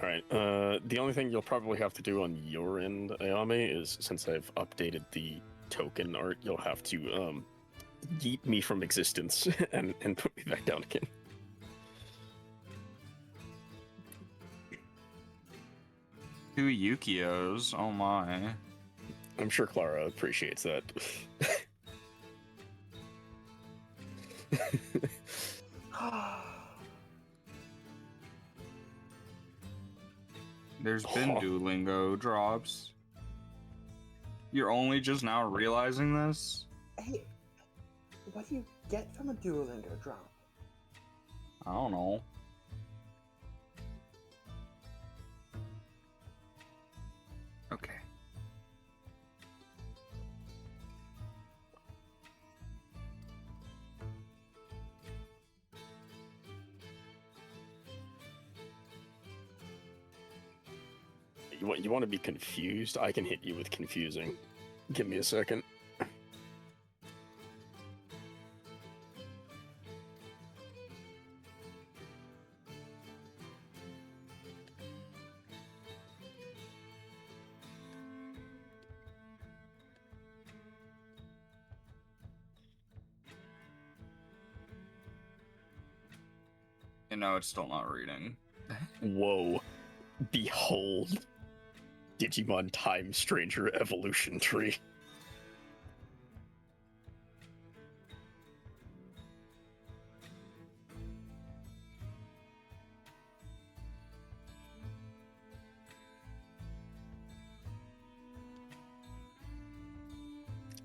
All right. The only thing you'll probably have to do on your end, Ayame, is since I've updated the token art, you'll have to yeet me from existence and put me back down again. 2 Yukios. Oh my. I'm sure Clara appreciates that. There's been Duolingo drops. You're only just now realizing this? Hey, what do you get from a Duolingo drop? I don't know. Okay. You want to be confused? I can hit you with confusing. Give me a second. You know, it's still not reading. Whoa. Behold. Digimon Time Stranger Evolution Tree.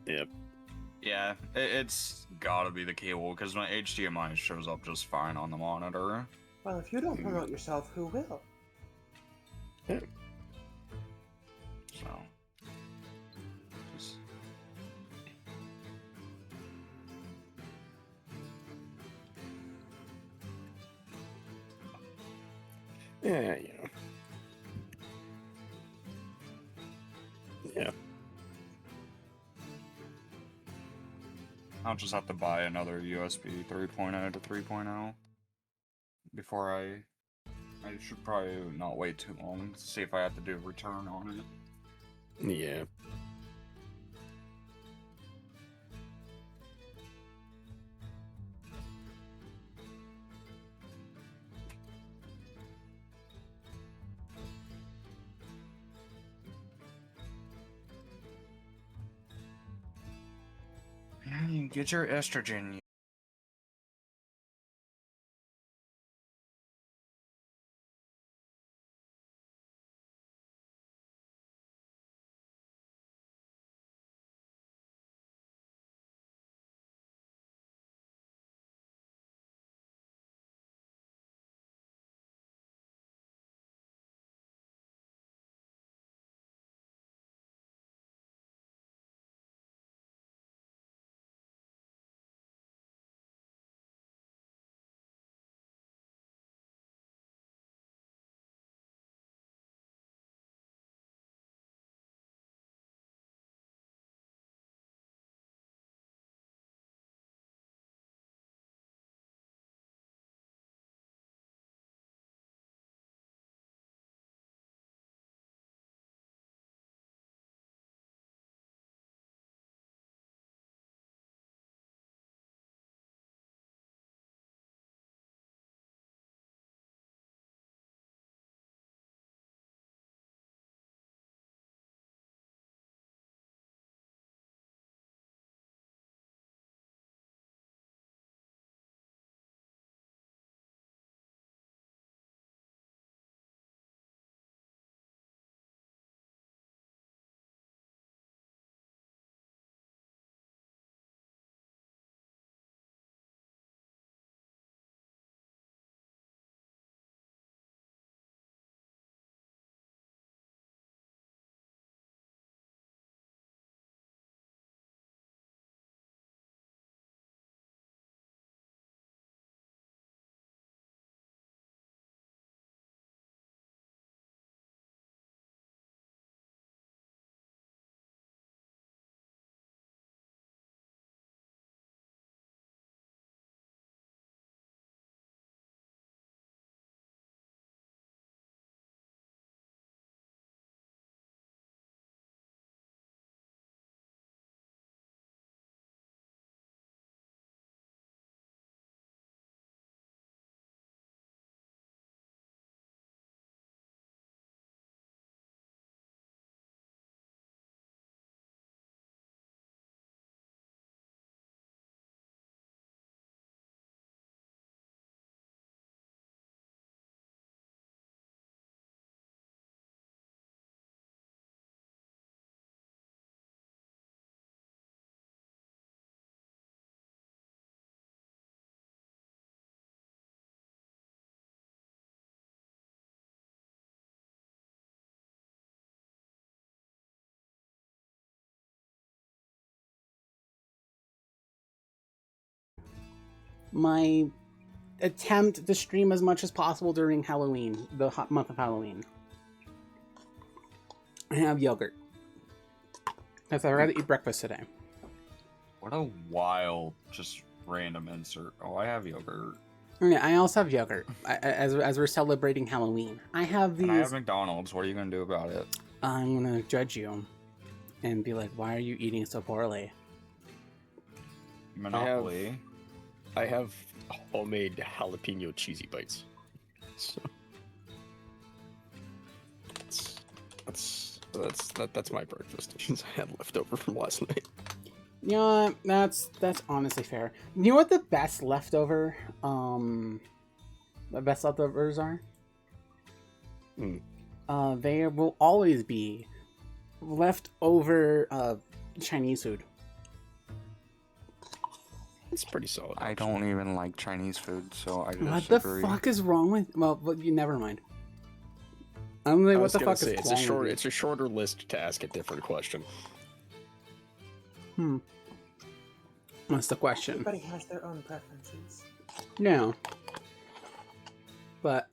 Yep. Yeah, it's gotta be the cable, because my HDMI shows up just fine on the monitor. Well, if you don't promote yourself, who will? Yeah. So. Just... Yeah, you know. Yeah. I'll just have to buy another USB 3.0 to 3.0 before I should probably not wait too long to see if I have to do a return on it. Yeah. Get your estrogen. my attempt to stream as much as possible during Halloween, the hot month of Halloween. I have yogurt. Because I rather eat breakfast today. What a wild, just random insert. Oh, I have yogurt. Yeah, I also have yogurt. As we're celebrating Halloween, I have these. And I have McDonald's. What are you gonna do about it? I'm gonna judge you, and be like, "Why are you eating so poorly?" Monopoly. I have homemade jalapeno cheesy bites. So that's my breakfast. I had leftover from last night. Yeah, that's honestly fair. You know what the best leftovers are? They will always be leftover Chinese food. It's pretty solid. I don't even like Chinese food, so I What disagree. the fuck is wrong with? Well, you never mind. I'm like, what the fuck is it's wrong? it's a shorter list to ask a different question. What's the question? Everybody has their own preferences. No. But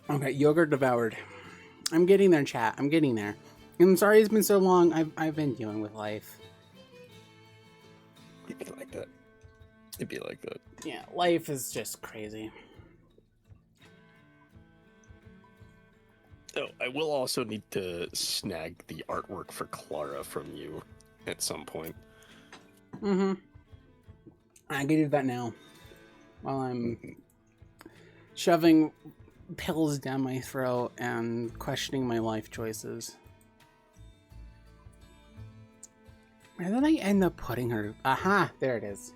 okay, yogurt devoured. I'm getting there, chat. I'm getting there. I'm sorry it's been so long. I've been dealing with life. It'd be like that. It'd be like that. Yeah, life is just crazy. Oh, I will also need to snag the artwork for Clara from you at some point. Mm-hmm. I can do that now. While I'm shoving pills down my throat and questioning my life choices. Where did I end up putting her? Aha! There it is.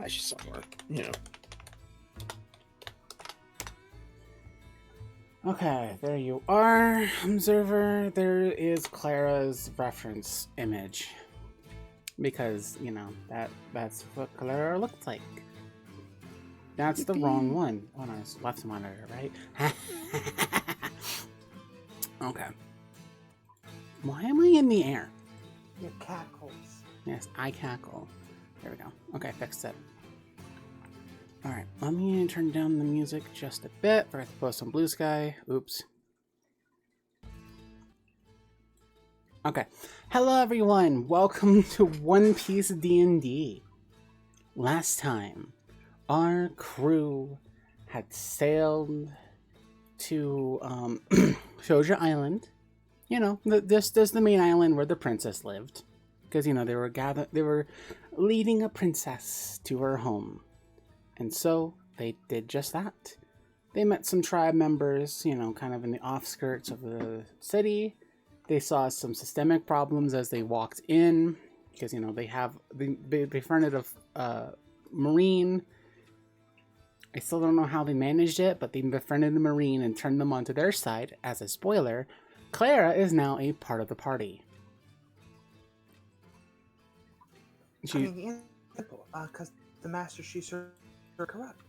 She's somewhere, you know. Okay, there you are, observer. There is Clara's reference image. Because, you know, that's what Clara looked like. That's the wrong one. Oh no, it's left monitor, right? Okay. Why am I in the air? Your cackles. Yes, I cackle. There we go. Okay, fixed it. Alright, let me turn down the music just a bit. Forgot to post on Blue Sky. Oops. Okay. Hello everyone! Welcome to One Piece D&D. Last time, our crew had sailed to Shouja Island. You know, this is the main island where the princess lived. Because, you know, they were leading a princess to her home. And so they did just that. They met some tribe members, you know, kind of in the offskirts of the city. They saw some systemic problems as they walked in, because, you know, they befriended a Marine. I still don't know how they managed it, but they befriended a Marine and turned them onto their side. As a spoiler, Clara is now a part of the party. Because the Master Chiefs are corrupt.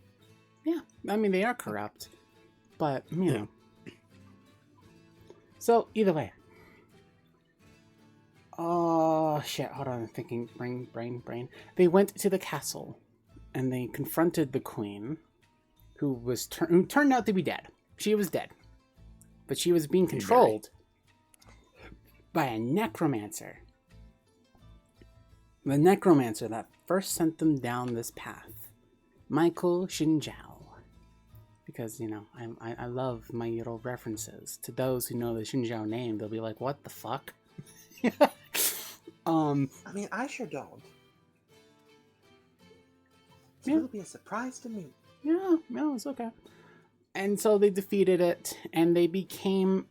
Yeah, I mean, they are corrupt, but, you know. So, either way. Oh, shit, hold on, I'm thinking, brain. They went to the castle, and they confronted the queen, who turned out to be dead. She was dead. But she was being controlled by a necromancer. The necromancer that first sent them down this path. Michael Shinjiao. Because, you know, I love my little references. To those who know the Shinjiao name, they'll be like, what the fuck? I mean, I sure don't. It'll be a surprise to me. Yeah, no, it's okay. And so they defeated it, and they became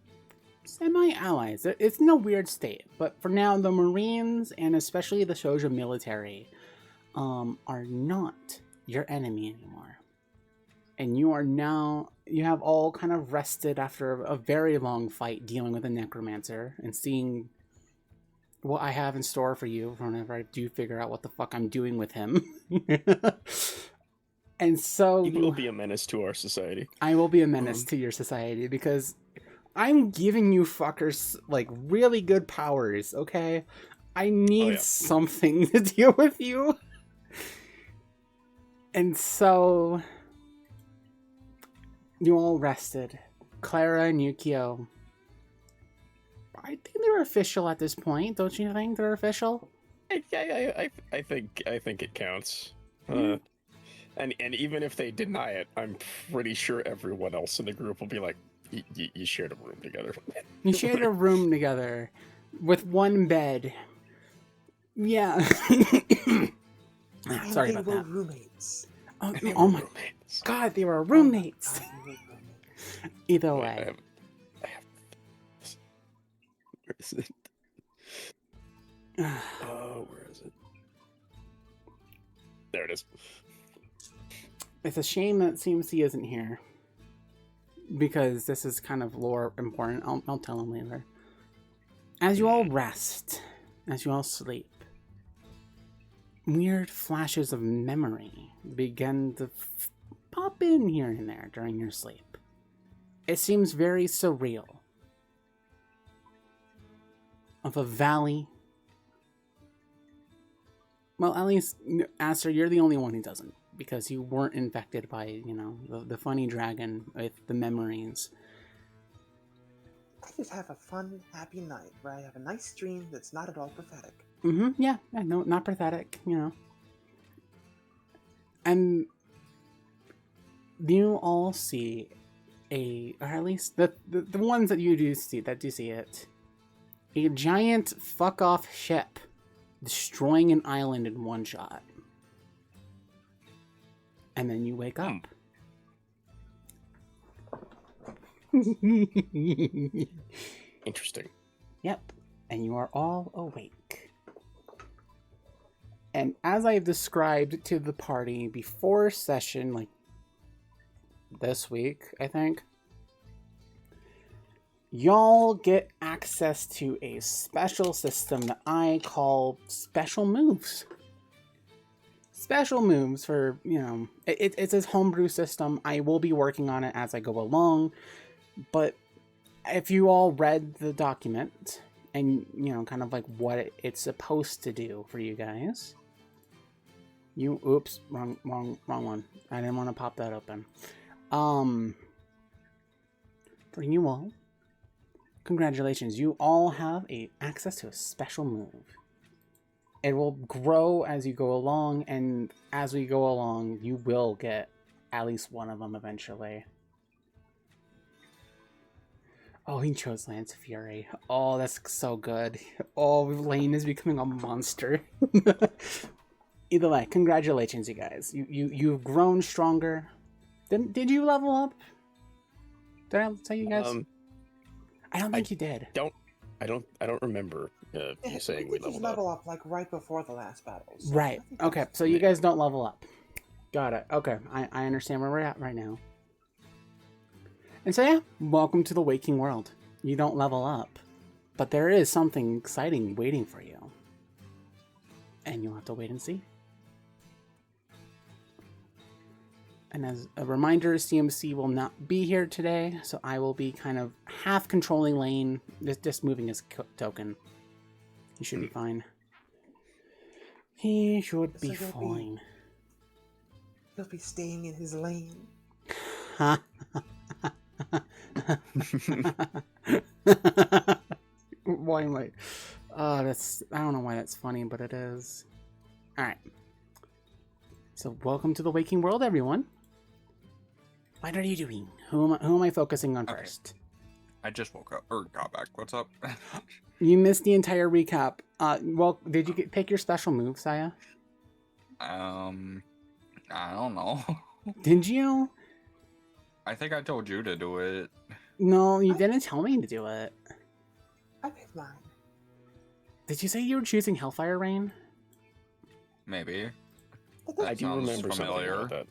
semi-allies. It's in a weird state, but for now, the Marines, and especially the Shouja military, are not your enemy anymore. And you have all kind of rested after a very long fight dealing with a necromancer, and seeing what I have in store for you whenever I do figure out what the fuck I'm doing with him. And so You will be a menace to our society. I will be a menace to your society, because I'm giving you fuckers, like, really good powers, okay? I need yeah. something to deal with you. And so you all rested. Clara and Yukio. I think they're official at this point, don't you think they're official? I think it counts. Mhm. And even if they deny it, I'm pretty sure everyone else in the group will be like, you shared a room together. You shared a room together with one bed. Yeah. And Sorry they about were that. roommates. Oh, They oh were my roommates. god, they were Oh my roommates. God, they were roommates. Either Wait, way. I have where is it? Oh, where is it? There it is. It's a shame that CMC isn't here. Because this is kind of lore important. I'll tell him later. As you all rest, as you all sleep, weird flashes of memory begin to pop in here and there during your sleep. It seems very surreal. Of a valley. Well, at least, Aster, you're the only one who doesn't. Because you weren't infected by, the funny dragon with the memories. I just have a fun, happy night where I have a nice dream that's not at all pathetic. Mm-hmm, yeah, no, not pathetic, And you all see or at least the ones that do see it, a giant fuck-off ship destroying an island in one shot. And then you wake up. Interesting. Yep. And you are all awake. And as I've described to the party before session, like this week, I think, y'all get access to a special system that I call special moves. Special moves for, it's a homebrew system. I will be working on it as I go along. But if you all read the document and, kind of like what it's supposed to do for you guys. Oops, wrong one. I didn't want to pop that open. For you all, congratulations. You all have access to a special move. It will grow as you go along, and as we go along, you will get at least one of them eventually. Oh, he chose Lance Fury. Oh, that's so good. Oh, Lane is becoming a monster. Either way, congratulations, you guys. You've grown stronger. Did you level up? Did I tell you guys? I don't think you did. I don't remember you saying we did just leveled level up. up like right before the last battle. So Right. I think Okay. that's- So you guys don't level up. Got it. Okay. I understand where we're at right now. And so yeah, welcome to the waking world. You don't level up, but there is something exciting waiting for you. And you'll have to wait and see. And as a reminder, CMC will not be here today, so I will be kind of half controlling Lane, just moving his token. He should be fine. He should So be you'll be- fine. He'll be staying in his lane. Why am I? I don't know why that's funny, but it is. Alright. So welcome to the waking world, everyone. What are you doing? Who am I focusing on Okay. first? I just woke up or got back. What's up? You missed the entire recap. Well, did you pick your special move, Saya? I don't know. Did you? I think I told you to do it. No, you didn't tell me to do it. I picked mine. Did you say you were choosing Hellfire Rain? Maybe. But I do sounds remember familiar. something like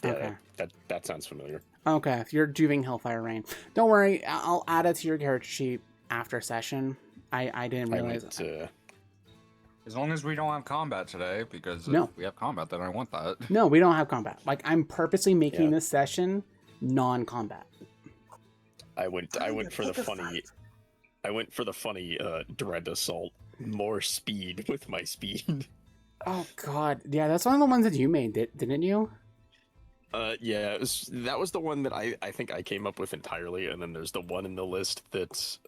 that. Yeah, Okay. that sounds familiar. Okay, if you're doing Hellfire Rain. Don't worry, I'll add it to your character sheet after session. I didn't realize. As long as we don't have combat today, because No. if we have combat, then I want that. No, we don't have combat. Like, I'm purposely making Yeah. this session non-combat. I went Fine, for the pick a funny. fight. I went for the funny dread assault more speed with my speed. Oh god, yeah, that's one of the ones that you made, didn't you? Yeah, that was the one that I think I came up with entirely, and then there's the one in the list that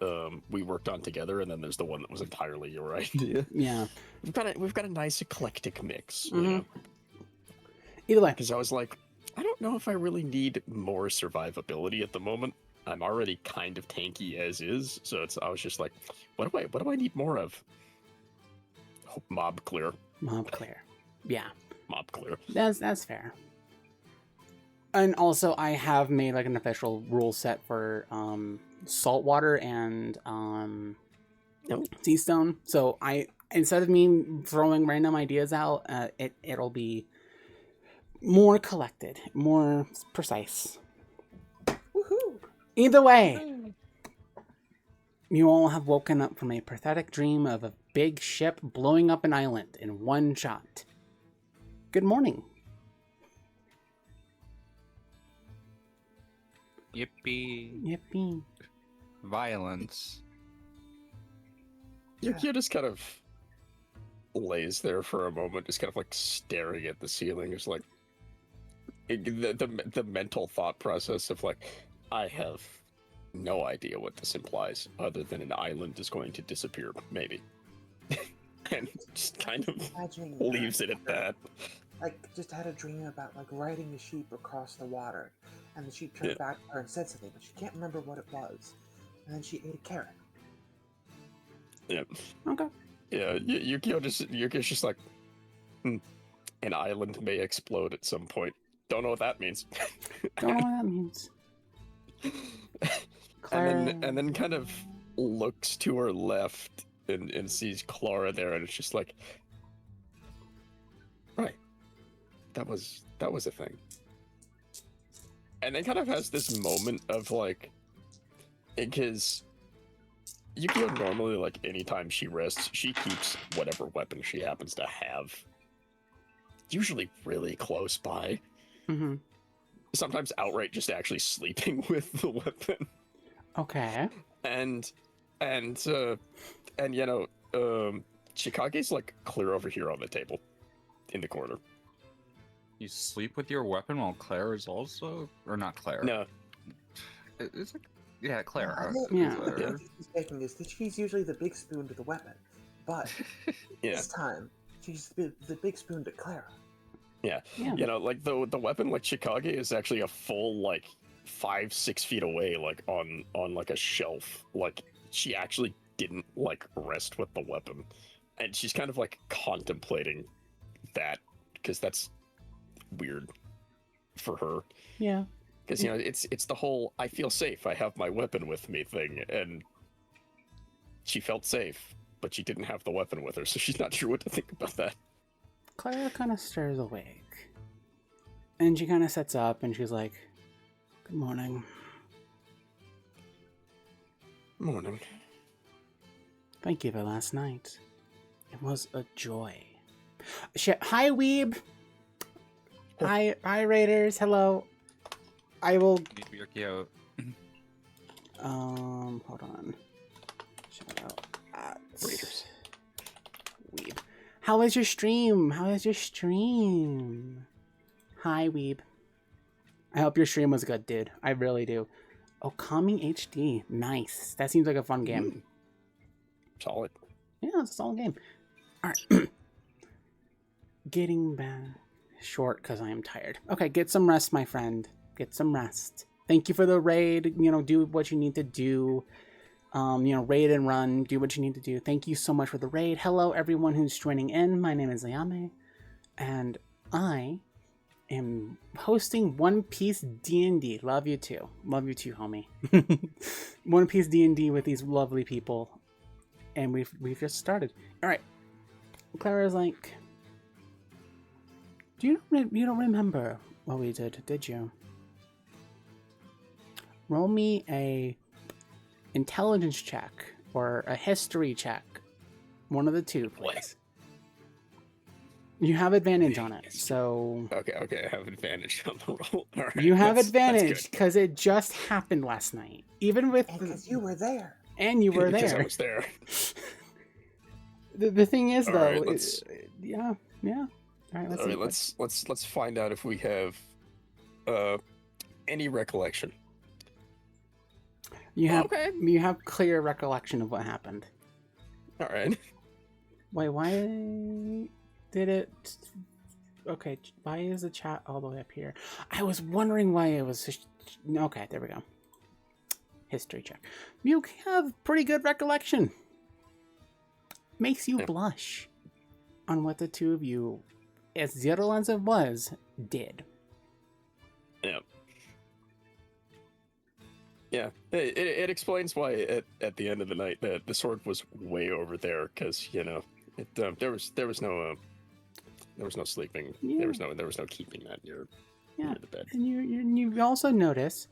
we worked on together, and then there's the one that was entirely your idea. Yeah. We've got a nice eclectic mix. Mhm. You know? Either way. Because I was like, I don't know if I really need more survivability at the moment. I'm already kind of tanky as is, so I was just like, what do I need more of? Oh, mob clear. Mob clear. Yeah. Mob clear. That's fair. And also I have made like an official rule set for saltwater and sea stone. So instead of me throwing random ideas out, it'll be more collected, more precise. Woohoo! Either way, you all have woken up from a pathetic dream of a big ship blowing up an island in one shot. Good morning. Yippee. Yippee. Violence. Yukio just kind of lays there for a moment, just kind of like staring at the ceiling. Just like the mental thought process of like, I have no idea what this implies, other than an island is going to disappear, maybe, and just kind of Imagining leaves it at that. Like, just had a dream about like riding a sheep across the water, and the sheep turned back to her and said something, but she can't remember what it was. And then she ate a carrot. Yeah. Okay. Yeah. Yukio's just like, an island may explode at some point. Don't know what that means. Don't know what that means. and then kind of looks to her left and sees Clara there, and it's just like, right, that was a thing. And then kind of has this moment of like, because Yukio normally, like, anytime she rests, she keeps whatever weapon she happens to have usually really close by. Mm-hmm. Sometimes outright just actually sleeping with the weapon. Okay. And you know, Chikage's like clear over here on the table, in the corner. You sleep with your weapon while Claire is also, or not Claire? No, It's like, yeah, Claire. Yeah. The she's taking is that she's usually the big spoon to the weapon, but yeah, this time she's the big spoon to Clara. yeah. Yeah. You know, like the weapon like Chikage is actually a full like 5-6 feet away, like on like a shelf. Like she actually didn't like rest with the weapon, and she's kind of like contemplating that, because that's weird for her. Yeah. Because, you know, it's the whole I feel safe, I have my weapon with me thing, and she felt safe, but she didn't have the weapon with her, so she's not sure what to think about that. Clara kind of stirs awake. And she kind of sits up and she's like, good morning. Morning. Thank you for last night. It was a joy. Shit. Hi, Weeb. Hi, Raiders. Hello. I will. Yukio. Hold on. Shout out at Raiders. Weeb. How is your stream? Hi, Weeb. I hope your stream was good, dude. I really do. Okami HD. Nice. That seems like a fun game. Solid. Yeah, it's a solid game. Alright. Getting back short because I am tired. Okay, get some rest, my friend. Get some rest. Thank you for the raid. You know, do what you need to do. You know, raid and run. Do what you need to do. Thank you so much for the raid. Hello, everyone who's joining in. My name is Ayame, and I am hosting One Piece D&D. Love you too. Love you too, homie. One Piece D&D with these lovely people. And we've just started. Alright. Clara's like, you don't remember what we did you? Roll me a intelligence check or a history check. One of the two, please. What? You have advantage on it, so... Okay, I have advantage on the roll. All right, You have that's advantage, good. because it just happened last night. Even with... And because you were there. And you were Because I there. was there. The thing is, All though, right, let's yeah. All right, let's all see. right, let's find out if we have any recollection. You have Okay. you have clear recollection of what happened. All right. Wait, why did it? Okay, why is the chat all the way up here? I was wondering why it was. Okay, there we go. History check. You have pretty good recollection. Makes you Yeah. blush on what the two of you, as little as it was, did. Yeah. Yeah, it explains why at the end of the night the sword was way over there, because there was no sleeping, Yeah. there was no keeping that near the bed. And you also notice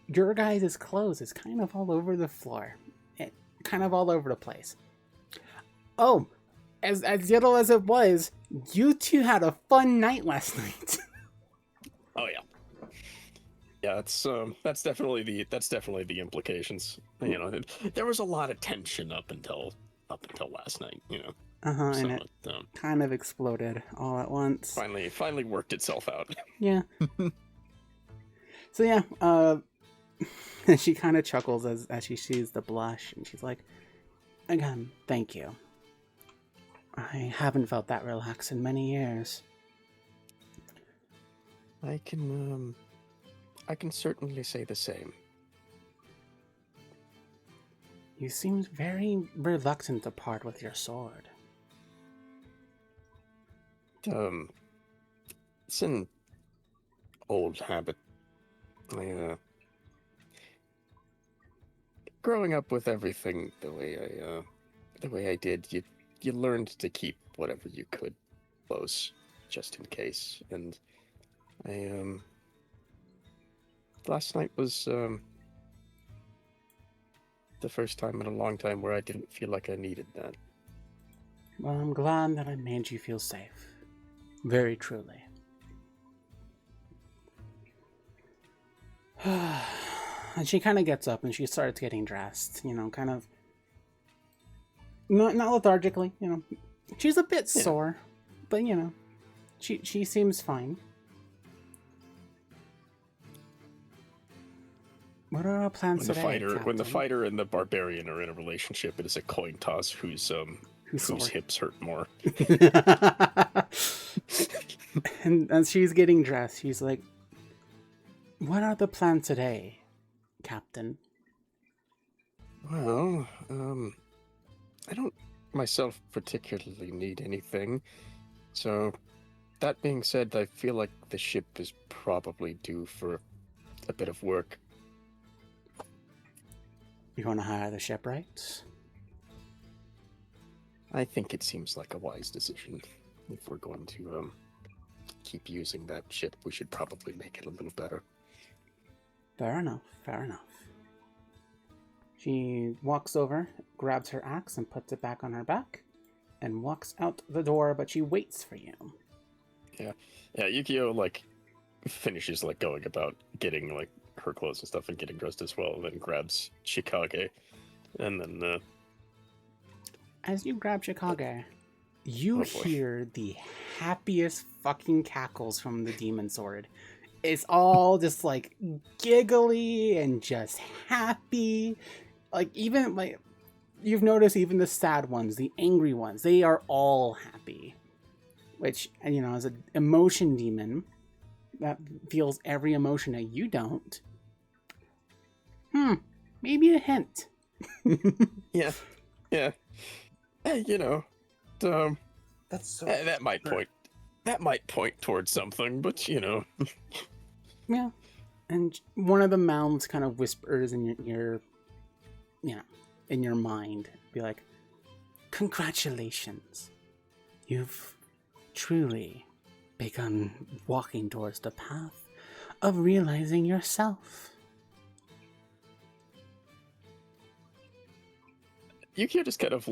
your guys' clothes is kind of all over the floor, kind of all over the place. Oh, as little as it was, you two had a fun night last night. Oh yeah. Yeah, that's definitely the implications. There was a lot of tension up until last night. And So it kind of exploded all at once. finally worked itself out. Yeah. So yeah, and she kind of chuckles as she sees the blush, and she's like, "Again, thank you. I haven't felt that relaxed in many years." I can certainly say the same. You seem very reluctant to part with your sword. It's an old habit. Growing up with everything the way I did, you learned to keep whatever you could close, just in case. And last night was the first time in a long time where I didn't feel like I needed that. Well, I'm glad that I made you feel safe. Very truly. And she kind of gets up and she starts getting dressed, kind of not lethargically, She's a bit sore, but she seems fine. What are our plans today, When the Captain? fighter and the barbarian are in a relationship, it is a coin toss whose hips hurt more. And as she's getting dressed, she's like, "What are the plans today, Captain?" Well, I don't myself particularly need anything. So, that being said, I feel like the ship is probably due for a bit of work. You want to hire the shipwrights? I think it seems like a wise decision. If we're going to keep using that ship, we should probably make it a little better. Fair enough. She walks over, grabs her axe, and puts it back on her back, and walks out the door, but she waits for you. Yeah, Yukio, finishes, going about getting, her clothes and stuff and getting dressed as well, and then grabs Chikage, and then, As you grab Chikage, you hear the happiest fucking cackles from the demon sword. It's all just, giggly and just happy. You've noticed even the sad ones, the angry ones, they are all happy. Which, as an emotion demon that feels every emotion that you don't, maybe a hint. Yeah. Hey, That's so. that might point towards something, but Yeah. And one of the mouths kind of whispers in your in your mind, be like, "Congratulations. You've truly begun walking towards the path of realizing yourself." Yukio just kind of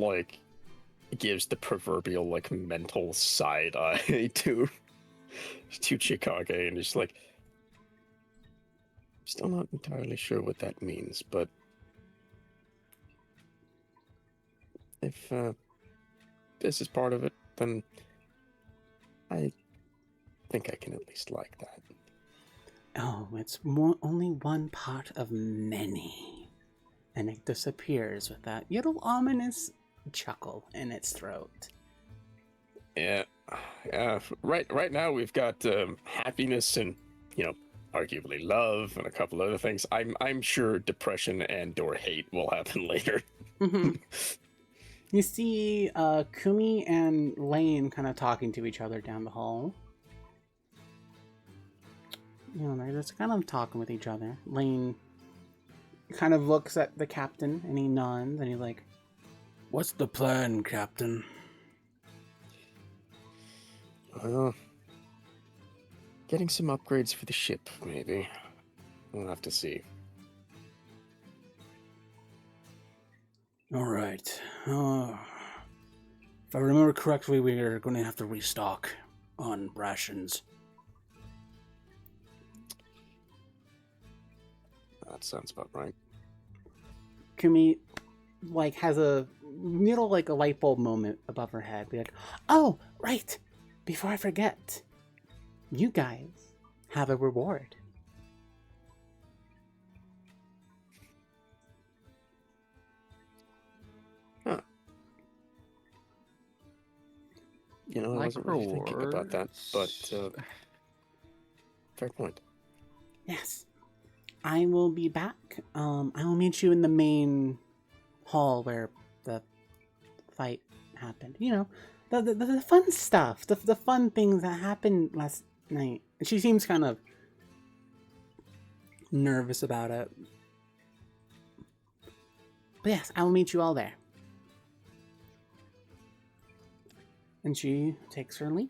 gives the proverbial mental side eye to Chikage, and just still not entirely sure what that means, but this is part of it, then I think I can at least like that. Oh, it's only one part of many. And it disappears with that little ominous chuckle in its throat. Yeah. Right now we've got happiness and, arguably love and a couple other things. I'm sure depression and/or hate will happen later. Mm-hmm. You see Kumi and Lane kind of talking to each other down the hall. They're just kind of talking with each other. Lane kind of looks at the captain and he nods and he's like, "What's the plan, Captain?" Getting some upgrades for the ship, maybe. We'll have to see. All right. If I remember correctly, we're going to have to restock on rations. That sounds about right. Kumi, has a little, a light bulb moment above her head. Be like, "Oh, right. Before I forget, you guys have a reward." Huh. I wasn't really thinking about that, but fair point. Yes. I will be back. I will meet you in the main hall where the fight happened. The fun stuff. The fun things that happened last night. And she seems kind of nervous about it. But yes, I will meet you all there. And she takes her leave.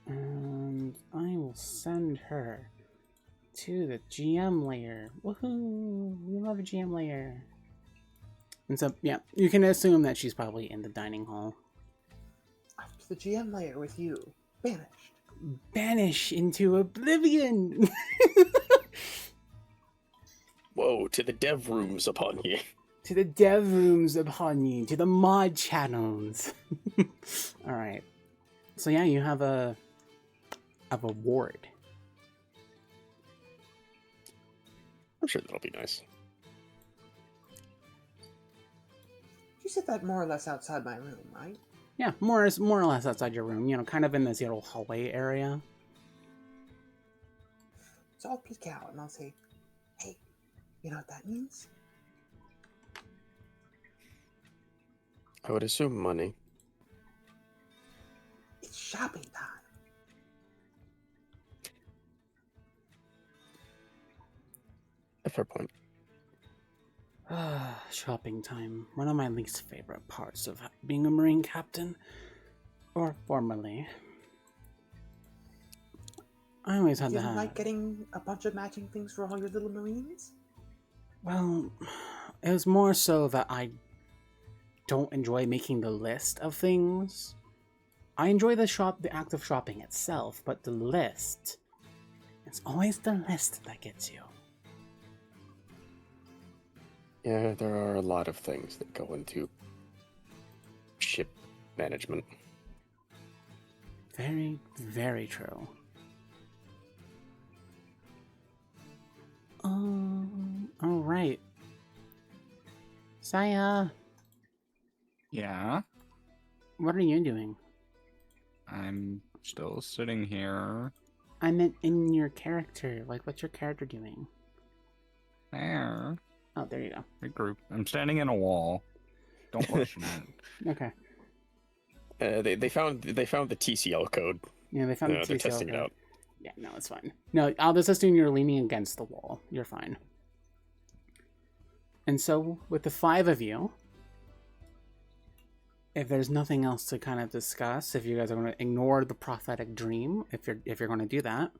And I will send her to the GM layer. Woohoo! We love a GM layer. And so, yeah, you can assume that she's probably in the dining hall. Up to the GM layer with you. Banished. Banish into oblivion! Whoa, to the dev rooms upon you. To the dev rooms upon you. To the mod channels. Alright. So yeah, you have a reward. I'm sure that'll be nice. You said that more or less outside my room, right? Yeah, more or less outside your room. Kind of in this little hallway area. So I'll peek out and I'll say, "Hey, you know what that means?" I would assume money. It's shopping time. A fair point. Shopping time. One of my least favorite parts of being a Marine captain. Or formerly. I always had You to have... like getting a bunch of matching things for all your little Marines? Well, it was more so that I don't enjoy making the list of things. I enjoy the act of shopping itself, but the list... It's always the list that gets you. Yeah, there are a lot of things that go into ship management. Very, very true. Alright. Saya, Yeah, what are you doing? I'm still sitting here. I meant in your character. What's your character doing? There. Oh, there you go. Regroup. I'm standing in a wall. Don't question it. Okay. They found the TCL code. Yeah, they found the They're TCL testing it code. out. Yeah, no, it's fine. No, I'll just assume you're leaning against the wall. You're fine. And so, with the 5 of you, if there's nothing else to kind of discuss, if you guys are going to ignore the prophetic dream, if you're going to do that.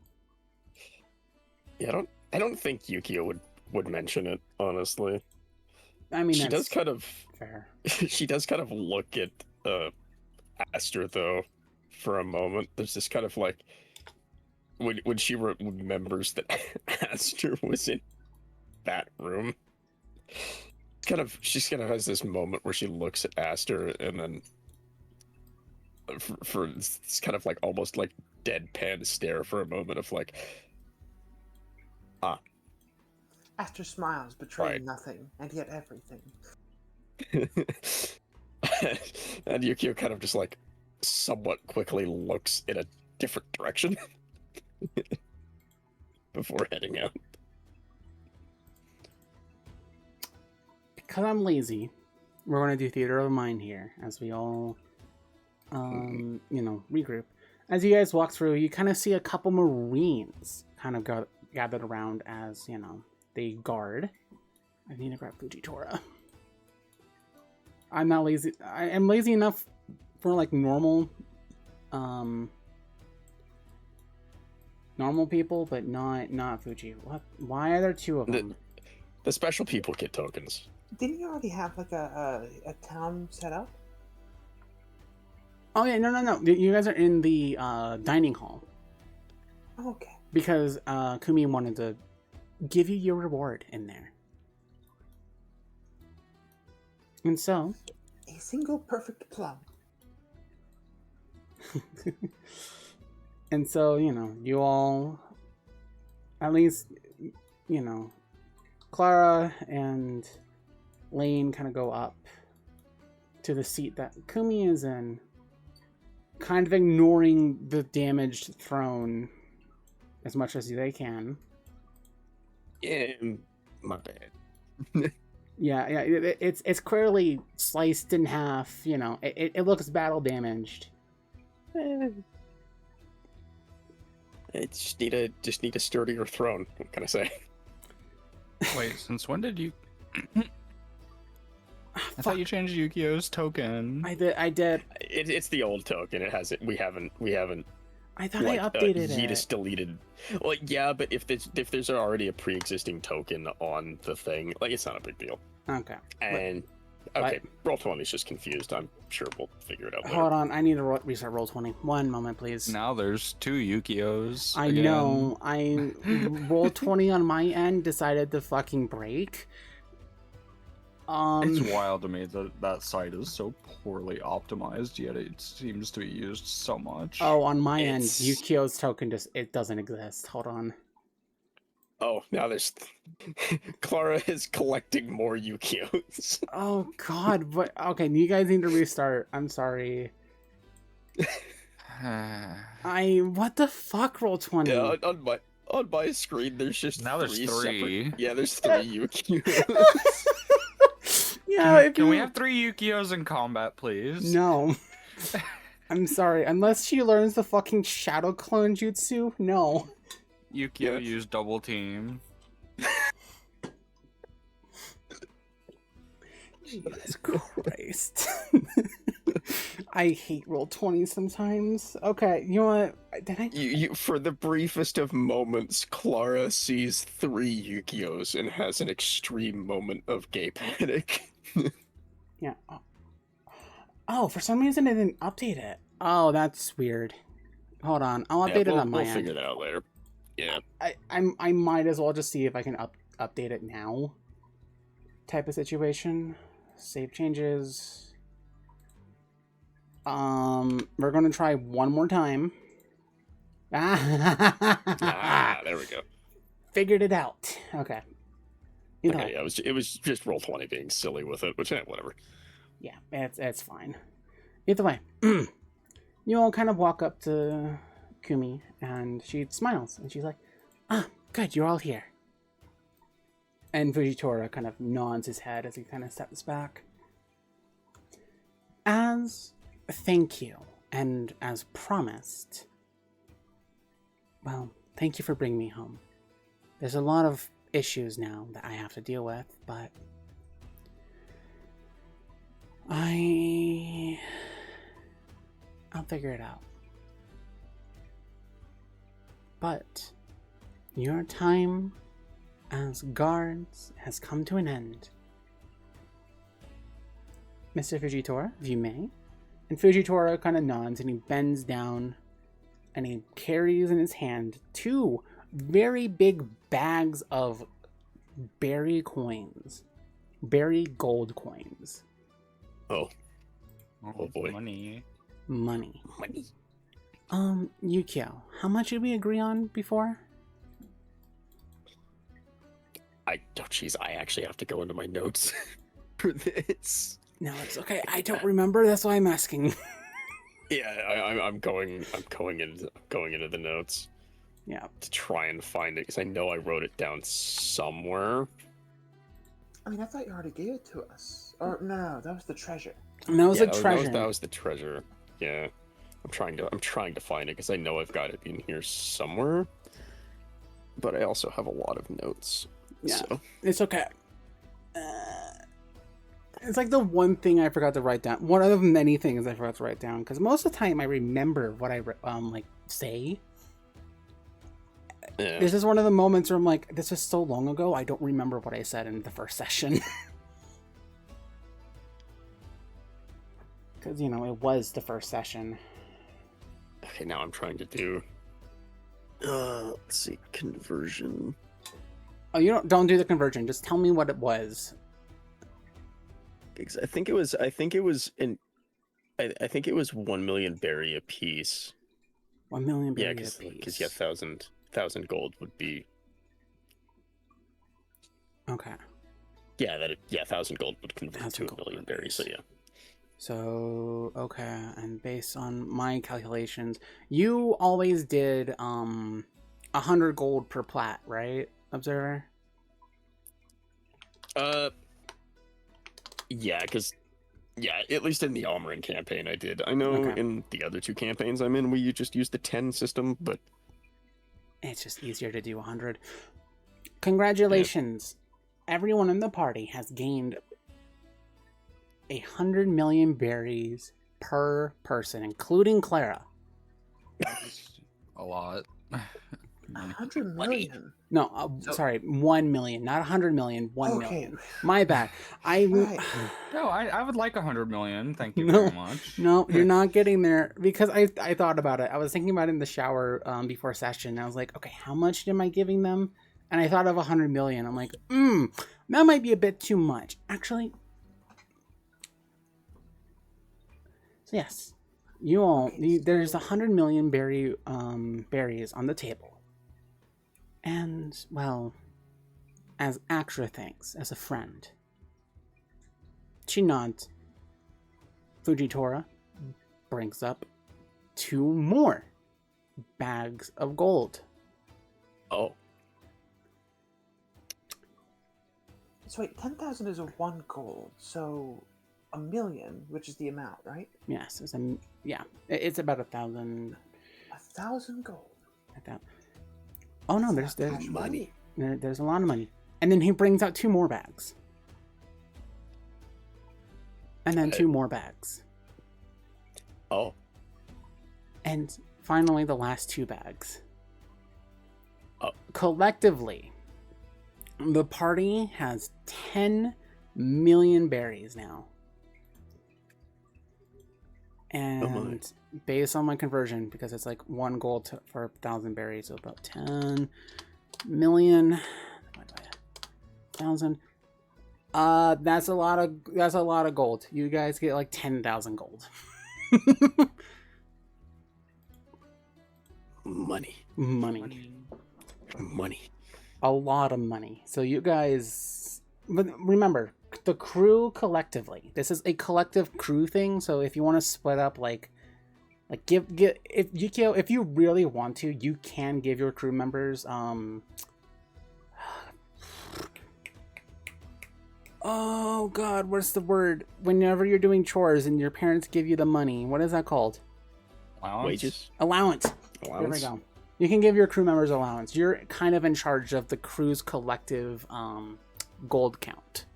Yeah, I don't think Yukio would mention it, honestly. I mean, she that's does kind of fair. She does kind of look at Aster though for a moment. There's this kind of when she remembers that Aster was in that room, She's kind of has this moment where she looks at Aster and then for it's kind of like almost like deadpan stare for a moment of like, Aster smiles, betraying Right. nothing, and yet everything. and Yukio kind of just like somewhat quickly looks in a different direction before heading out. Because I'm lazy, we're going to do Theater of Mind here as we all, regroup. As you guys walk through, you kind of see a couple Marines kind of gathered around as, they guard. I need to grab Fujitora. I'm not lazy. I am lazy enough for like normal people, but not Fuji. What? Why are there two of them? The special people get tokens. Didn't you already have like a town set up? Oh yeah, no. You guys are in the dining hall Okay. because Kumi wanted to give you your reward in there, and so A single perfect plum. and so you all, at least Clara and Lane kind of go up to the seat that Kumi is in, kind of ignoring the damaged throne as much as they can. Yeah, my bad. Yeah, it's clearly sliced in half. It looks battle damaged. I just need a sturdier throne. What can I say? Wait, since when did you? I thought you changed Yukio's token. I did. It's the old token. It hasn't. We haven't. I thought I updated He it. just deleted. Well, yeah, but if there's already a pre-existing token on the thing, like it's not a big deal. Okay. And okay, Roll20's just confused. I'm sure we'll figure it out later. Hold on, I need to reset Roll20. One moment, please. Now there's two Yukios. I again. know. Roll20 on my end decided to fucking break. It's wild to me that site is so poorly optimized, yet it seems to be used so much. Oh, on my end, It's- Yukio's token it doesn't exist. Hold on. Oh, now there's Clara is collecting more Yukios. Oh God, but okay, you guys need to restart. I'm sorry. What the fuck, Roll20? Yeah, on my screen, there's just Now there's three. separate. Yeah, there's 3 Yukios. Yeah, Can we have 3 Yukios in combat, please? No. I'm sorry. Unless she learns the fucking shadow clone jutsu, no. Yukio used double team. Jesus Christ. I hate Roll20 sometimes. Okay, you know what? Did I? You for the briefest of moments, Clara sees 3 Yukios and has an extreme moment of gay panic. Yeah. Oh, for some reason I didn't update it. Oh, that's weird. Hold on, I'll update it on my we'll end. figure that out later. Yeah. I might as well just see if I can update it now. Type of situation. Save changes. We're gonna try one more time. There we go. Figured it out. Okay. Okay, yeah, it was just Roll20 being silly with it, which whatever. Yeah, it's fine. Either way, you all kind of walk up to Kumi, and she smiles, and she's like, good, you're all here. And Fujitora kind of nods his head as he kind of steps back. As a thank you, and as promised, well, thank you for bringing me home. There's a lot of issues now that I have to deal with, but I'll figure it out. But your time as guards has come to an end. Mr. Fujitora, if you may. And Fujitora kind of nods and he bends down and he carries in his hand 2 very big bags of berry coins. berry gold coins. Oh, Oh, boy. Money. Money. money. Yukio, how much did we agree on before? I actually have to go into my notes for this. No, it's okay. I don't remember. That's why I'm asking. Yeah, I'm going into the notes Yeah. to try and find it because I know I wrote it down somewhere. I mean, I thought you already gave it to us. Or no, that was the treasure. And that was Yeah, a treasure. That was the treasure. Yeah, I'm trying to find it because I know I've got it in here somewhere. But I also have a lot of notes. Yeah, So. it's okay. It's like the one thing I forgot to write down. One of the many things I forgot to write down because most of the time I remember what I like say. Yeah. This is one of the moments where I'm like, this is so long ago. I don't remember what I said in the first session. Because it was the first session. Okay, now I'm trying to do. Let's see, conversion. Oh, you don't do the conversion. Just tell me what it was. Because I think it was 1 million berry a piece. 1 million Yeah, berry a because piece. 1,000 gold would be. Okay. Yeah, 1,000 gold would convert 1,000 to a gold million per berries. piece. So yeah. So, okay, and based on my calculations, you always did 100 gold per plat, right, Observer? Yeah, at least in the Almarin campaign I did. I know Okay. in the other two campaigns I'm in, we just used the 10 system, but It's just easier to do 100. Congratulations. Everyone in the party has gained 100 million berries per person, including Clara. That's a lot. 100 million. No, So- sorry, 1 million, not 100 million, 1 Okay. million. My bad. Right. No, I would like 100 million. Thank you No. very much. No, you're not getting there because I thought about it. I was thinking about it in the shower before session. I was like, okay, how much am I giving them? And I thought of 100 million. I'm like, that might be a bit too much. Actually, so yes, there's 100 million berries on the table. And, well, as extra thanks, as a friend, she nods. Fujitora brings up 2 more bags of gold. oh, So wait, 10,000 is a 1 gold, so a million, which is the amount, right? Yes, it's about 1,000. 1,000 gold. Oh no, That's there's not much money. there's a lot of money, and then he brings out 2 more bags, and then 2 more bags, oh, and finally the last 2 bags. Oh. Collectively, the party has 10 million berries now. And based on my conversion, because it's like 1 gold for 1,000 berries, so about 10 million divided by 1,000. That's a lot of gold. You guys get like 10,000 gold. money. A lot of money. So you guys, but remember, the crew collectively. This is a collective crew thing. So if you want to split up, give if Yukio, if you really want to, you can give your crew members oh god, what's the word? Whenever you're doing chores and your parents give you the money, what is that called? Allowance? Wages. Allowance. There we go. You can give your crew members allowance. You're kind of in charge of the crew's collective gold count.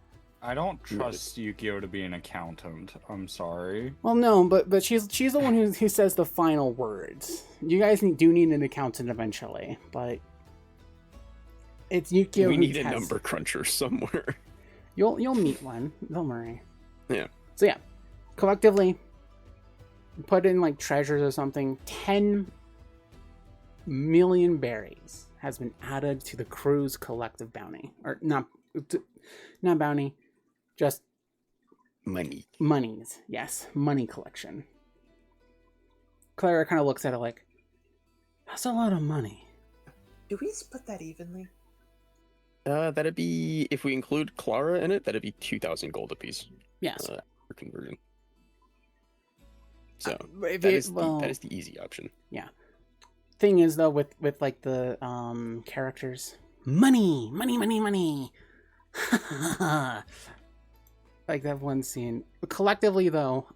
I don't trust Yukio to be an accountant. I'm sorry. Well, no, but she's the one who says the final words. You guys do need an accountant eventually, but it's Yukio. We who need a has- number cruncher somewhere. You'll meet one. Don't worry. Yeah. So yeah, collectively, put in like treasures or something. 10 million berries has been added to the crew's collective bounty, or not bounty. Just Money. monies. Yes, money collection. Clara kind of looks at it like, that's a lot of money. Do we split that evenly? That'd be, if we include Clara in it, that'd be 2,000 gold apiece Yes. for conversion. So If that it- is well, that is the easy option. thing is though, with like the characters, money. Like that one scene. Collectively though,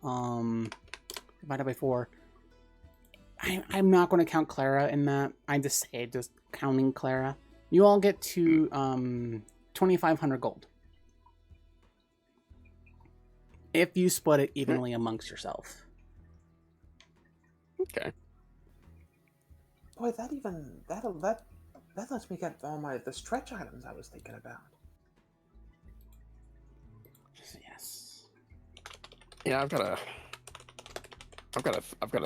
divided by 4. I'm not going to count Clara in that. I just say just counting Clara. You all get to 2,500 gold if you split it evenly amongst yourself. Okay. Boy, that lets me get all the stretch items I was thinking about. Yes. Yeah, I've got to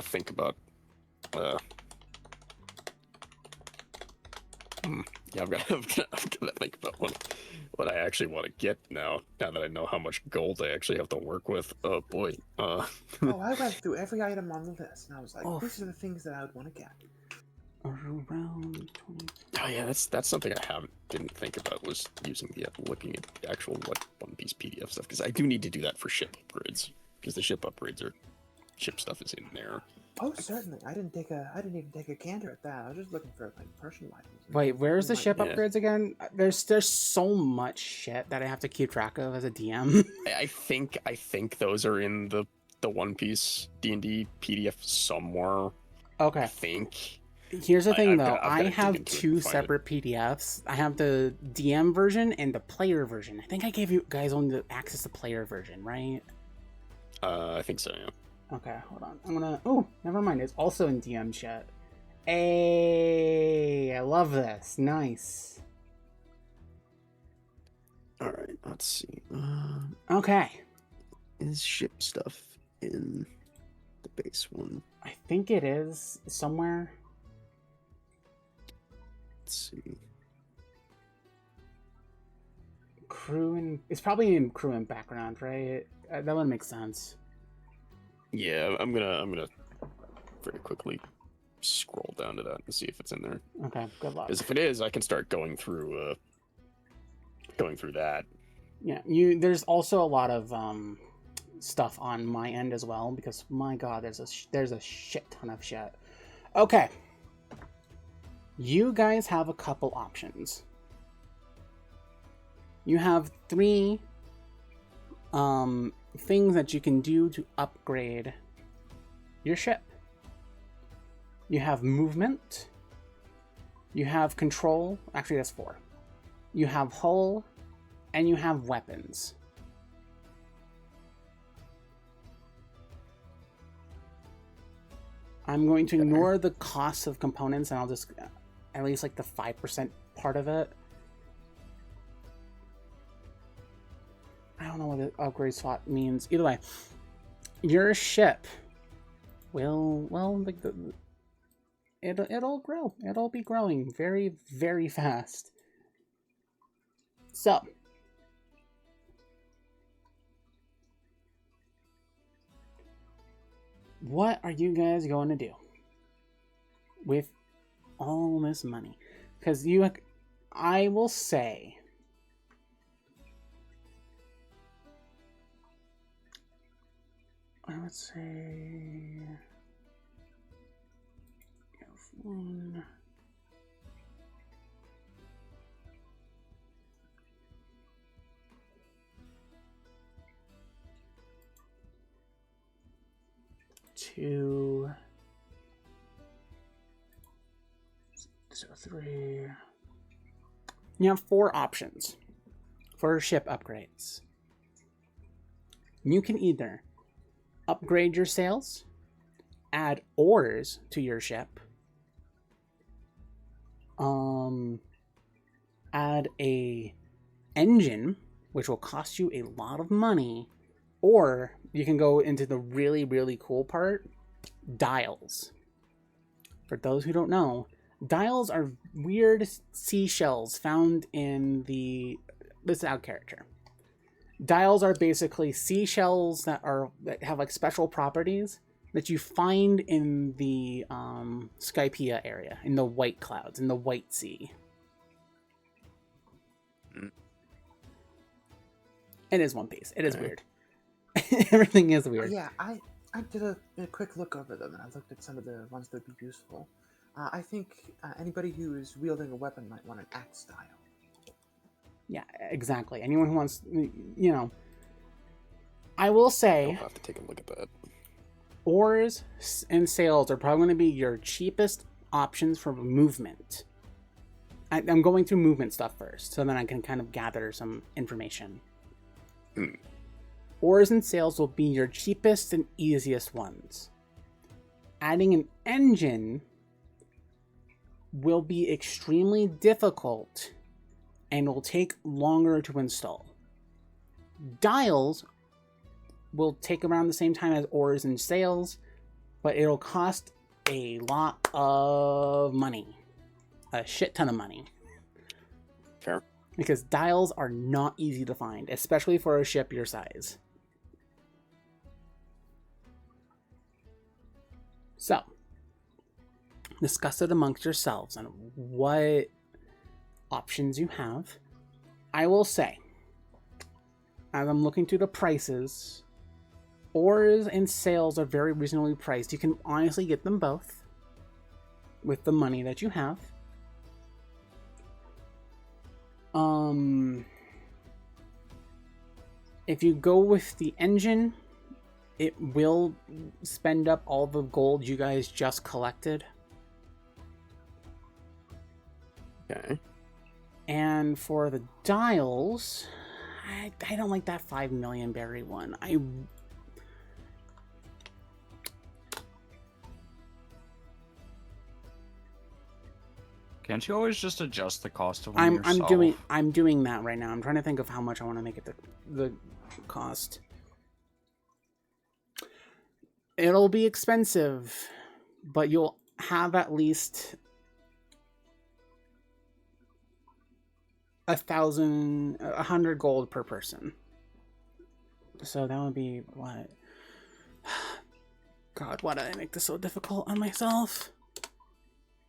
think about. Yeah, I've got to think about what I actually want to get now. Now that I know how much gold I actually have to work with. Oh boy. Oh, I went through every item on the list, and I was like, Oh. these are the things that I would want to get. Around 20. Oh yeah, that's something I didn't think about, was using looking at the actual One Piece PDF stuff, because I do need to do that for ship upgrades, because the ship stuff is in there. Oh, certainly. I didn't even take a gander at that. I was just looking for like personal items. Wait, where's the ship Yeah. upgrades again? There's so much shit that I have to keep track of as a DM. I think those are in the One Piece D&D PDF somewhere. I Okay. think. Here's the thing, I've though. got- I've I gotta dig have into it 2 and find it. separate PDFs. I have the DM version and the player version. I think I gave you guys only the access to player version, right? I think so. Yeah. Okay, hold on. I'm gonna. Oh, never mind. It's also in DM chat. Hey, I love this. Nice. All right. Let's see. Okay. Is ship stuff in the base one? I think it is somewhere. Let's see. Crew and it's probably in crew and background, right? That would make sense. Yeah, I'm gonna very quickly scroll down to that and see if it's in there. Okay, good luck. Because if it is, I can start going through that. Yeah, there's also a lot of stuff on my end as well, because my god, there's a shit ton of shit. Okay. You guys have a couple options. You have 3 things that you can do to upgrade your ship. You have movement. You have control. Actually, that's 4. You have hull, and you have weapons. I'm going to ignore the cost of components, and I'll just at least like the 5% part of it. I don't know what the upgrade slot means. Either way, your ship will, well, like it'll grow. It'll be growing very, very fast. So, what are you guys going to do with all this money? Because I will say, I would say, one. Two. So 3. You have 4 options for ship upgrades. You can either upgrade your sails, add oars to your ship, add a engine, which will cost you a lot of money, or you can go into the really, really cool part, dials. For those who don't know, dials are weird seashells found in the listed out character. Dials are basically seashells that have like special properties that you find in the Skypea area, in the white clouds, in the white sea. It is One Piece. It is weird. Everything is weird. Yeah, I did a quick look over them, and I looked at some of the ones that would be useful. I think anybody who is wielding a weapon might want an axe style. Yeah, exactly. Anyone who wants, I will say, I'll have to take a look at that. oars and sails are probably going to be your cheapest options for movement. I'm going through movement stuff first, so then I can kind of gather some information. Oars and sails will be your cheapest and easiest ones. Adding an engine will be extremely difficult and will take longer to install. Dials will take around the same time as oars and sails, but it'll cost a lot of money. A shit ton of money. Fair. Because dials are not easy to find, especially for a ship your size. So, discuss it amongst yourselves on what options you have. I will say, as I'm looking through the prices, oars and sails are very reasonably priced. You can honestly get them both with the money that you have. If you go with the engine, it will spend up all the gold you guys just collected. Okay. And for the dials, I don't like that 5 million berry one. Can't you always just adjust the cost of them yourself? I'm doing that right now. I'm trying to think of how much I want to make it the cost. It'll be expensive, but you'll have at least 100 gold per person. So that would be what? God, why did I make this so difficult on myself?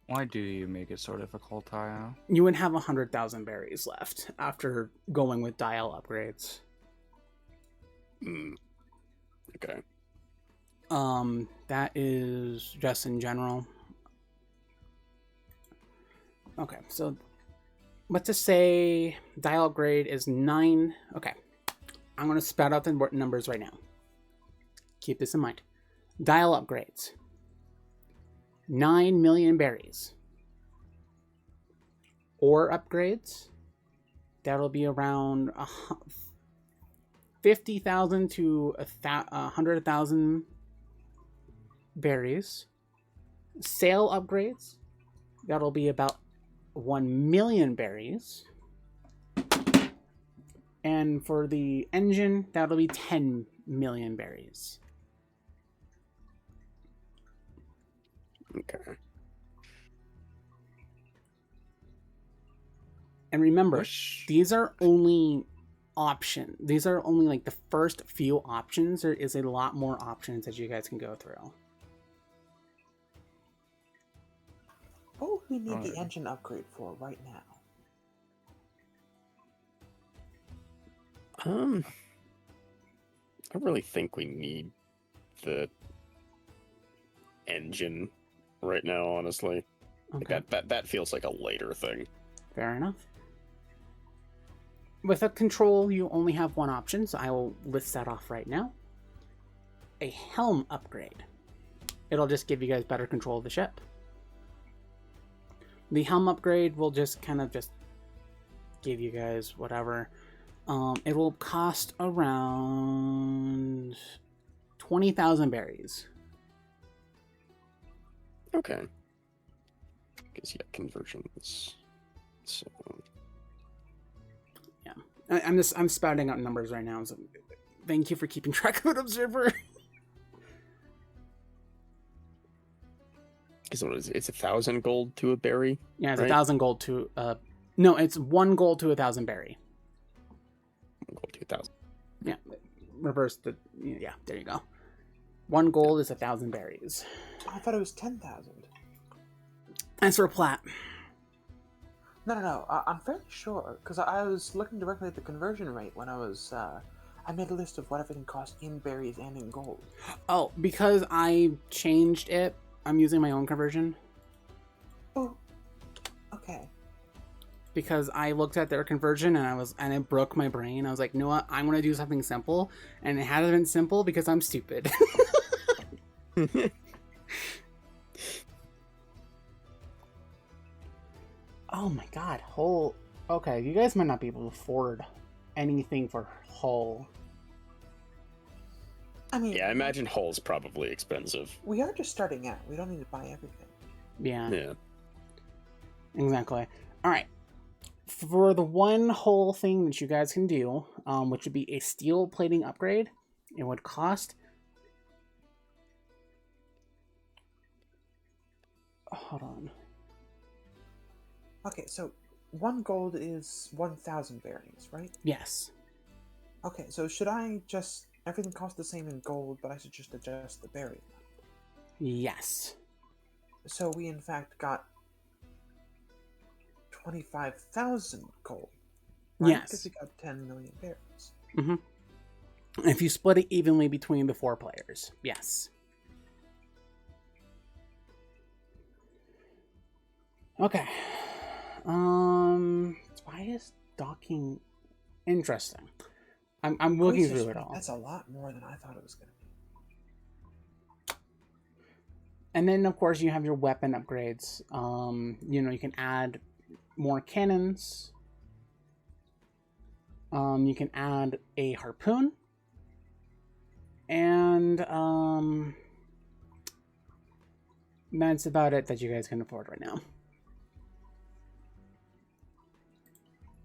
Why do you make it so difficult, Taya? You would have 100,000 berries left after going with dial upgrades. Okay. That is just in general. Okay, so let's just say dial upgrade is 9. Okay, I'm going to spout out the numbers right now. Keep this in mind. Dial upgrades. 9 million berries. Ore upgrades. That'll be around 50,000 to 100,000 berries. Sail upgrades. That'll be about 1 million berries. And for the engine, that'll be 10 million berries. Okay. And remember, these are only options. These are only like the first few options. There is a lot more options that you guys can go through. What would we need the engine upgrade for right now? I really think we need the engine right now, honestly. Okay. Like that feels like a later thing. Fair enough. With a control, you only have one option, so I will list that off right now. A helm upgrade. It'll just give you guys better control of the ship. The helm upgrade will just kind of just give you guys whatever. It will cost around 20,000 berries. Okay. Because yeah, conversions. So yeah, I'm spouting out numbers right now. So thank you for keeping track of it, Observer. Because what is it? It's 1,000 gold to a berry. Yeah, it's right? 1,000 gold to no, it's 1 gold to 1,000 berry. 1 gold to 1,000. reverse the... Yeah, there you go. 1 gold is 1,000 berries. I thought it was 10,000. That's for plat. No. I'm fairly sure because I was looking directly at the conversion rate when I was. I made a list of what everything cost in berries and in gold. Oh, because I changed it, I'm using my own conversion. Oh, okay. Because I looked at their conversion and it broke my brain. I was like, you know what? I'm gonna do something simple, and it hasn't been simple because I'm stupid. Oh my god, Hull. Okay, you guys might not be able to afford anything for Hull. I mean, Yeah, I imagine Hull's probably expensive. we are just starting out. We don't need to buy everything. Yeah, Yeah. exactly. Alright. For the one Hull thing that you guys can do, which would be a steel plating upgrade, it would cost... Hold on. Okay, so 1 gold is 1,000 berries, right? Yes. Okay, so should I just... Everything costs the same in gold, but I should just adjust the berry amount. Yes. So we in fact got 25,000 gold. Right? Yes. Because we got 10 million berries. Mm-hmm. If you split it evenly between the 4 players, yes. Okay. Why is docking interesting? I'm looking Jesus, through it all. That's a lot more than I thought it was going to be. And then of course you have your weapon upgrades. You can add more cannons. You can add a harpoon. And that's about it that you guys can afford right now.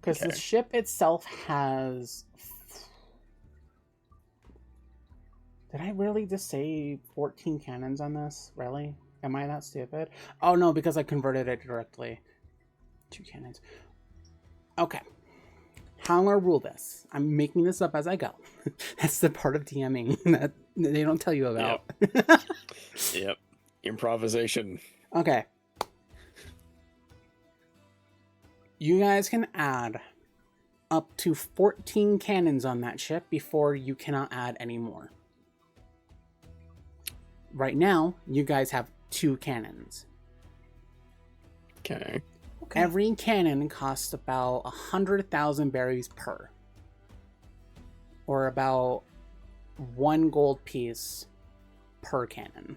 Because the ship itself has... Did I really just say 14 cannons on this? Really? Am I that stupid? Oh no, because I converted it directly. 2 cannons. Okay. How am I rule this? I'm making this up as I go. That's the part of DMing that they don't tell you about. Yep. Improvisation. Okay. You guys can add up to 14 cannons on that ship before you cannot add any more. Right now, you guys have 2 cannons. Okay. Every cannon costs about 100,000 berries per. Or about 1 gold piece per cannon.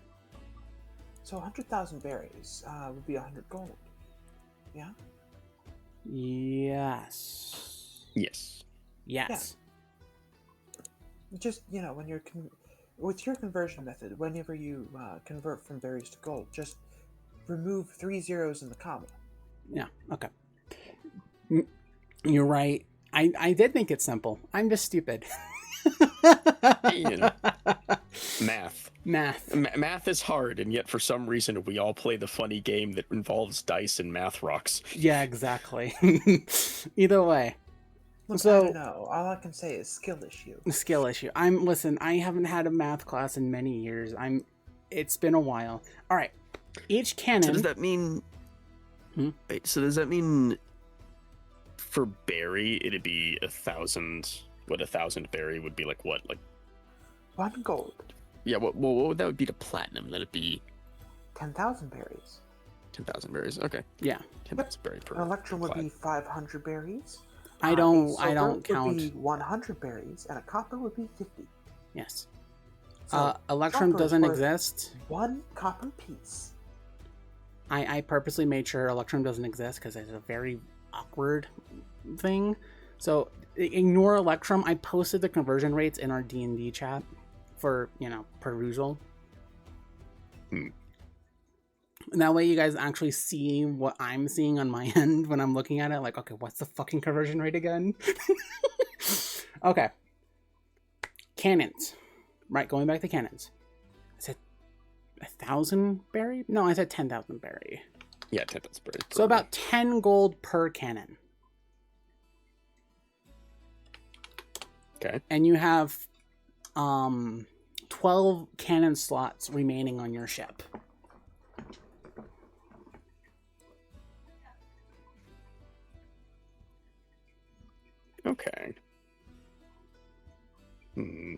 So 100,000 berries would be 100 gold. Yeah? Yes. Yes. Yes. Just, when you're... with your conversion method, whenever you convert from berries to gold, just remove 3 zeros in the comma. Yeah, okay. You're right. I did make it simple. I'm just stupid. Math. Math Math is hard, and yet for some reason we all play the funny game that involves dice and math rocks. Yeah, exactly. Either way. Look, So, I don't know. All I can say is skill issue. Skill issue. Listen, I haven't had a math class in many years. It's been a while. All right. Each cannon... So does that mean... Wait, so does that mean for berry it'd be 1,000? What 1,000 berry would be like? What 1 gold. Yeah. What would that would be to platinum? That'd be 10,000 berries. 10,000 berries. Okay. Yeah. 10,000 berry per. An electrum would plat. be 500 berries. I A don't silver count. Would be 100 berries, and a copper would be 50. Yes. So Electrum copper is doesn't worth exist. 1 copper piece. I purposely made sure Electrum doesn't exist because it's a very awkward thing. So ignore Electrum. I posted the conversion rates in our D&D chat for, perusal. And that way you guys actually see what I'm seeing on my end when I'm looking at it. Like, okay, what's the fucking conversion rate again? Okay. Cannons. Right, going back to cannons. I said 1,000 berry? No, I said 10,000 berry. Yeah, 10,000 berry. So about 10 gold per cannon. Okay. And you have 12 cannon slots remaining on your ship. Okay. Hmm.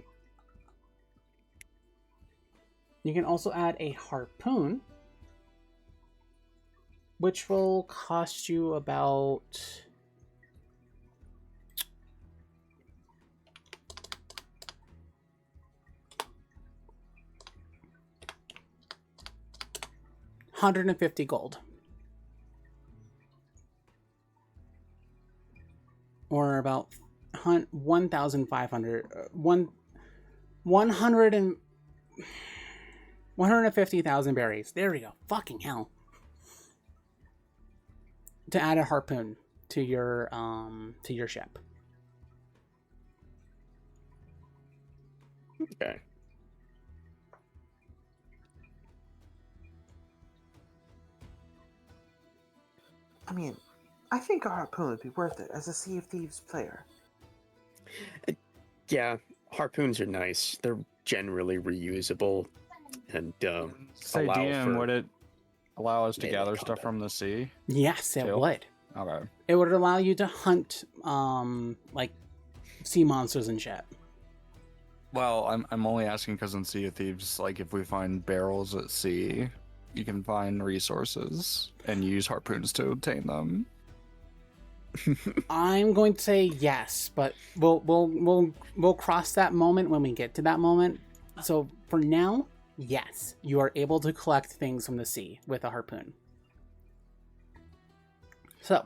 You can also add a harpoon, which will cost you about $150 gold. Or about 150,000 berries. There we go. Fucking hell. To add a harpoon to your ship. Okay. I mean, I think our harpoon would be worth it as a Sea of Thieves player. Yeah, harpoons are nice. They're generally reusable and Say, allow DM, for would it allow us to melee gather stuff combat. from the sea? Yes, it Still? would. Okay. It would allow you to hunt like sea monsters and shit. Well, I'm only asking because in Sea of Thieves, like if we find barrels at sea, you can find resources and use harpoons to obtain them. I'm going to say yes, but we'll cross that moment when we get to that moment. So for now, yes, you are able to collect things from the sea with a harpoon. So,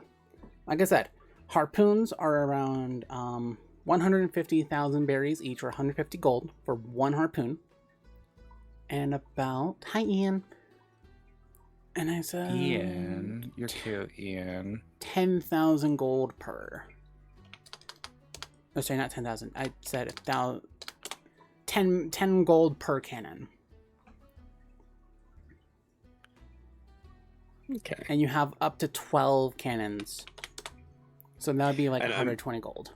like I said, harpoons are around 150,000 berries each, or 150 gold for one harpoon, and about hi Ian. And I said Ian, you're cute, Ian. 10,000 gold per. Oh, sorry, not 10,000. I said 10 gold per cannon. Okay. And you have up to 12 cannons. So that would be like And 120 gold.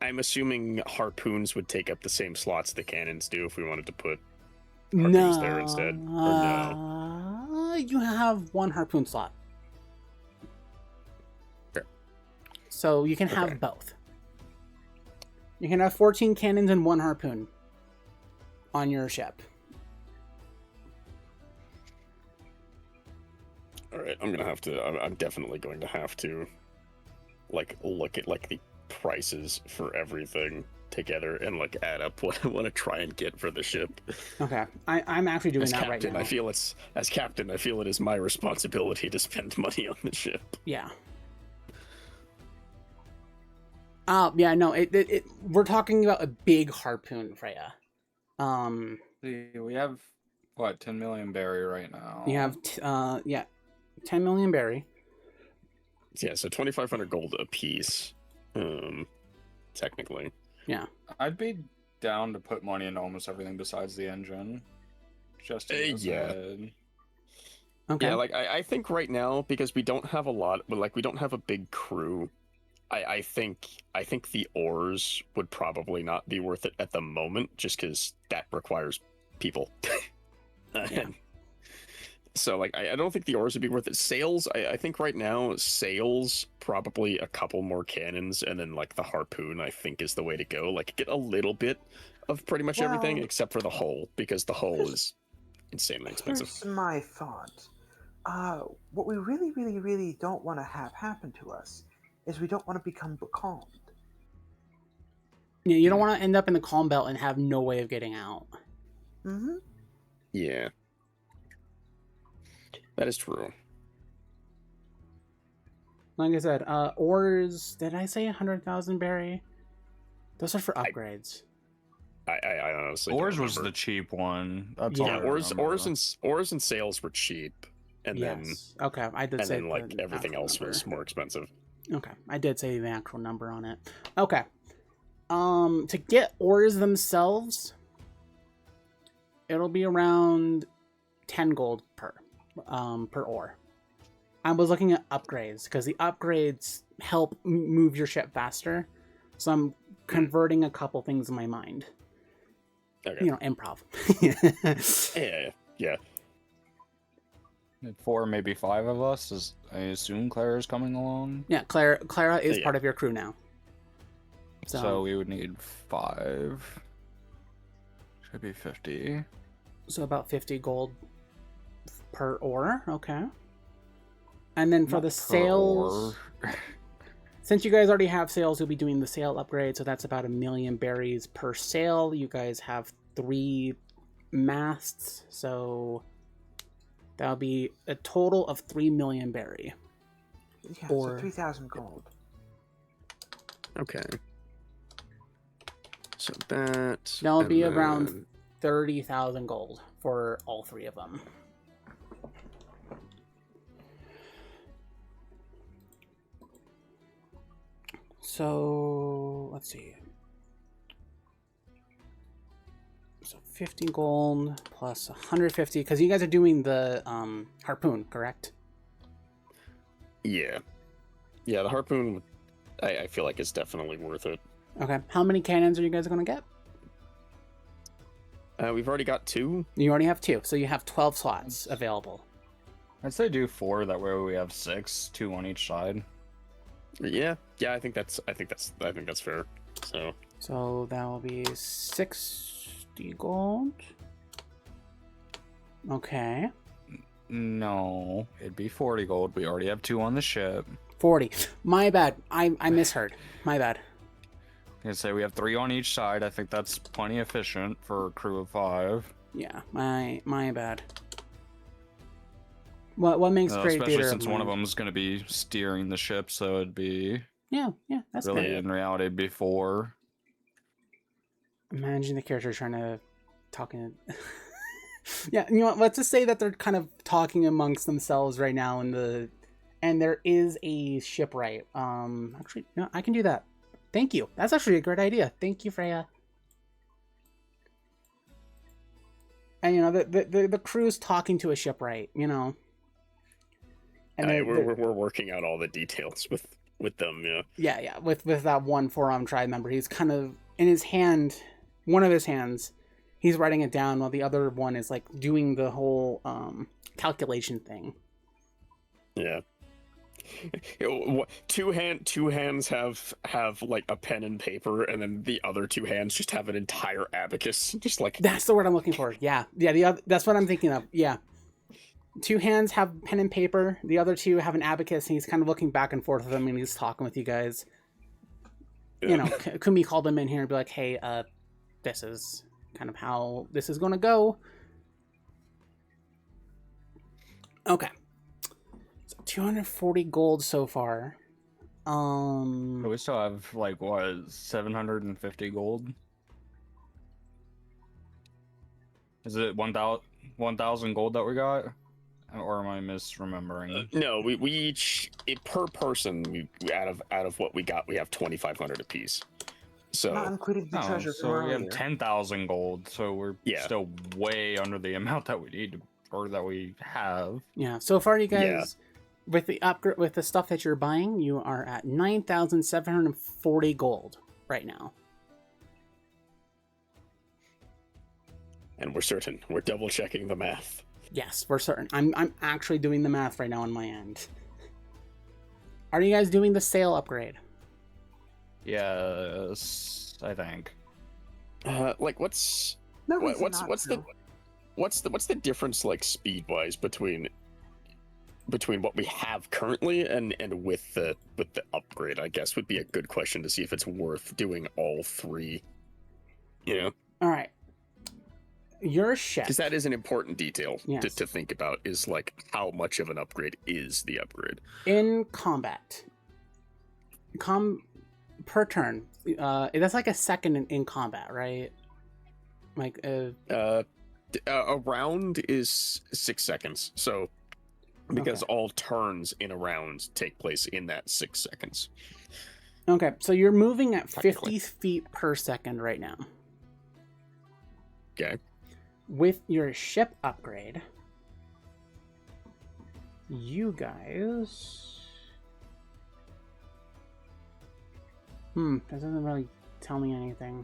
I'm assuming harpoons would take up the same slots the cannons do if we wanted to put No. harpoons there instead. Or no? You have one harpoon slot. Fair. So you can have Okay. both. You can have 14 cannons and one harpoon on your ship. All right, I'm definitely going to have to like look at like the prices for everything together and like add up what I want to try and get for the ship. Okay, I'm actually doing As that captain, right now. I feel it is my responsibility to spend money on the ship. Yeah. Yeah, no, we're talking about a big harpoon, Freya. See, we have what 10 million berry right now. You have 10 million berry. Yeah, so 2,500 gold a piece. Technically. Yeah. I'd be down to put money into almost everything besides the engine. Just Yeah. Okay. Yeah, like I think right now, because we don't have we don't have a big crew, I think the ores would probably not be worth it at the moment, just because that requires people. Yeah. So like I don't think the ores would be worth it. Sails, I think right now sails, probably a couple more cannons, and then like the harpoon I think is the way to go. Like get a little bit of pretty much everything Well- except for the hull, because the hull is insanely expensive. Here's my thought. What we really, really, really don't want to have happen to us is we don't want to become becalmed. Yeah, you don't want to end up in the calm belt and have no way of getting out. Mm-hmm. Yeah. That is true. Like I said, ores, did I say 100,000 berry? Those are for upgrades. I honestly Ores don't was the remember. cheap one. That's Yeah, all I remember. ores and sails were cheap, and Yes. Okay, I did say then like the everything actual else was number. more expensive. Okay, I did say the actual number on it. Okay. To get ores themselves, it'll be around 10 gold per ore. I was looking at upgrades because the upgrades help move your ship faster. So I'm converting a couple things in my mind. Okay. You know, improv. Yeah. 4, maybe 5 of us. I assume Clara's coming along. Yeah, Clara is Yeah. part of your crew now. So we would need 5. Should be 50. So about 50 gold per ore, okay. And then for Not the per sales, ore. since you guys already have sales, you'll be doing the sale upgrade, so that's about 1 million berries per sale. You guys have 3 masts, so that'll be a total of 3 million berry. Yeah, Or- so 3,000 gold. Okay. So that. That'll and be then- around 30,000 gold for all 3 of them. So let's see. So 50 gold plus 150, because you guys are doing the harpoon, correct? Yeah. Yeah, the harpoon, I feel like it's definitely worth it. Okay. How many cannons are you guys going to get? We've already got 2. You already have 2, so you have 12 slots available. I'd say do 4. That way we have 6, 2 on each side. Yeah, I think that's fair. So that will be 60 gold. Okay. No, it'd be 40 gold. We already have 2 on the ship. 40. My bad. I misheard. My bad. I say we have 3 on each side. I think that's plenty efficient for a crew of 5. Yeah, my bad. What makes great Especially theater since one of mind? them is going to be steering the ship, so it'd be Yeah, that's really fair. in reality before. Imagine the character trying to talking. Yeah, you know what? Let's just say that they're kind of talking amongst themselves right now and there is a shipwright. Actually, no, I can do that. Thank you. That's actually a great idea. Thank you, Freya. And you know the crew's talking to a shipwright. You know. And we're working out all the details with them. Yeah. Yeah. With that one 4-armed tribe member, he's kind of in his hand, one of his hands, he's writing it down while the other one is like doing the whole calculation thing. Yeah. Two hands have like a pen and paper, and then the other 2 hands just have an entire abacus. Just like That's the word I'm looking for. Yeah. That's what I'm thinking of. Yeah. 2 hands have pen and paper. The other 2 have an abacus, and he's kind of looking back and forth with them, and he's talking with you guys. You know, Kumi called him in here and be like, "Hey, this is kind of how this is going to go." Okay. So 240 gold so far. We still have like what, 750 gold? Is it 1,000 gold that we got? Or am I misremembering? no, we each per person we out of what we got, we have 2,500 apiece. So Not including the treasure from so we have earlier. 10,000 gold, so we're Yeah. still way under the amount that we need or that we have. Yeah. So far, you guys, Yeah. with the upgrade, with the stuff that you're buying, you are at 9,740 gold right now. and we're double checking the math. Yes, we're certain. I'm actually doing the math right now on my end. Are you guys doing the sail upgrade? Yes, I think. Like what's No what, reason not what's to. what's the difference like speed wise between what we have currently and with the upgrade? I guess would be a good question to see if it's worth doing all 3. You know, All right. Your ship. because that is an important detail Yes. to think about. Is like how much of an upgrade is the upgrade? In combat, per turn, that's like a second in combat, right? Like, A round is 6 seconds, so because Okay. all turns in a round take place in that 6 seconds. okay, so you're moving at 50 Technically. feet per second right now. Okay. With your ship upgrade, you guys... that doesn't really tell me anything.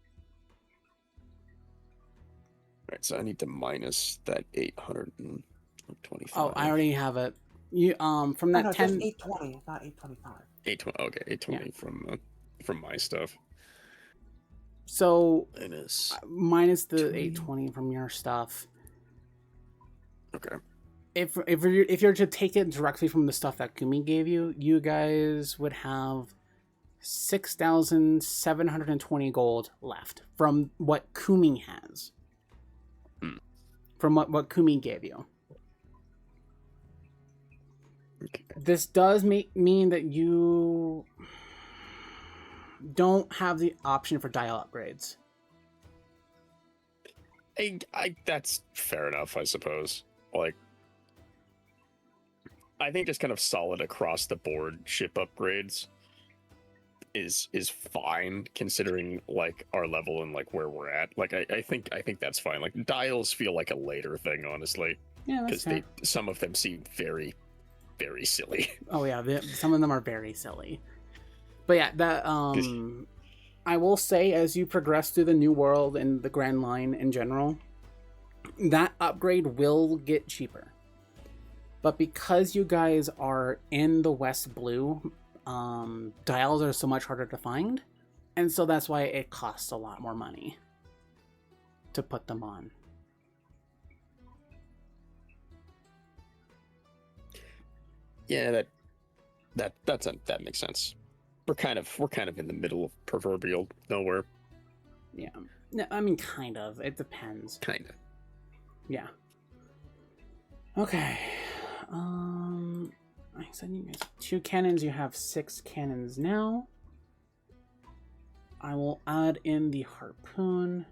So I need to minus that 825. Oh, I already have it. You from that no, 10. just 820, not 825. 820. Okay, 820 from my stuff. So Minus the 20. 820 from your stuff. Okay. If you're to take it directly from the stuff that Kumi gave you, you guys would have 6,720 gold left from what Kumi has. From what Kumi gave you. Okay. This does mean that you don't have the option for dial upgrades. I that's fair enough, I suppose. Like, I think just kind of solid across the board ship upgrades is fine considering like our level and like where we're at. Like I think that's fine. Like dials feel like a later thing, honestly, Yeah, that's because fair. some of them seem very, very silly. Oh yeah, some of them are very silly. But yeah, that I will say as you progress through the new world and the Grand Line in general, that upgrade will get cheaper. But because you guys are in the West Blue, dials are so much harder to find, and so that's why it costs a lot more money to put them on. Yeah, that makes sense. We're kind of in the middle of proverbial nowhere. Yeah, no, I mean kind of. It depends. Kind of. Yeah. Okay. I said you guys 2 cannons. You have 6 cannons now. I will add in the harpoon.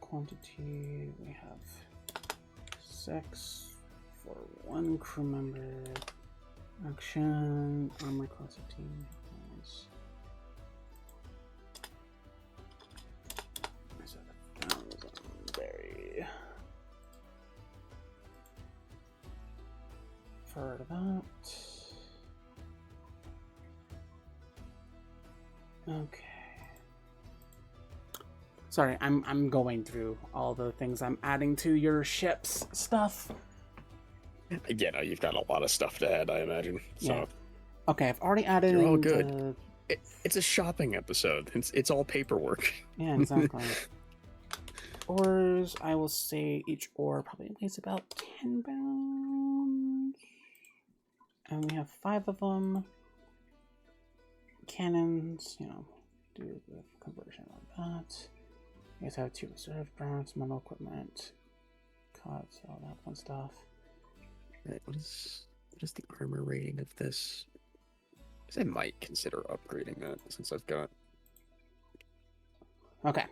Quantity, we have 6 for 1 crew member. Action, armor class 15. So that was very for that. Okay. Sorry, I'm going through all the things I'm adding to your ship's stuff. Again, you've got a lot of stuff to add, I imagine. So Yeah. Okay, I've already added You're all in good. It's a shopping episode. It's all paperwork. Yeah, exactly. Ores, I will say each ore probably weighs about 10 pounds. And we have 5 of them. Cannons, do the conversion like that. You guys have 2 reserve bronze, metal equipment, cuts, all that fun stuff. Right, what is the armor rating of this? I guess I might consider upgrading that since I've got Okay.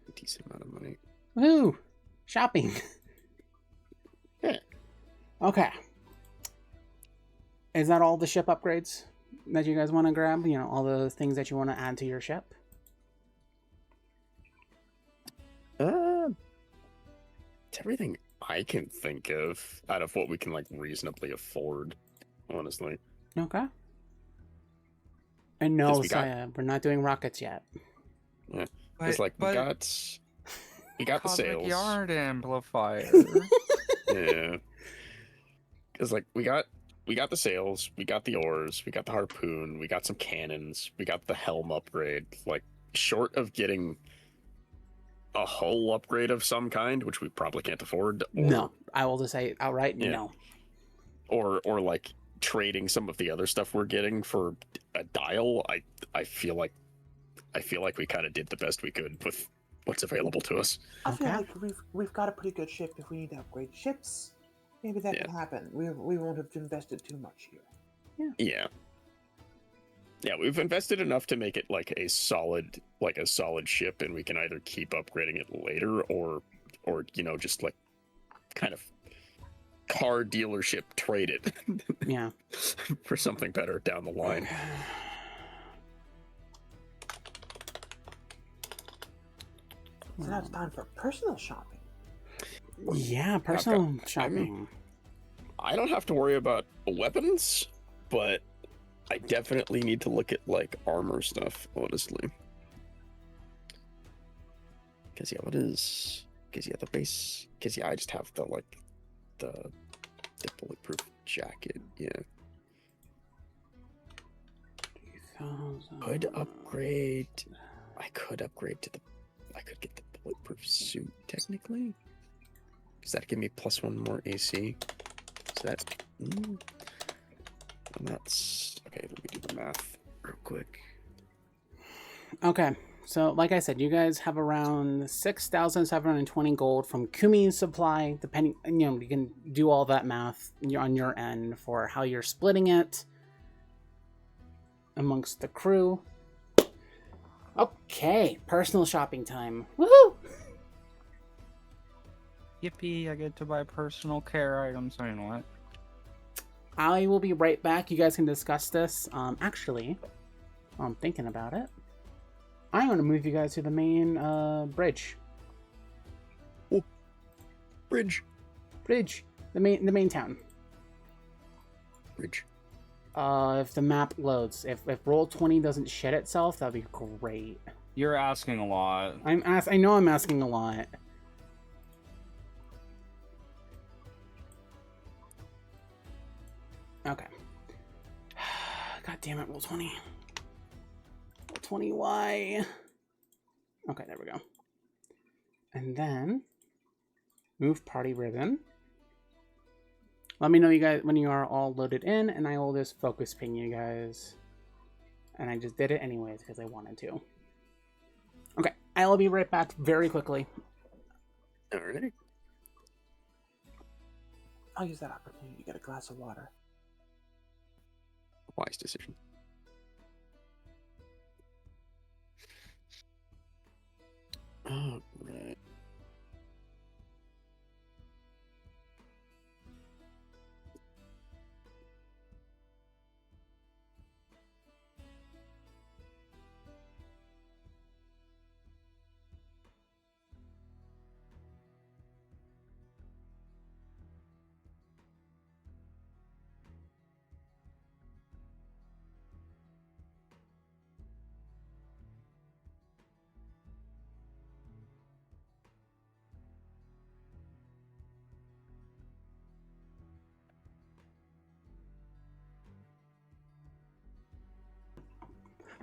a decent amount of money. Woohoo! Shopping! Yeah. Okay. Is that all the ship upgrades that you guys want to grab? All the things that you want to add to your ship? It's everything I can think of out of what we can reasonably afford, honestly. Okay. And no, 'Cause we got- Saya, we're not doing rockets yet. It's we got the Cosmic sails. Yard amplifier. Yeah. Because we got the sails, we got the oars, we got the harpoon, we got some cannons, we got the helm upgrade. Short of getting a hull upgrade of some kind, which we probably can't afford. No, I will just say outright no. Or trading some of the other stuff we're getting for a dial. I feel like we kind of did the best we could with what's available to us. I feel Okay. like we've got a pretty good ship. If we need to upgrade ships, maybe that can happen. We won't have invested too much here. Yeah, we've invested enough to make it a solid ship, and we can either keep upgrading it later or just kind of car dealership trade it Yeah. for something better down the line. So now it's time for personal shopping. Yeah, personal shopping. I don't have to worry about weapons, but I definitely need to look at armor stuff, honestly. Cause yeah, what is? Cause yeah, the base. Cause yeah, I just have the like, the bulletproof jacket. Yeah. 3,000. Could upgrade. I could upgrade to the. I could get the bulletproof suit technically. Does that give me +1 more AC? Is that? And that's okay. Let me do the math real quick. Okay, so like I said, you guys have around 6,720 gold from Kumi's supply. Depending, you can do all that math on your end for how you're splitting it amongst the crew. Okay, personal shopping time. Woohoo! Yippee! I get to buy personal care items. I know what. I will be right back. You guys can discuss this. Actually, while I'm thinking about it, I'm going to move you guys to the main bridge. Oh, bridge. The main town. Bridge. If the map loads, if Roll20 doesn't shed itself, that'd be great. You're asking a lot. I know I'm asking a lot. Okay. God damn it, Roll20. Roll20, why? Okay, there we go. And then move party ribbon. Let me know you guys when you are all loaded in, and I will just focus ping you guys. And I just did it anyways because I wanted to. Okay, I will be right back very quickly. Alright. I'll use that opportunity to get a glass of water. Wise decision. Alright.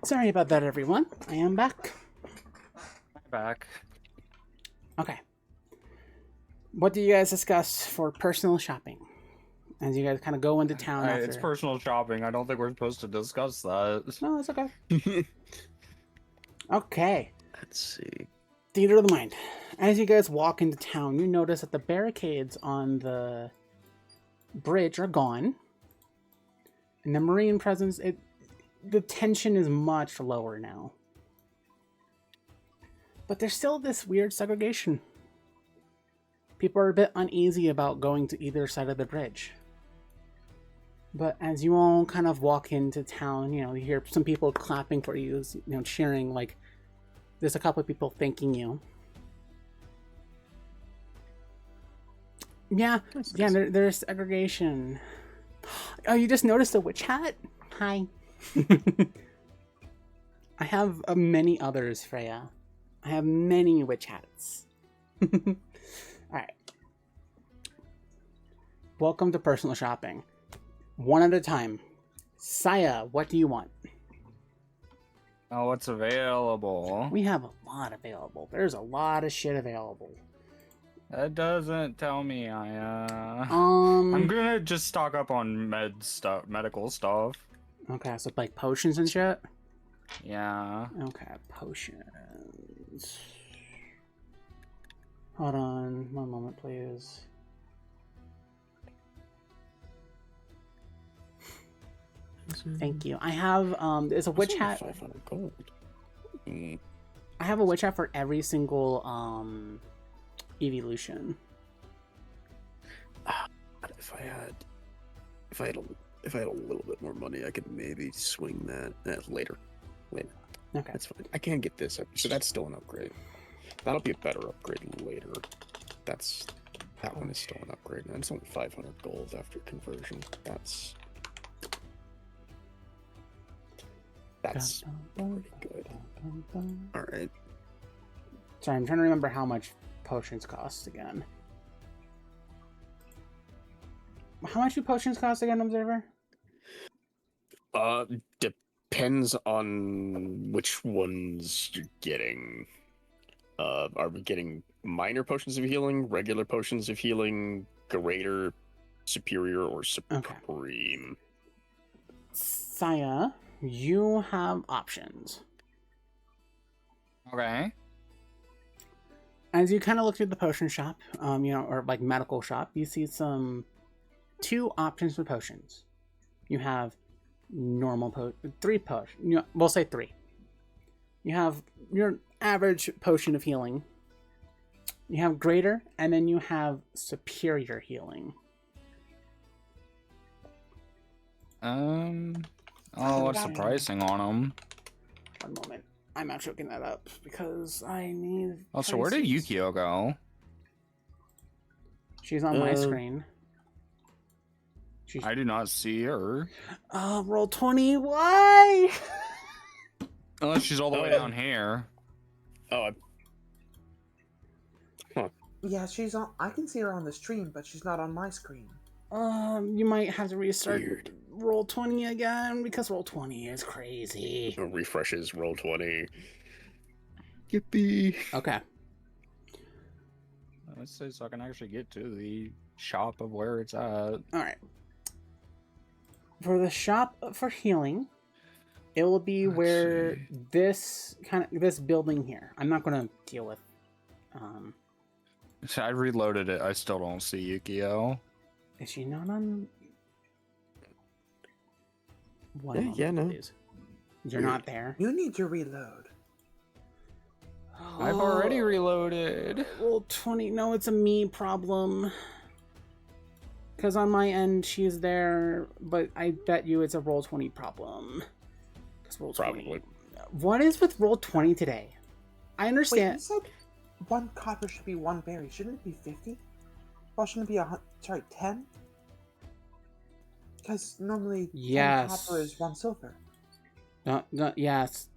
Sorry about that, everyone. I am back. Back. Okay. What do you guys discuss for personal shopping? As you guys kind of go into town after... It's personal shopping. I don't think we're supposed to discuss that. No, it's okay. Okay. Let's see. Theater of the Mind. As you guys walk into town, you notice that the barricades on the bridge are gone. And the Marine presence, the tension is much lower now. But there's still this weird segregation. People are a bit uneasy about going to either side of the bridge. But as you all kind of walk into town, you hear some people clapping for you, cheering, like, there's a couple of people thanking you. Yeah, there's segregation. Oh, you just noticed a witch hat? Hi. I have many others, Freya. I have many witch hats. Alright. Welcome to personal shopping. One at a time. Saya, what do you want? Oh, what's available? We have a lot available. There's a lot of shit available. That doesn't tell me I'm gonna just stock up on medical stuff. Okay, so like potions and shit? Yeah. Okay, potions. Hold on, one moment, please. Thank you. I have there's a witch hat. 500 gold. I have a witch hat for every single evolution. If I had a little bit more money, I could maybe swing that later. Okay. That's fine. I can get this, so that's still an upgrade. That'll be a better upgrade later. That one is still an upgrade, and it's only 500 gold after conversion. That's pretty good. All right. Sorry, I'm trying to remember how much potions cost again. How much do potions cost again, Observer? Depends on which ones you're getting. Are we getting minor potions of healing, regular potions of healing, greater, superior, or supreme? Saya, you have options. Okay. As you kind of look through the potion shop, or like medical shop, you see two options for potions. You have normal three potions. We'll say three. You have your average potion of healing. You have greater, and then you have superior healing. What's the pricing on them? One moment. I'm actually looking that up because I need. Oh, so where did prices. Yukio go? She's on my screen. I do not see her. Roll 20. Why? Unless she's all the way down here. Oh, Yeah, she's on. I can see her on the stream, but she's not on my screen. You might have to restart Weird. roll 20 again because roll 20 is crazy. Refreshes roll 20. Yippee. Okay. Let's say so I can actually get to the shop of where it's at. All right. For the shop for healing, it will be where this building here. I'm not going to deal with. So I reloaded it. I still don't see Yukio. Is she not on? One moment, Yeah, no. please. You're not there. You need to reload. I've already reloaded. Roll 20. No, it's a me problem. Because on my end, she's there, but I bet you it's a roll 20 problem. Because roll 20. Probably. What is with roll 20 today? I Wait, understand. you said one copper should be one berry. Shouldn't it be 50? Well, shouldn't it be 10? Because normally 10 copper is 1 silver. No, yes.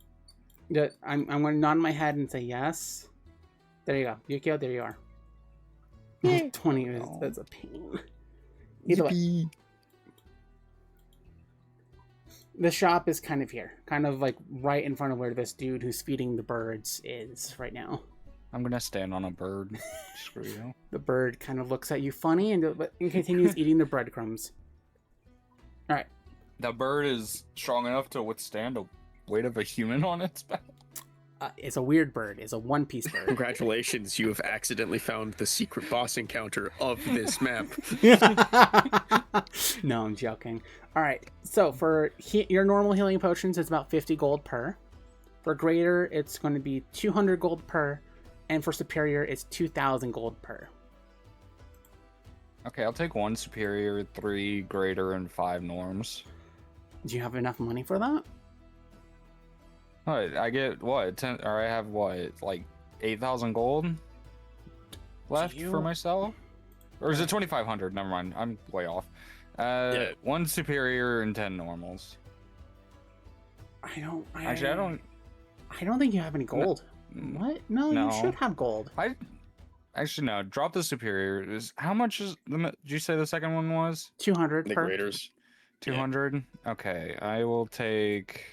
I'm going to nod my head and say yes. There you go. Yukio, there you are. 20 is that's a pain. Either way. The shop is kind of here. Kind of like right in front of where this dude who's feeding the birds is right now. I'm gonna stand on a bird. Screw you. The bird kind of looks at you funny and continues eating the breadcrumbs. Alright. The bird is strong enough to withstand a weight of a human on its back. It's a weird bird. It's a one-piece bird. Congratulations, you have accidentally found the secret boss encounter of this map. No, I'm joking. Alright, so for your normal healing potions, it's about 50 gold per. For greater, it's going to be 200 gold per. And for superior, it's 2,000 gold per. Okay, I'll take 1 superior, 3 greater, and 5 norms. Do you have enough money for that? What? I get what? 10, or I have what? Like 8,000 gold left for myself? Or is it 2,500? Never mind. I'm way off. Yeah. 1 superior and 10 normals. I don't think you have any gold. What? No, No. you should have gold. Actually, no. Drop the superior. How much is did you say the second one was? 200 The per. graders. 200? Okay, I will take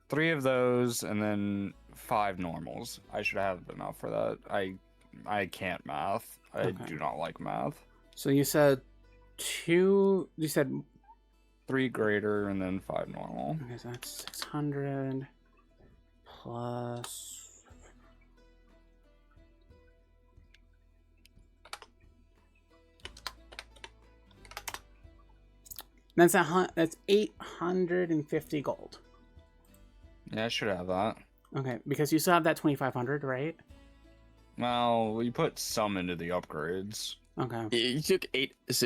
3 of those and then 5 normals. I should have enough for that. I can't math. I do not like math. So you said 2. You said 3 greater and then 5 normal. okay, so that's 600 plus. That's 850 gold. Yeah, I should have that. Okay, because you still have that 2,500, right? Well, we put some into the upgrades. Okay. You took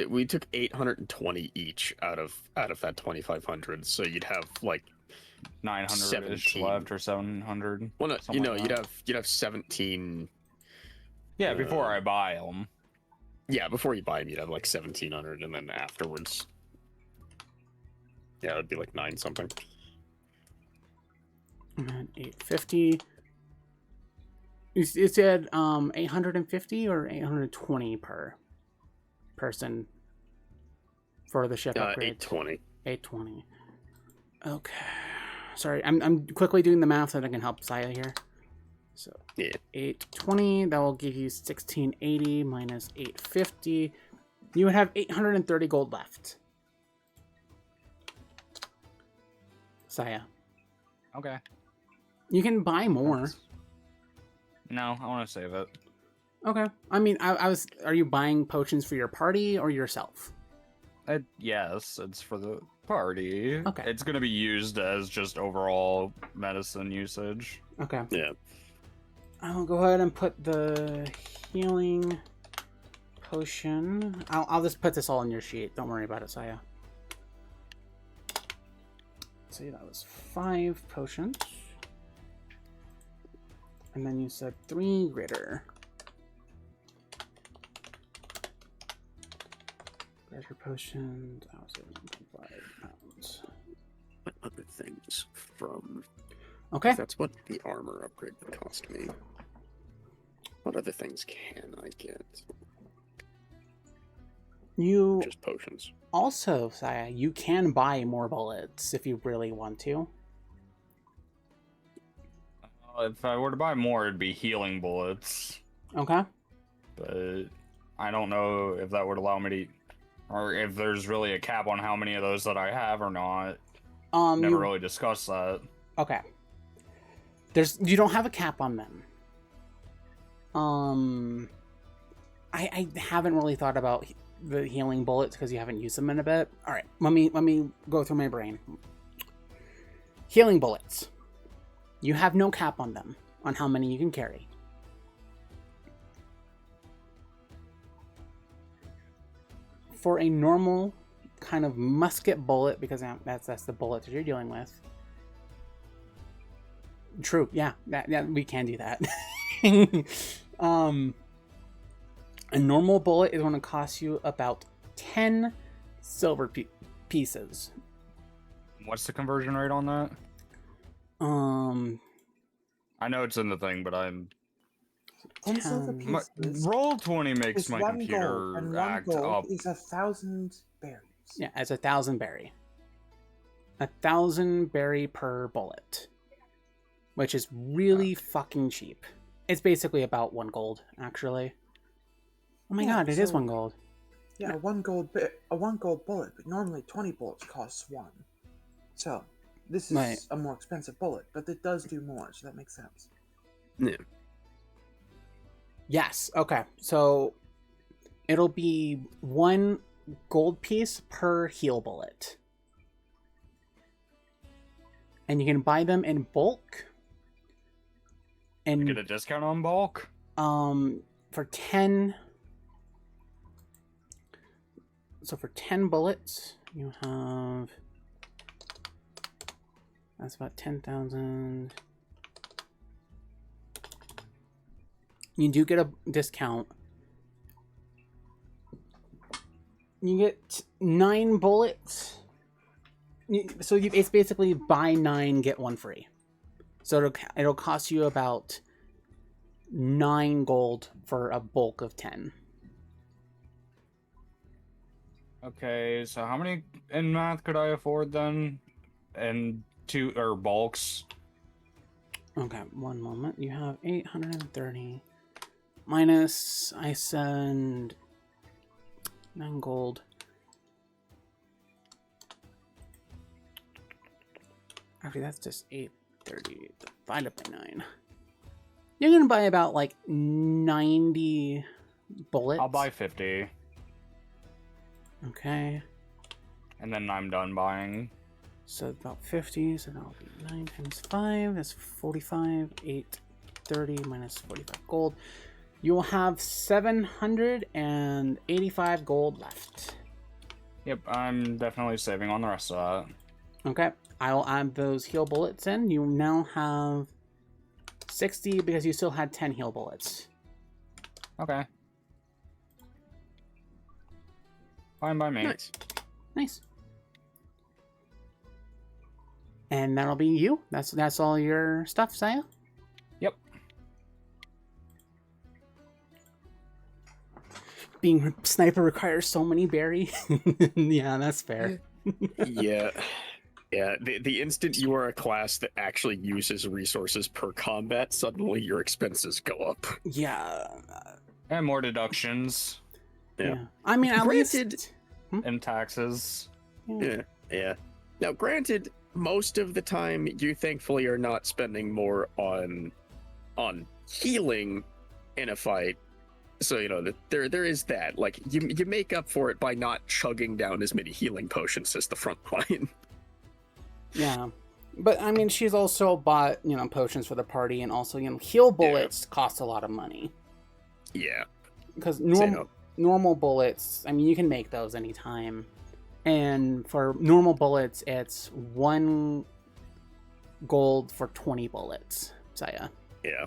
we took 820 each out of that 2,500, so you'd have like 900-ish 17. left or 700. Well, no, something like that. you'd have 17. Yeah, before I buy them. Yeah, before you buy them, you'd have like 1,700, and then afterwards, yeah, it'd be like 9 something. And then 850. You said 850 or 820 per person for the ship upgrades? 820. 820. Okay. Sorry, I'm quickly doing the math so that I can help Saya here. So Yeah. 820, that will give you 1680 minus 850. You would have 830 gold left. Saya. Okay. You can buy more. No, I want to save it. Okay. I mean, I was. Are you buying potions for your party or yourself? Yes, it's for the party. Okay. It's going to be used as just overall medicine usage. Okay. Yeah. I'll go ahead and put the healing potion. I'll just put this all in your sheet. Don't worry about it, Saya. See, that was 5 potions. And then you said 3 greater. Greater potions. I was at 1.5 pounds. What other things from... Okay. That's what the armor upgrade would cost me. What other things can I get? You Just potions. also, Saya, you can buy more bullets if you really want to. If I were to buy more, it'd be healing bullets. Okay. But I don't know if that would allow me to... Or if there's really a cap on how many of those that I have or not. Never really discussed that. Okay. You don't have a cap on them. I haven't really thought about the healing bullets because you haven't used them in a bit. All right, let me go through my brain. Healing bullets. You have no cap on them, on how many you can carry. For a normal kind of musket bullet, because that's the bullet that you're dealing with. True, yeah, we can do that. A normal bullet is going to cost you about 10 silver pieces. What's the conversion rate on that? I know it's in the thing, but I'm... 10 silver 10. pieces Roll20 makes is my 1 computer gold, and 1 act gold up. is 1,000 berries. Yeah, it's 1,000 berry. 1,000 berry per bullet, which is really fucking cheap. It's basically about 1 gold, actually. Oh my god, it is 1 gold. Yeah, a 1 gold bullet, but normally 20 bullets costs 1. So this is Right. a more expensive bullet, but it does do more, so that makes sense. Yeah. Yes, okay. So it'll be 1 gold piece per heal bullet. And you can buy them in bulk. And Get a discount on bulk? for 10... So for 10 bullets, you have... That's about 10,000. You do get a discount. You get 9 bullets. It's basically buy 9, get 1 free. So it'll cost you about 9 gold for a bulk of 10. Okay, so how many in math could I afford then? And 2 or bulks? Okay, 1 moment. You have 830 minus, I send 9 gold. Actually, that's just 830 divided by 9. You're gonna buy about like 90 bullets. I'll buy 50. Okay. And then I'm done buying. So about 50, so that'll be 9 times 5, that's 45, 830 minus 45 gold. You will have 785 gold left. Yep, I'm definitely saving on the rest of that. Okay, I will add those heal bullets in. You now have 60 because you still had 10 heal bullets. Okay. Fine by me. Nice. Nice. And that'll be you. That's all your stuff, Saya? Yep. being sniper requires so many berry. Yeah, that's fair. Yeah. Yeah, the instant you are a class that actually uses resources per combat, suddenly your expenses go up. Yeah. And more deductions Yeah. I mean, at Granted- least. and taxes. Yeah. Now, granted, most of the time you thankfully are not spending more on healing in a fight. So, you know, there is that. Like, you make up for it by not chugging down as many healing potions as the front line. Yeah. But I mean, she's also bought, you know, potions for the party, and also, you know, heal bullets cost a lot of money. Yeah. Because So, normal bullets, I mean, you can make those anytime. And for normal bullets, it's 1 gold for 20 bullets, Saya. yeah.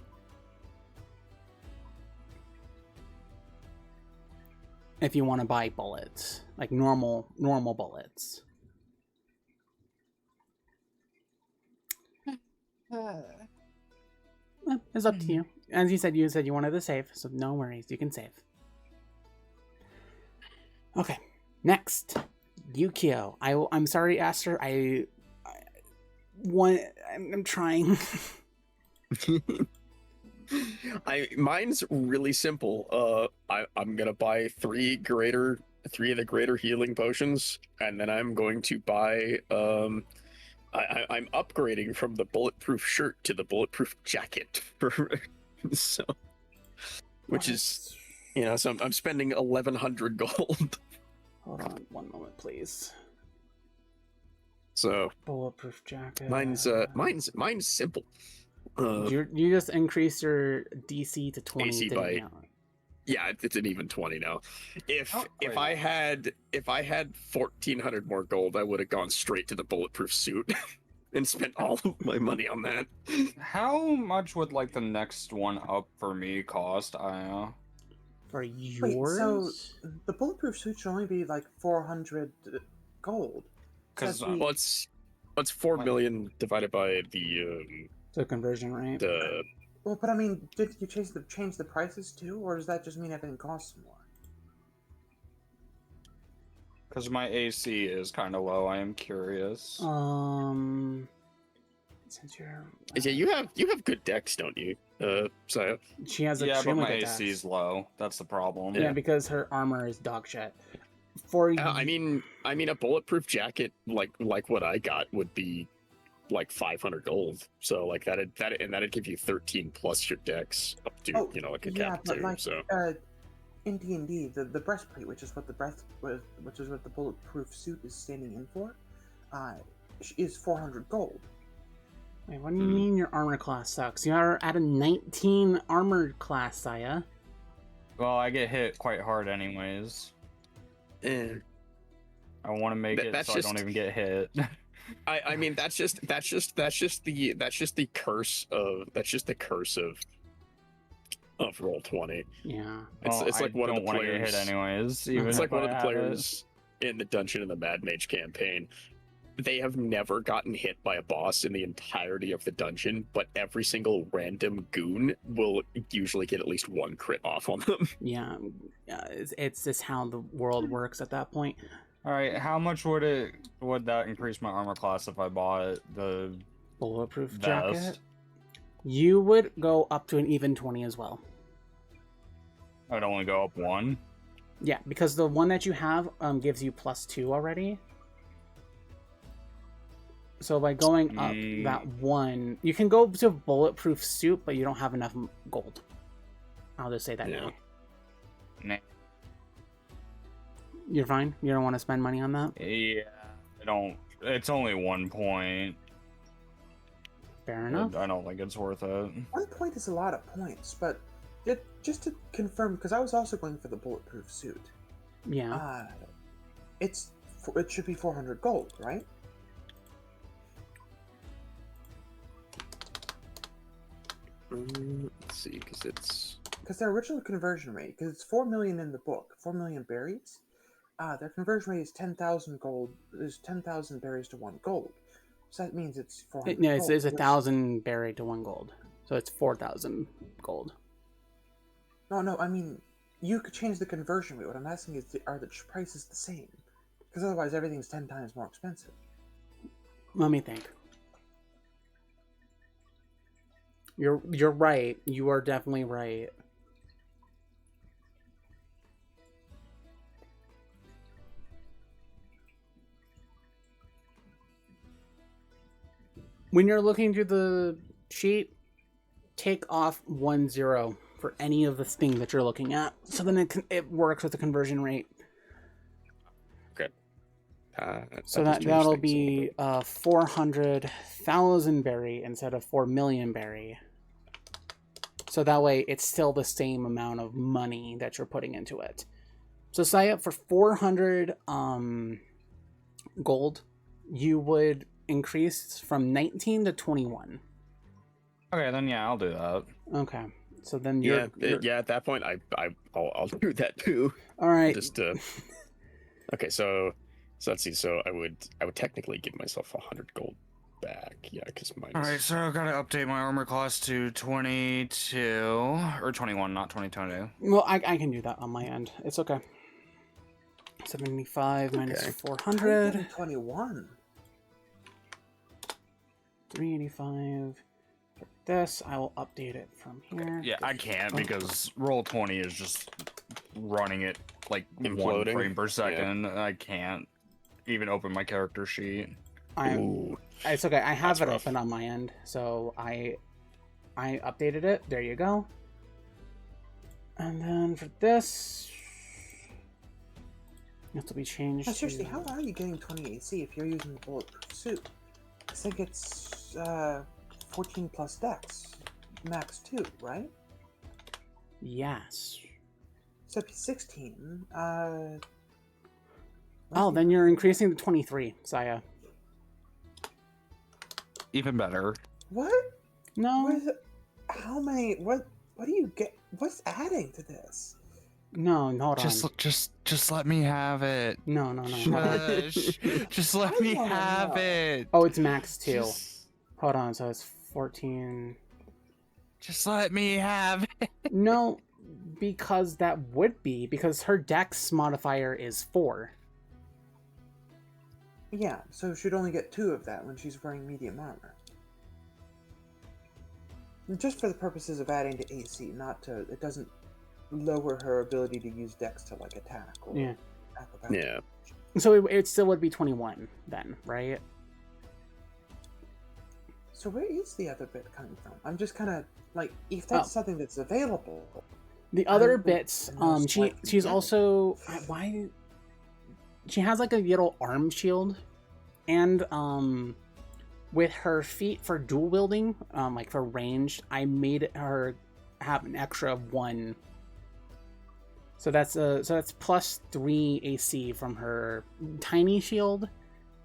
If you want to buy bullets, like normal bullets. It's up to you. As you said you wanted to save, so no worries, you can save. Okay, next, Yukio. I'm sorry, Aster. I'm trying. Mine's really simple. I'm gonna buy 3 of the greater healing potions, and then I'm going to buy I'm upgrading from the bulletproof shirt to the bulletproof jacket so which is, you know, so I'm spending 1,100 gold. Hold on one moment, please. So Bulletproof jacket. mine's simple. You just increase your DC to 20. AC didn't by- you? Yeah, it's an even 20 now. If Oh, I had 1,400 more gold, I would have gone straight to the bulletproof suit and spent all of my money on that. How much would like the next one up for me cost? I For Wait, yours? so the bulletproof suit should only be like 400 gold. because So that'd be- What's 4 million divided by the The conversion rate. Well, but I mean, did you change the prices too, or does that just mean everything costs more? because my AC is kind of low. I am curious. Since you're yeah, you have good decks, don't you? So she has Yeah, but extremely my good AC is decks. low. That's the problem. Yeah, because her armor is dog shit. For I mean a bulletproof jacket like what I got would be like 500 gold. So like that'd give you 13 plus your decks up to, you know, like a yeah, cap but two. like So in D&D, the breastplate, which is what the bulletproof suit is standing in for, is 400 gold. Wait, what do you mean your armor class sucks? You are at a 19 armor class, Saya. Well, I get hit quite hard anyways. eh. I want to make it That's so I don't just- even get hit. I mean that's just the curse of roll 20. Yeah. It's Well, like I one of don't the wanna get players. hit anyways. Even It's if like one I of the have it. players in the Dungeon of the Mad Mage campaign. They have never gotten hit by a boss in the entirety of the dungeon, but every single random goon will usually get at least 1 crit off on them. Yeah. It's just how the world works at that point. All right, how much would that increase my armor class if I bought the Bulletproof vest? jacket. You would go up to an even 20 as well. I'd only go up 1. Yeah, because the one that you have gives you +2 already. So by going up that 1, you can go to bulletproof suit, but you don't have enough gold. I'll just say that Yeah. now. Nah. You're fine? You don't want to spend money on that? Yeah, I don't. It's only 1 point. Fair enough. I don't think it's worth it. 1 point is a lot of points, but just to confirm, because I was also going for the bulletproof suit. Yeah. It should be 400 gold, right? Let's see, Because their original conversion rate, because it's 4 million in the book, 4 million berries, their conversion rate is 10,000 gold. There's 10,000 berries to 1 gold. So that means it's 400 No, gold. it's 1,000 berry to 1 gold. So it's 4,000 gold. No, I mean, you could change the conversion rate. What I'm asking is, are the prices the same? Because otherwise, everything's 10 times more expensive. Let me think. You're right. You are definitely right. When you're looking through the sheet, take off 10 for any of the thing that you're looking at. So then it works with the conversion rate. Okay. So does change that'll things a little be bit. 400,000 berry instead of 4 million berry. So that way it's still the same amount of money that you're putting into it. So say up for 400 gold, you would increase from 19 to 21. Okay, then yeah, I'll do that. Okay. So then Yeah, you're... yeah. At that point, I'll do that too. All right. Just okay. So let's see. So I would technically give myself 100 gold back. Yeah, because minus. All right, so I've got to update my armor class to 22 or 21, not 22. Well, I can do that on my end. It's okay. 75 minus Okay. 400. 21. 385. For this, I will update it from here. Yeah, I can't because Roll20 is just running it like 1 Imploding. frame per second. I can't even open my character sheet. Ooh. It's okay. I have That's it rough. open on my end, so I updated it. There you go. And then for this, this will be changed. Now, seriously, to... how are you getting 20 AC if you're using the bulletproof suit? I think it's 14 plus dex, max 2, right? Yes. So it'd be 16. Oh, then you're increasing to 23, Saya. Even better. What? No. What is it? How many? What do you get? What's adding to this? No, hold on. Just let me have it. No. Hold on. Just let I me wanna have know. it. Oh, it's max 2. Just, Hold on, so it's 14. just let me have it. No, because that would be, because her dex modifier is 4. Yeah, so she'd only get 2 of that when she's wearing medium armor. Just for the purposes of adding to AC, not to. It doesn't lower her ability to use dex to like attack or Yeah. acrobatics. Yeah. So it still would be 21 then, right? So where is the other bit coming from? I'm just kind of like, if that's something that's available. The other I would bits, most likely she's get it. also why she has like a little arm shield, and with her feet for dual wielding, like for ranged, I made her have an extra of 1. So that's plus 3 AC from her tiny shield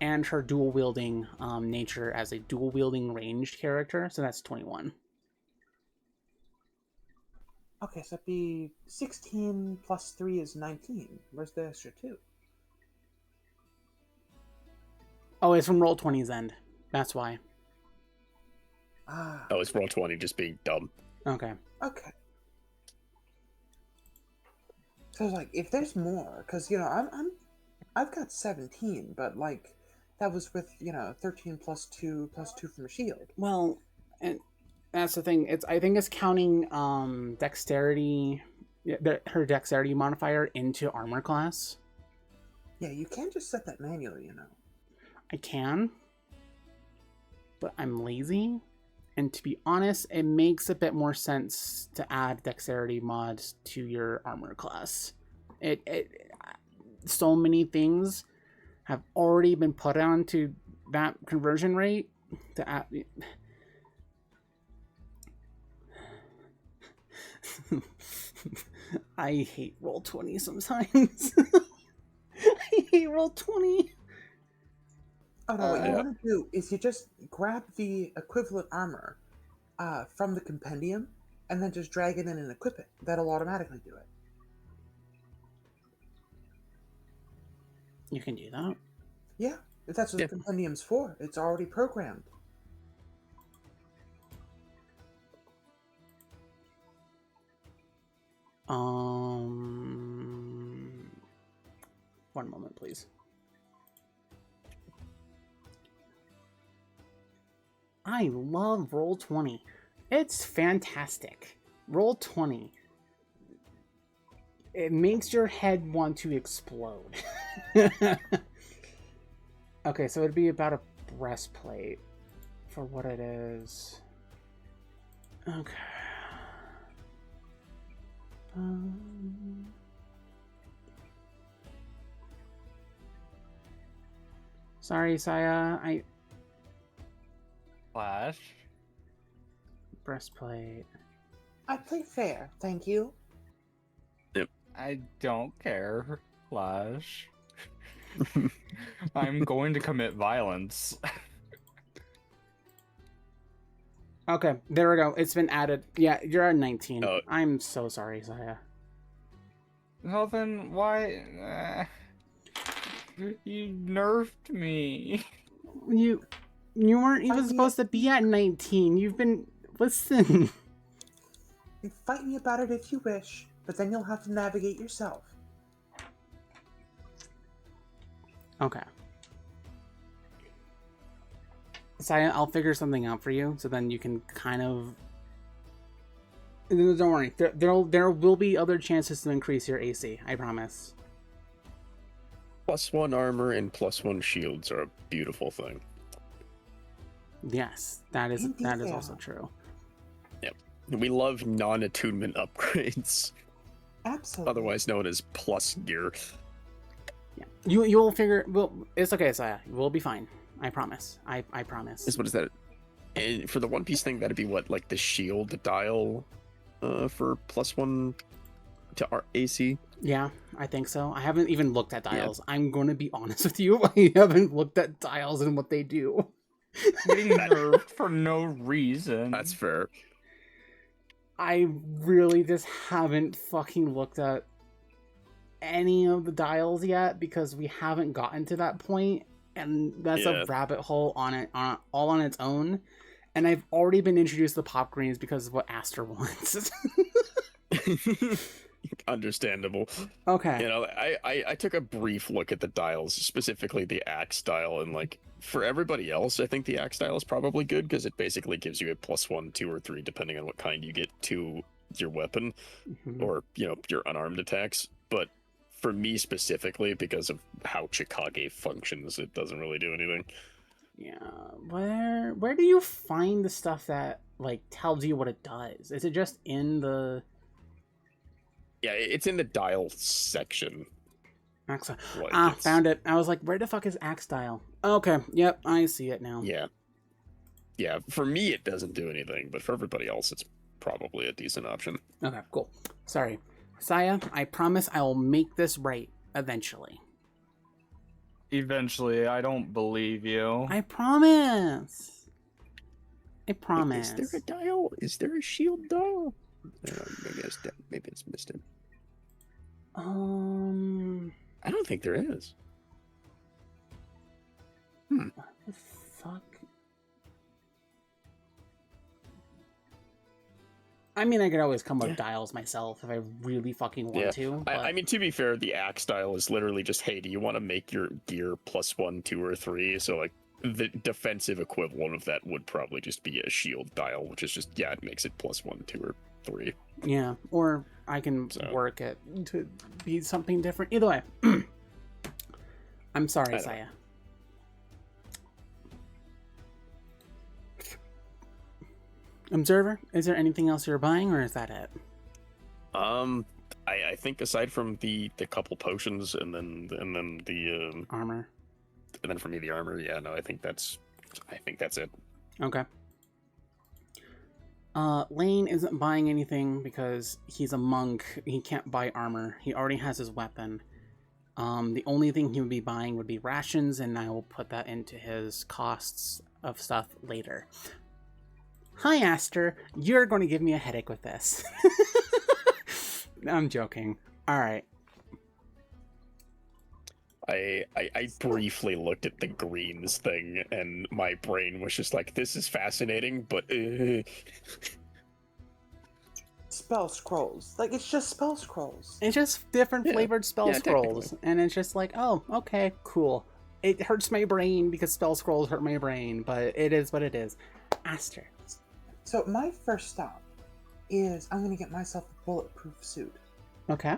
and her dual wielding nature as a dual wielding ranged character. So that's 21. Okay, so it'd be 16 plus 3 is 19. Where's the extra 2? Oh, it's from Roll20's end. That's why. Ah, Oh, it's Roll20 just being dumb. Okay. okay. So it's like, if there's more, because I've got 17, but like that was with 13 plus 2 from a shield. Well, and that's the thing. I think it's counting dexterity, her dexterity modifier into armor class. Yeah, you can't just set that manually, I can, but I'm lazy. And to be honest, it makes a bit more sense to add dexterity mods to your armor class. So many things have already been put onto that conversion rate to add. I hate Roll20 sometimes. I hate Roll20. Oh no, what you Yeah. want to do is you just grab the equivalent armor from the compendium and then just drag it in and equip it. That'll automatically do it. You can do that. Yeah, that's what Yeah. the compendium's for. It's already programmed. One moment, please. I love Roll20. It's fantastic. Roll20. It makes your head want to explode. Okay, so it'd be about a breastplate for what it is. Okay. Sorry, Saya. Flash. Breastplate. I play fair, thank you. I don't care, Flash. I'm going to commit violence. Okay, there we go. It's been added. Yeah, you're at 19. Oh. I'm so sorry, Saya. Well then, why? You nerfed me. You weren't even supposed to be at 19. You've been... Listen. You fight me about it if you wish, but then you'll have to navigate yourself. Okay. Saya, I'll figure something out for you, so then you can kind of... Don't worry. There will be other chances to increase your AC, I promise. +1 armor and +1 shields are a beautiful thing. Yes, that is Indeed. also true. Yep. We love non-attunement upgrades, Absolutely. otherwise known as plus gear. Yeah. You'll figure... Well, it's okay, Saya. We'll be fine. I promise. I promise. What is that? And for the One Piece thing, that'd be what, like the shield dial for +1 to our AC? Yeah, I think so. I haven't even looked at dials. Yeah. I'm going to be honest with you. I haven't looked at dials and what they do. Getting nerfed for no reason. That's fair. I really just haven't fucking looked at any of the dials yet because we haven't gotten to that point, and that's a rabbit hole all on its own. And I've already been introduced to pop greens because of what Aster wants. Understandable. Okay. You know, I took a brief look at the dials, specifically the axe dial, and like for everybody else, I think the axe dial is probably good because it basically gives you a +1, 2, or 3 depending on what kind you get to your weapon, or your unarmed attacks. But for me specifically, because of how Chikage functions, it doesn't really do anything. Yeah, where do you find the stuff that like tells you what it does? Is it just in the? Yeah, it's in the dial section. Axe. Like, found it. I was like, where the fuck is axe dial? Okay, yep, I see it now. Yeah. For me, it doesn't do anything, but for everybody else, it's probably a decent option. Okay, cool. Sorry, Saya. I promise I will make this right eventually. Eventually, I don't believe you. I promise. I promise. Is there a dial? Is there a shield dial? Maybe it's missed it. I don't think there is. What the fuck? I mean, I could always come up with dials myself if I really fucking want to. But... I mean, to be fair, the axe dial is literally just, hey, do you want to make your gear +1, 2, or 3? So, like, the defensive equivalent of that would probably just be a shield dial, which is just, it makes it +1, 2, or 3. Yeah, or I can work it to be something different. Either way. I'm sorry, Saya. Observer, is there anything else you're buying, or is that it? I think aside from the couple potions and then the armor, and then for me the armor, I think that's it. Okay. Lane isn't buying anything because he's a monk. He can't buy armor. He already has his weapon. The only thing he would be buying would be rations, and I will put that into his costs of stuff later. Hi, Aster. You're going to give me a headache with this. I'm joking. All right. I briefly looked at the greens thing, and my brain was just like, this is fascinating, but... spell scrolls. Like, it's just spell scrolls. It's just different Yeah. flavored spell Yeah, scrolls, and it's just like, oh, okay, cool. It hurts my brain because spell scrolls hurt my brain, but it is what it is. Aster. So my first stop is I'm gonna get myself a bulletproof suit. Okay.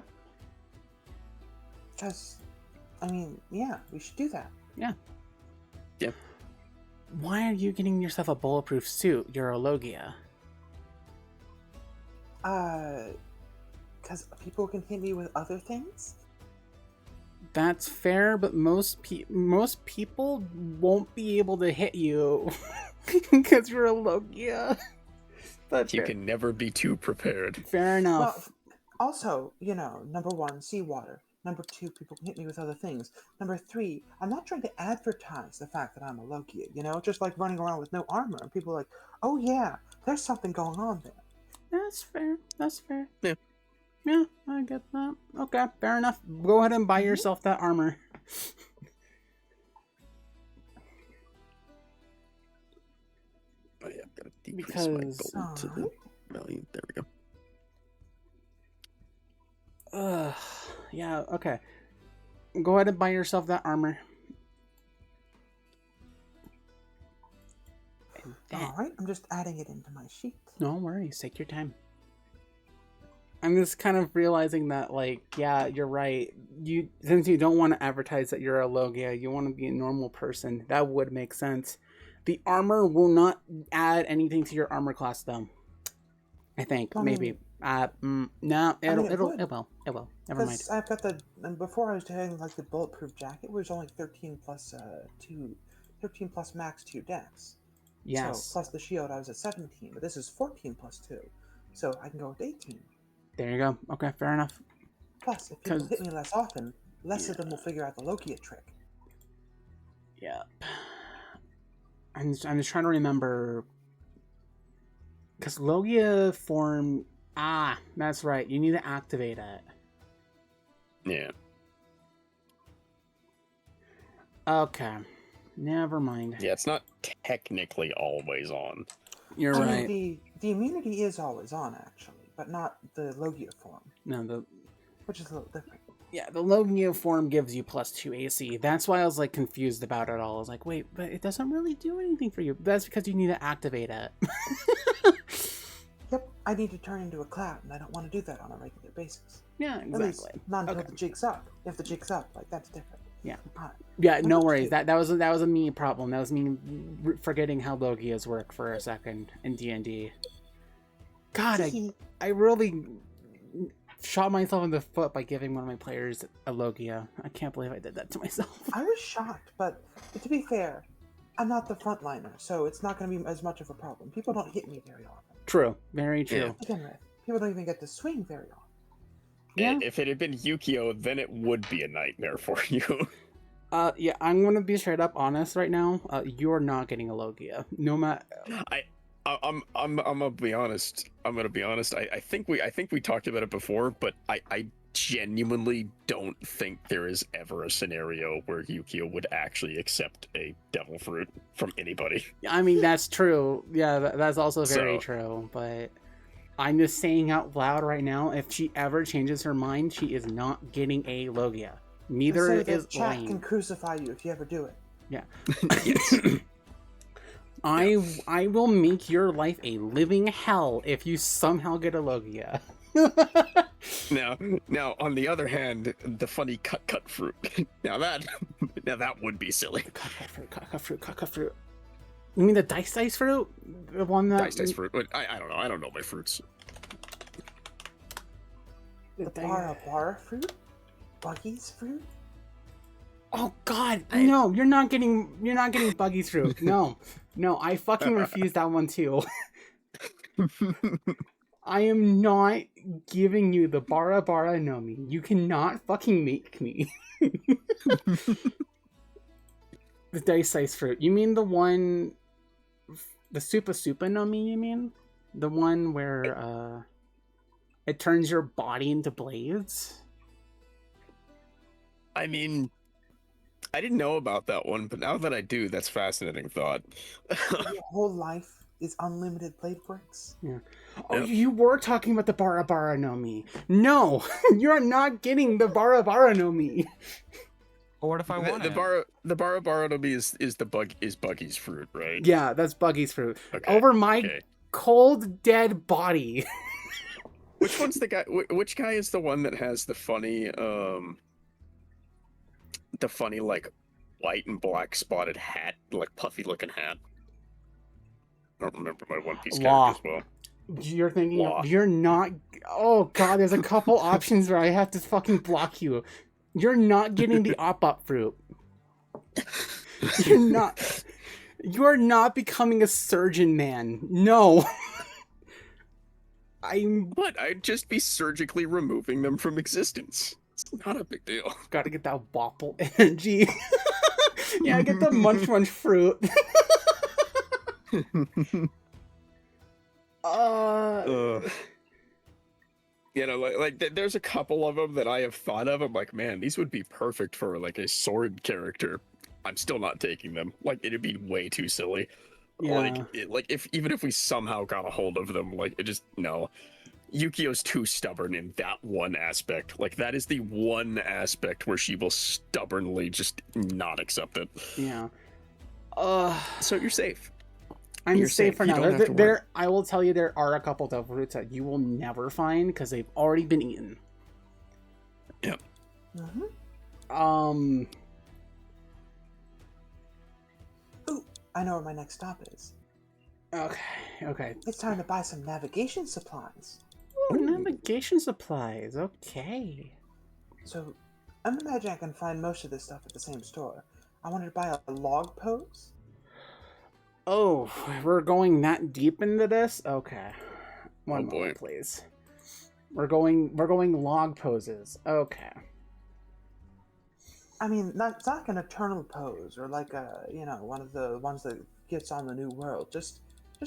Because, I mean, yeah, we should do that. Yeah. Yep. Why are you getting yourself a bulletproof suit? You're a Logia. Because people can hit me with other things? That's fair, but most people won't be able to hit you because you're a Logia. That's You fair. can never be too prepared. Fair enough. Well, also, you know, number 1, seawater. Number 2, people can hit me with other things. Number 3, I'm not trying to advertise the fact that I'm a Logia, you know? Just like running around with no armor. And people are like, oh yeah, there's something going on there. That's fair. That's fair. Yeah. Yeah, I get that. Okay, fair enough. Go ahead and buy yourself that armor. Oh yeah, I've got to decrease my Because- gold to the value. There we go. Yeah, okay. Go ahead and buy yourself that armor. And then, Alright, I'm just adding it into my sheet. no worries, take your time. I'm just kind of realizing that, like, yeah, you're right. Since you don't want to advertise that you're a Logia, you want to be a normal person. That would make sense. The armor will not add anything to your armor class, though. I think I maybe. mean- No, I mean, it will. would. It will. Never mind. Because I've got and before I was doing like the bulletproof jacket, it was only 13 plus 13 plus max 2 dex. Yes. So plus the shield, I was at 17, but this is 14 plus 2, so I can go with 18. There you go. Okay, fair enough. Plus, if people 'Cause- hit me less often, less of them will figure out the Logia trick. Yeah. I'm just trying to remember. Because Logia form. That's right. You need to activate it. Yeah. Okay. Never mind. Yeah, it's not technically always on. You're I right. mean, the immunity is always on, actually, but not the Logia form, No, which is a little different. the Logia form gives you +2 AC. That's why I was like confused about it all. I was like, wait, but it doesn't really do anything for you. That's because you need to activate it. Yep, I need to turn into a cloud, and I don't want to do that on a regular basis. Yeah, At least exactly. not until Okay. the jig's up. If the jig's up, like, that's different. Yeah. Uh, Yeah, no Number worries. two. That was a me problem. That was me forgetting how Logias work for a second in D&D. God, I really shot myself in the foot by giving one of my players a Logia. I can't believe I did that to myself. I was shocked, but to be fair, I'm not the frontliner, so it's not going to be as much of a problem. People don't hit me very often. True. Very true. Yeah. To begin with, people don't even get to swing very often. Yeah. If it had been Yukio, then it would be a nightmare for you. Yeah, I'm gonna be straight up honest right now. You're not getting a Logia. No matter. I'm gonna be honest. I think we talked about it before, but I genuinely don't think there is ever a scenario where Yukio would actually accept a devil fruit from anybody. I mean, that's true. Yeah, that's also very So- true. But I'm just saying out loud right now, if she ever changes her mind, she is not getting a Logia. Neither So the is chat Lane. can crucify you if you ever do it. Yes. I will make your life a living hell if you somehow get a Logia. Now, on the other hand, the funny cut fruit. Now that would be silly. Cut fruit. You mean the dice fruit? The one that Dice fruit. But I don't know. I don't know my fruits. The But they- Bara fruit? Buggy's fruit? Oh God, no! You're not getting Buggy's fruit. No, I fucking refuse that one too. I am not giving you the Bara Nomi. You cannot fucking make me. The dice fruit. You mean the one, the Supa Nomi? You mean the one where it turns your body into blades? I mean, I didn't know about that one, but now that I do, that's fascinating thought. Your whole life is unlimited blade bricks. Yeah. Oh, Yep. you were talking about the Barabara no Mi. No, you're not getting the Barabara no Mi. But what if I want it? The Barabarotomy is Buggy's fruit, right? Yeah, that's Buggy's fruit. Okay. Over my Okay. cold, dead body. Which one's the guy? Which guy is the one that has the funny like white and black spotted hat, like puffy looking hat? I don't remember my One Piece Law. character as well. You're thinking Law. of, you're not. Oh god, there's a couple options where I have to fucking block you. You're not getting the op-up fruit. You're not. You're not becoming a surgeon man. No. But I'd just be surgically removing them from existence. It's not a big deal. Gotta get that wopple energy. Yeah, get the munch fruit. You know, there's a couple of them that I have thought of. I'm like, man, these would be perfect for like a sword character. I'm still not taking them. Like, it'd be way too silly. Yeah. Even if we somehow got a hold of them, like, it just no. Yukio's too stubborn in that one aspect. Like, that is the one aspect where she will stubbornly just not accept it. Yeah. So you're safe. I'm You're safe safe. for You now. don't have to worry. I will tell you, there are a couple of fruits that you will never find because they've already been eaten. Yep. Mm-hmm. Ooh, I know where my next stop is. Okay. It's time to buy some navigation supplies. Ooh, navigation supplies. Okay. So, I'm imagining I can find most of this stuff at the same store. I wanted to buy a log pose. Oh, we're going that deep into this? Okay. One boy. moment, please. We're going log poses. Okay. I mean, it's not like an eternal pose or like one of the ones that gets on the new world. Just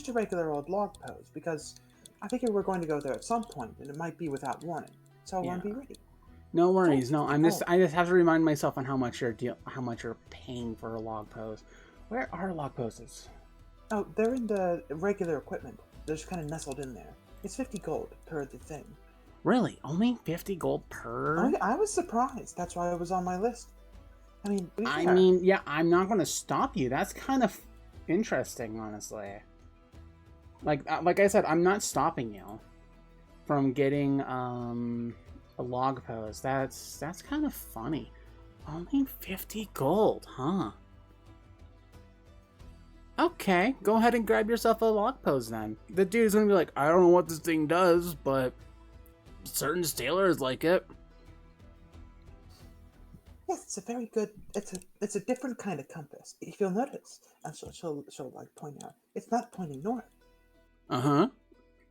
a regular old log pose, because I figure we're going to go there at some point, and it might be without warning. So I want to be ready. No worries. No, I just have to remind myself on how much you're paying for a log pose. Where are log poses? Oh, they're in the regular equipment. They're just kind of nestled in there. It's 50 gold per the thing. Really? Only 50 gold per? I was surprised. That's why it was on my list. I mean, to be I fair, mean, yeah, I'm not going to stop you. That's kind of interesting, honestly. Like I said, I'm not stopping you from getting a log pose. That's kind of funny. Only 50 gold, huh? Okay, go ahead and grab yourself a log pose then. The dude's gonna be like, I don't know what this thing does, but certain sailors like it. yes, it's a very good. It's a different kind of compass. If you'll notice, and she'll like point out, it's not pointing north. Uh-huh.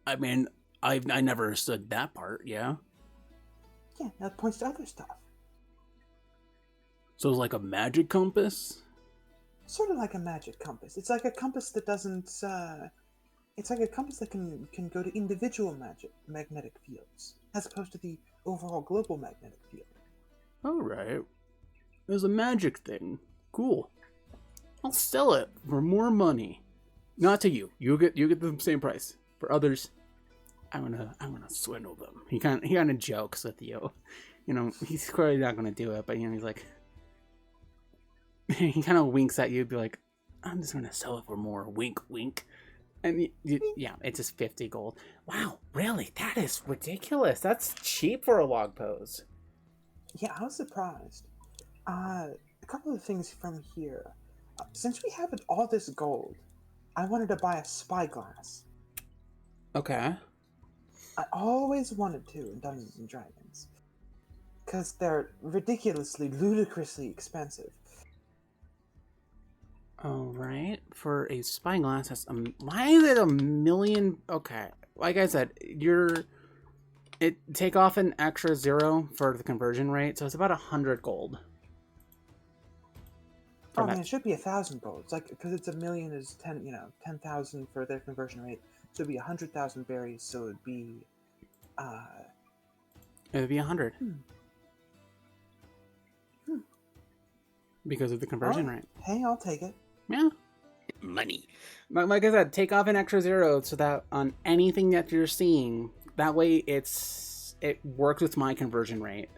I mean, I never understood that part, yeah? Yeah, now it points to other stuff. So it's like a magic compass? Sort of like a magic compass. It's like a compass that doesn't. It's like a compass that can go to individual magnetic fields, as opposed to the overall global magnetic field. Alright. There's a magic thing. Cool. I'll sell it for more money. Not to you. You get the same price. For others, I'm gonna swindle them. He kind of jokes with you. You know, he's clearly not gonna do it, but you know, he's like, he kind of winks at you, be like, I'm just gonna sell it for more. Wink, wink. And yeah, it's just 50 gold. Wow, really? That is ridiculous. That's cheap for a log pose. Yeah, I was surprised. A couple of things from here. Since we have all this gold, I wanted to buy a spyglass. Okay. I always wanted to in Dungeons and Dragons, because they're ludicrously expensive. Alright, for a spyglass, that's why is it 1,000,000? Okay, like I said, take off an extra 0 for the conversion rate, so it's about 100 gold. Oh, I mean, it should be 1,000 gold. It's like, because it's 1,000,000 is 10,000 for their conversion rate, so it'd be 100,000 berries. So it'd be, It'd be 100 because of the conversion rate. Hey, I'll take it. Yeah. money. Like I said, take off an extra 0 so that on anything that you're seeing, that way it works with my conversion rate.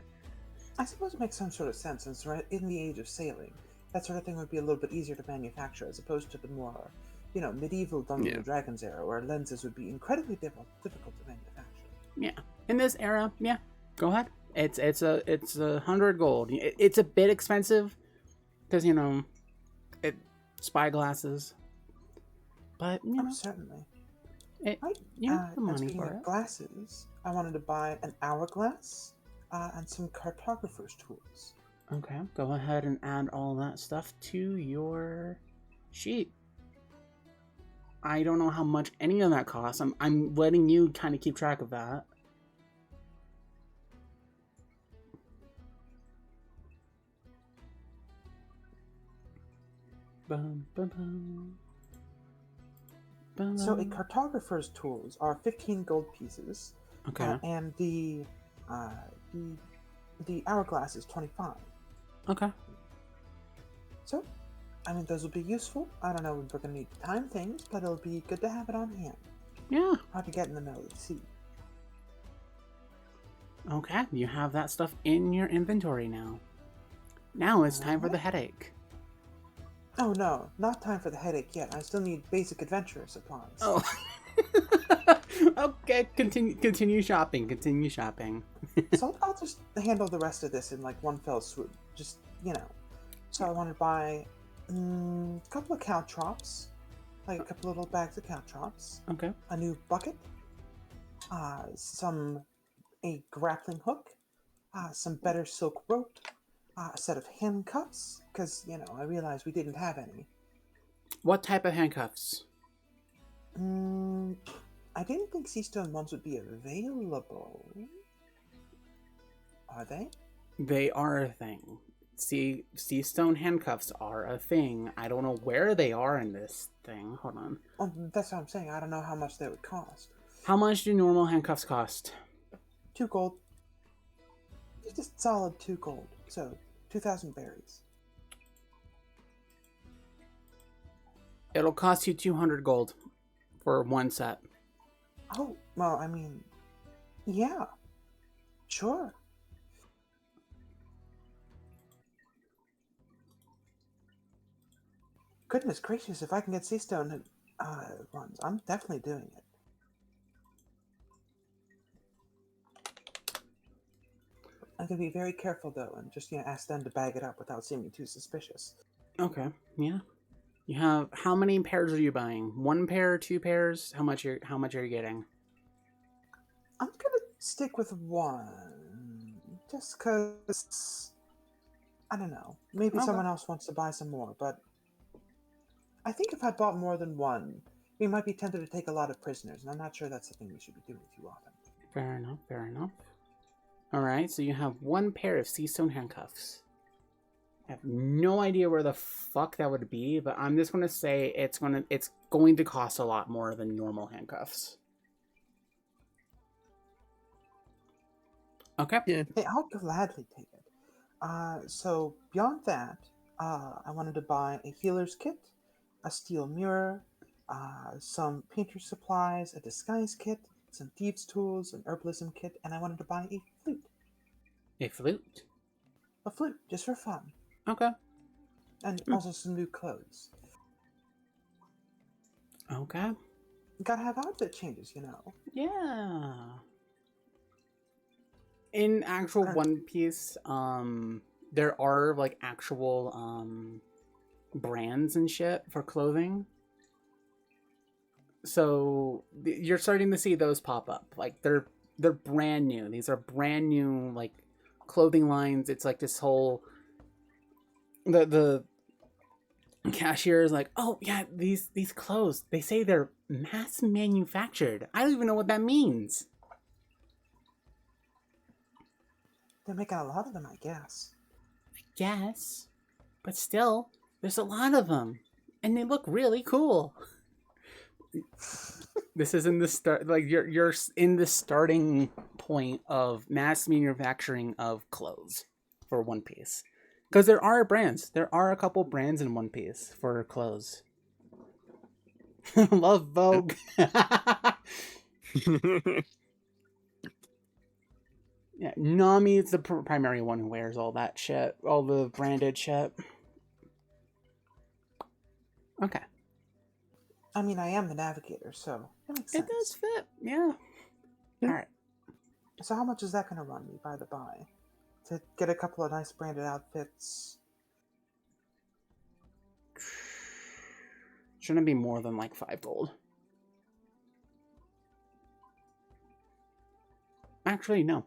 I suppose it makes some sort of sense, since we're in the age of sailing. That sort of thing would be a little bit easier to manufacture as opposed to the more, medieval Dungeons and Dragons era, where lenses would be incredibly difficult to manufacture. Yeah, in this era, yeah, go ahead. It's 100 gold. It's a bit expensive because spyglasses, but certainly. You have the money speaking for of it. glasses, I wanted to buy an hourglass and some cartographer's tools. Okay, go ahead and add all that stuff to your sheet. I don't know how much any of that costs. I'm letting you kind of keep track of that. Bum, bum, bum. Bum, So a bum. cartographer's tools are 15 gold pieces, Okay. and the hourglass is 25. Okay. So, those will be useful. I don't know if we're going to need to time things, but it'll be good to have it on hand. Yeah. Hard to get in the middle of the sea. Okay. You have that stuff in your inventory now. Now it's time for the headache. Oh no, not time for the headache yet. I still need basic adventurer supplies. Oh. Okay. Continue shopping. Continue shopping. So I'll just handle the rest of this in like one fell swoop. Just, So I want to buy a couple of caltrops, like a couple little bags of caltrops, Okay. a new bucket, a grappling hook, some better silk rope, a set of handcuffs, because, I realized we didn't have any. What type of handcuffs? I didn't think Seastone ones would be available. Are they? They are a thing. Seastone handcuffs are a thing. I don't know where they are in this thing. Hold on. Oh, that's what I'm saying. I don't know how much they would cost. How much do normal handcuffs cost? 2 gold. Just solid 2 gold. So, 2,000 berries. It'll cost you 200 gold for one set. Oh, well, yeah. Sure. Goodness gracious, if I can get Seastone ones, I'm definitely doing it. I'm going to be very careful, though, and just, ask them to bag it up without seeming too suspicious. Okay, yeah. You have, how many pairs are you buying? 1 pair, 2 pairs? How much are you getting? I'm going to stick with 1. Just because, I don't know. Maybe someone else wants to buy some more, but I think if I bought more than 1, we might be tempted to take a lot of prisoners, and I'm not sure that's something we should be doing too often. Fair enough, fair enough. Alright, so you have 1 pair of Seastone handcuffs. I have no idea where the fuck that would be, but I'm just going to say it's going to cost a lot more than normal handcuffs. Okay. Yeah. Hey, I'll gladly take it. So beyond that, I wanted to buy a healer's kit, a steel mirror, some painter's supplies, a disguise kit, some thieves' tools, an herbalism kit, and I wanted to buy a flute. A flute? A flute, just for fun. Okay. And also some new clothes. Okay. Gotta have outfit changes, Yeah. In actual One Piece, there are like actual brands and shit for clothing. So you're starting to see those pop up. Like they're brand new. These are brand new like clothing lines. It's like this whole the cashier is like, oh yeah, these clothes. They say they're mass manufactured. I don't even know what that means. They're making a lot of them, I guess. Yes, but still, there's a lot of them, and they look really cool. This is in the start, like you're in the starting point of mass manufacturing of clothes for One Piece, because there are brands. There are a couple brands in One Piece for clothes. Love Vogue. Yeah, Nami is the primary one who wears all that shit, all the branded shit. Okay. I mean, I am the navigator, so that makes sense. It does fit, yeah. Alright. So how much is that going to run me, by the by? To get a couple of nice branded outfits? Shouldn't be more than like 5 gold. Actually, no.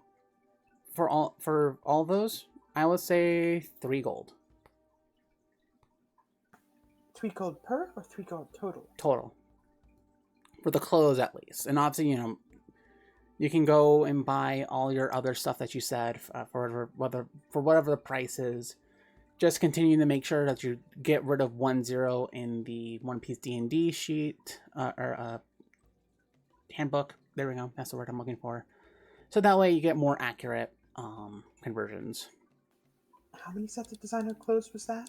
For all those, I would say 3 gold. 3 gold per or 3 gold total? Total. For the clothes, at least. And obviously, you can go and buy all your other stuff that you said for whatever the price is. Just continue to make sure that you get rid of 1-0 in the One Piece DnD sheet or handbook. There we go. That's the word I'm looking for. So that way you get more accurate conversions. How many sets of designer clothes was that?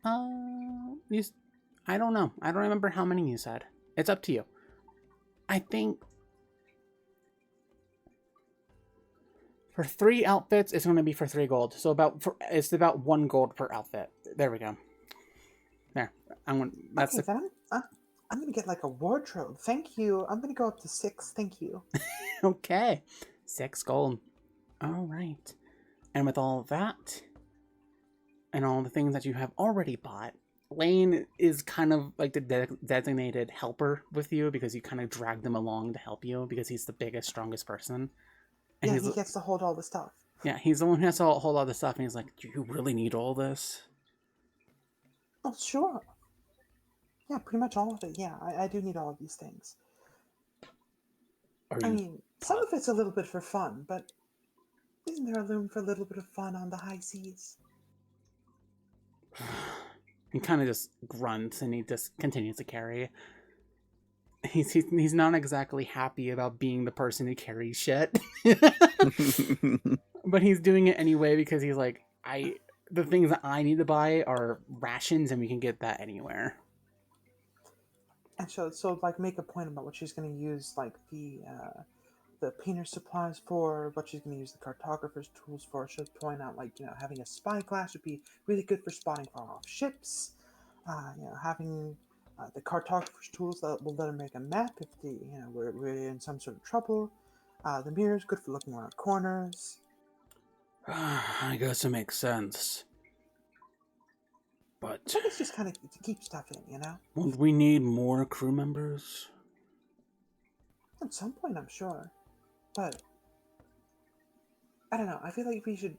I don't know. I don't remember how many you said. It's up to you. I think for 3 outfits, it's going to be for 3 gold. So it's about 1 gold per outfit. There we go. There. That's okay, then I'm going to get like a wardrobe. Thank you. I'm going to go up to 6. Thank you. Okay. 6 gold. All right. And with all of that, and all the things that you have already bought, Lane is kind of like the designated helper with you because you kind of drag them along to help you because he's the biggest, strongest person. And yeah, he gets to hold all the stuff. Yeah, he's the one who has to hold all the stuff, and he's like, do you really need all this? Oh, sure. Yeah, pretty much all of it. Yeah, I do need all of these things. I mean, some of it's a little bit for fun, but isn't there a room for a little bit of fun on the high seas? He kind of just grunts and he just continues to carry. He's not exactly happy about being the person who carries shit. But he's doing it anyway because he's like, the things that I need to buy are rations and we can get that anywhere. And so like make a point about what she's going to use like the painter's supplies for, what she's going to use the cartographer's tools for. She'll point out like, having a spyglass would be really good for spotting far off ships. Having the cartographer's tools that will let her make a map if we're in some sort of trouble. The mirror's good for looking around corners. I guess it makes sense. But I think it's just kind of to keep stuff in, Won't we need more crew members? At some point, I'm sure. But I don't know. I feel like we should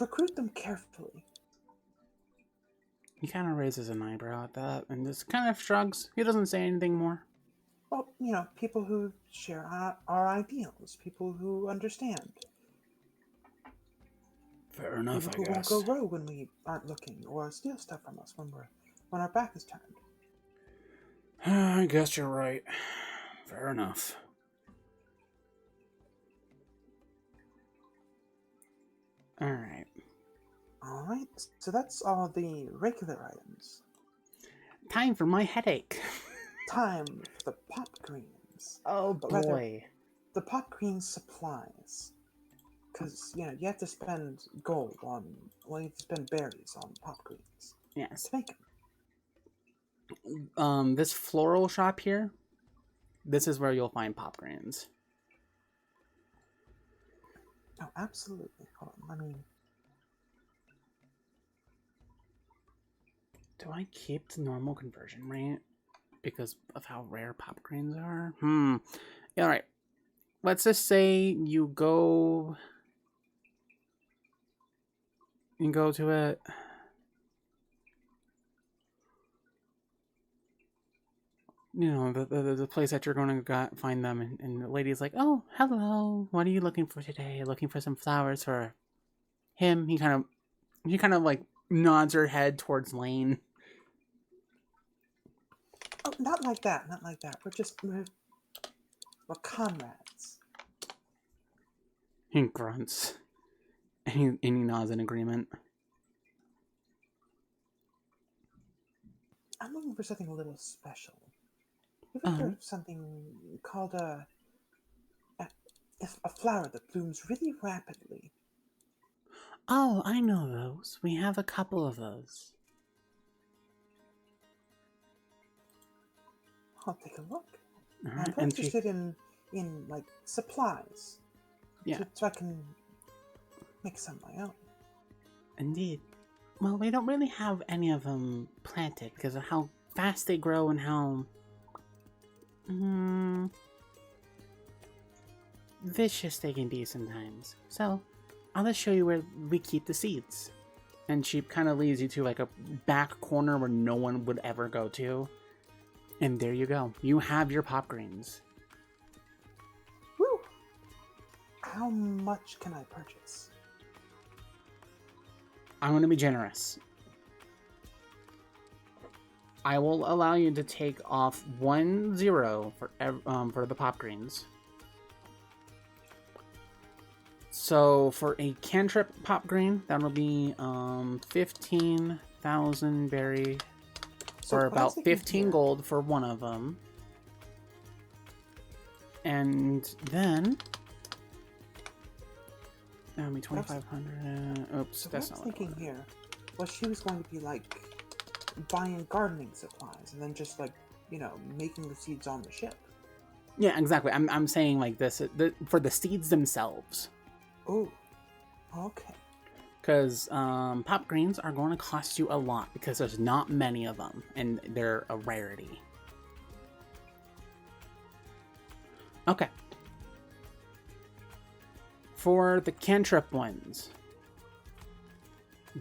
recruit them carefully. He kind of raises an eyebrow at that and just kind of shrugs. He doesn't say anything more. Well, people who share our ideals, people who understand. Fair enough, people who won't go rogue when we aren't looking, or steal stuff from us when our back is turned. I guess you're right. Fair enough. Alright. Alright, so that's all the regular items. Time for my headache. Time for the pop greens. Oh boy. The pop green supplies. Because, you have to spend gold on, you have to spend berries on pop greens. Yes. To make them. This floral shop here, this is where you'll find pop greens. Oh, absolutely. Hold on, do I keep the normal conversion rate because of how rare pop greens are? Yeah, alright. Let's just say you go to it. The place that you're going to find them, and the lady's like, oh, hello, what are you looking for today? Looking for some flowers for him. He kind of like nods her head towards Lane. Oh, not like that. We're comrades. He grunts. And he nods in agreement. I'm looking for something a little special. Have you heard of something called a flower that blooms really rapidly? Oh, I know those. We have a couple of those. I'll take a look. All I'm right, very interested in like supplies. Yeah. So I can make some of my own. Indeed. Well, we don't really have any of them planted because of how fast they grow and how vicious they can be sometimes. So, I'll just show you where we keep the seeds. And she kind of leads you to like a back corner where no one would ever go to. And there you go. You have your pop greens. Woo! How much can I purchase? I'm going to be generous. I will allow you to take off 1 0 for the pop greens. So for a cantrip pop green, that'll be 15,000 berry, or about 15 gold for one of them. And then that'll be 2,500. Oops, So that's what not I was what I thinking wanted. here was she was going to be like buying gardening supplies and then just like, making the seeds on the ship. Yeah, exactly. I'm saying like this for the seeds themselves. Oh, okay. Because pop greens are going to cost you a lot because there's not many of them and they're a rarity. Okay. For the cantrip ones,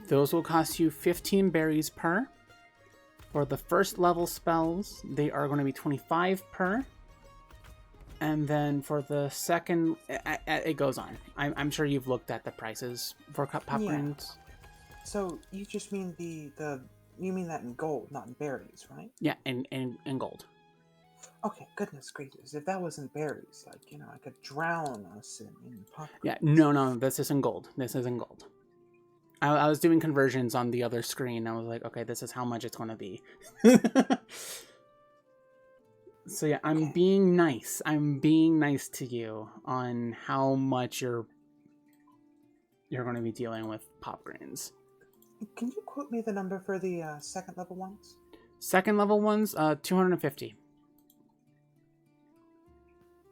those will cost you 15 berries per. For the first level spells, they are going to be 25 per. And then for the second, it goes on. I'm sure you've looked at the prices for pop greens. So you just mean you mean that in gold, not in berries, right? Yeah, in gold. Okay, goodness gracious. If that wasn't berries, like, I could drown us in pop. Yeah, no, this isn't gold. This isn't gold. I was doing conversions on the other screen. I was like, okay, this is how much it's going to be. So yeah, I'm being nice. I'm being nice to you on how much you're going to be dealing with pop greens. Can you quote me the number for the second level ones? Second level ones, 250.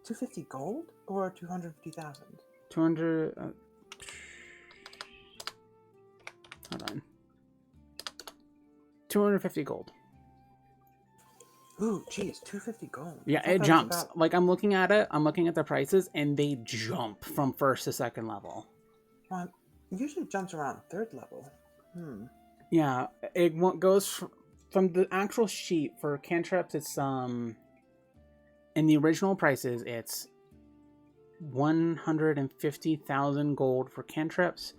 250 gold or 250,000? 200. Hold on. 250 gold. Ooh, geez, 250 gold. Yeah, it jumps. Like, I'm looking at it, I'm looking at the prices, and they jump from first to second level. Well, it usually jumps around third level. Yeah, it goes from the actual sheet for cantrips. It's in the original prices, it's 150,000 gold for cantrips,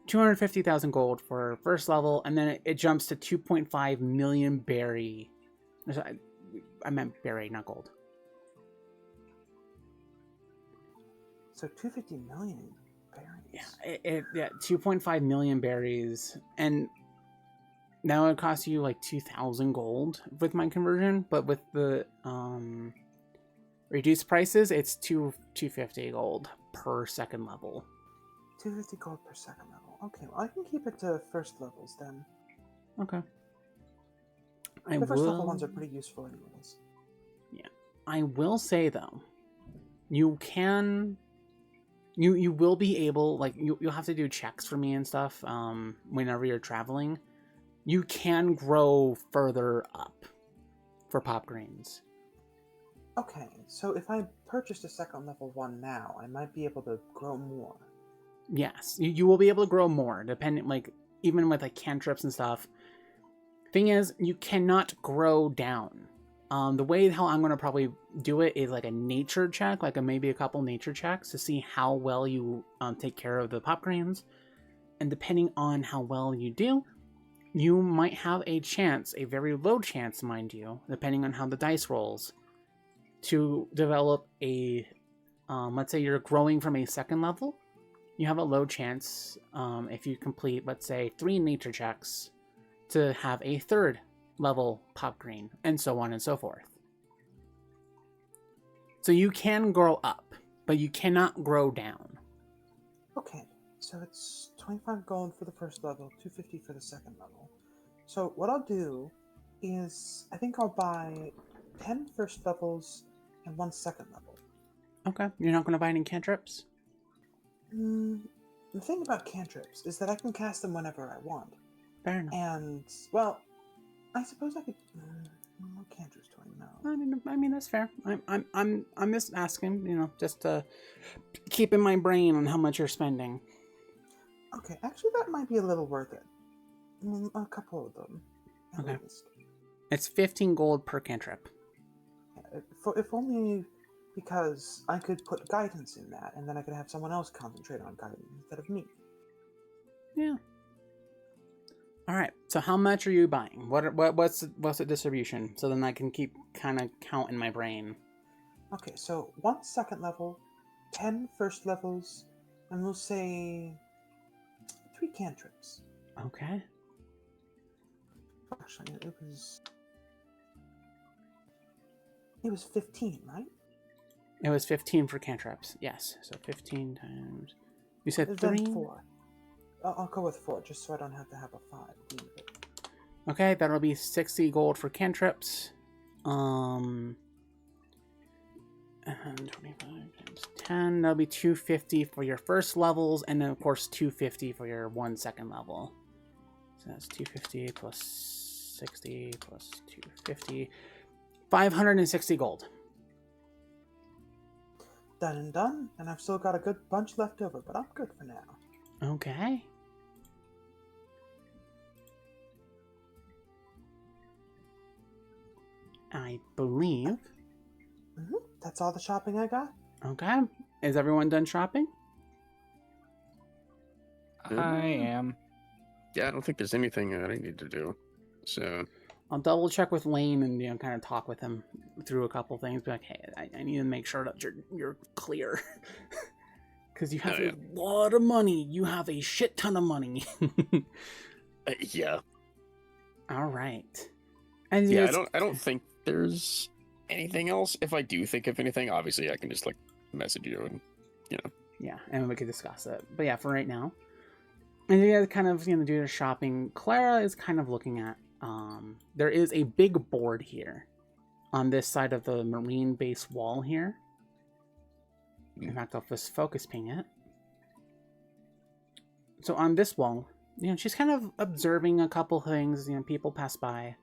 250,000 gold for first level, and then it jumps to 2.5 million berry. I meant berry, not gold. So 250 million berries. Yeah, 2.5 million berries, and now it costs you like 2,000 gold with my conversion, but with the reduced prices, it's 250 gold per second level. 250 gold per second level. Okay, well I can keep it to first levels then. Okay. The first level ones are pretty useful anyways. Yeah. I will say though, you will be able, like, you'll have to do checks for me and stuff whenever you're traveling. You can grow further up for pop greens. Okay, so if I purchased a second level one now, I might be able to grow more. Yes, you will be able to grow more, depending, like, even with like cantrips and stuff. Thing is, you cannot grow down. The way how I'm going to probably do it is like a nature check, like maybe a couple nature checks to see how well you take care of the pop greens. And depending on how well you do, you might have a chance, a very low chance, mind you, depending on how the dice rolls, to develop a, let's say you're growing from a second level, you have a low chance, if you complete, let's say, 3 nature checks, to have a third level pop green, and so on and so forth. So you can grow up, but you cannot grow down. Okay, so it's 25 gold for the first level, 250 for the second level. So what I'll do is, I think I'll buy 10 first levels and 1 second level. Okay, you're not going to buy any cantrips? The thing about cantrips is that I can cast them whenever I want. Fair enough. And, well, I suppose I could... what cantrips do I know? I mean that's fair. I'm just asking, just to keep in my brain on how much you're spending. Okay, actually that might be a little worth it. A couple of them, at Okay. least. It's 15 gold per cantrip. If only because I could put guidance in that, and then I could have someone else concentrate on guidance instead of me. Yeah. All right. So how much are you buying? What's the distribution? So then I can keep kind of count in my brain. Okay, so 1 second level, 10 first levels, and we'll say 3 cantrips. Okay. Actually, it was 15, right? It was 15 for cantrips. Yes. So 15 times. You said 3? Then 4. I'll go with 4, just so I don't have to have a 5. Okay, that'll be 60 gold for cantrips. And 25 times 10, that'll be 250 for your first levels, and then of course 250 for your 1 second level. So that's 250 plus 60 plus 250. 560 gold. Done and done, and I've still got a good bunch left over, but I'm good for now. Okay. I believe. That's all the shopping I got? Okay. Is everyone done shopping? I am. Yeah, I don't think there's anything that I need to do. So I'll double check with Lane and kind of talk with him through a couple things. Be like, hey, I need to make sure that you're clear, because you have a lot of money. You have a shit ton of money. yeah. All right. And Yeah, I don't think there's anything else. If I do think of anything, obviously I can just message you and Yeah, and we could discuss it. But yeah, for right now, and you guys kind of do your shopping. Clara is kind of looking at. There is a big board here on this side of the marine base wall here. In fact, I'll just focus ping it. So on this wall, she's kind of observing a couple things. People pass by.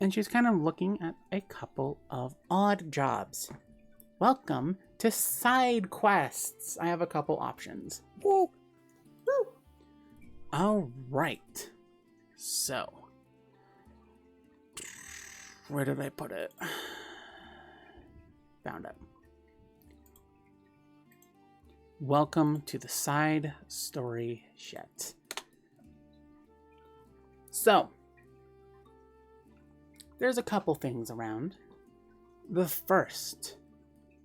And she's kind of looking at a couple of odd jobs. Welcome to side quests. I have a couple options. Whoa. Woo! All right. So, where did I put it? Found it. Welcome to the side story shed. So, there's a couple things around. The first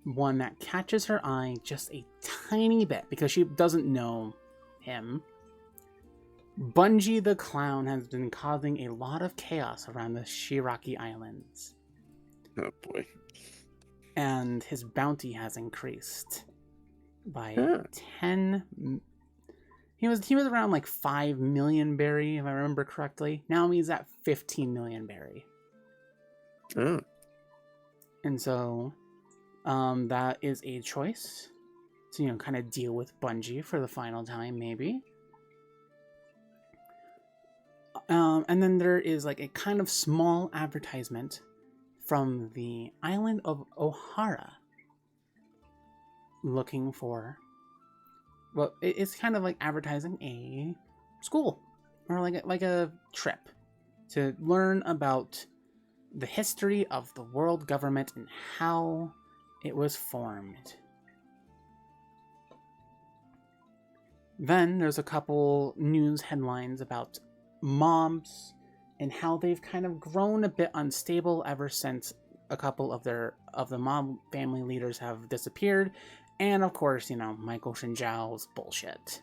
one that catches her eye just a tiny bit because she doesn't know him. Bungie the Clown has been causing a lot of chaos around the Shiraki Islands. Oh boy. And his bounty has increased by 10. He was around 5 million berry, if I remember correctly. Now he's at 15 million berry. Oh. And so that is a choice to kind of deal with Bungie for the final time, maybe. And then there is a kind of small advertisement from the island of Ohara looking for, well, it's kind of advertising a school or like a trip to learn about the history of the world government and how it was formed. Then there's a couple news headlines about mobs and how they've kind of grown a bit unstable ever since a couple of the mob family leaders have disappeared, and of course, Michael Shinjiao's bullshit.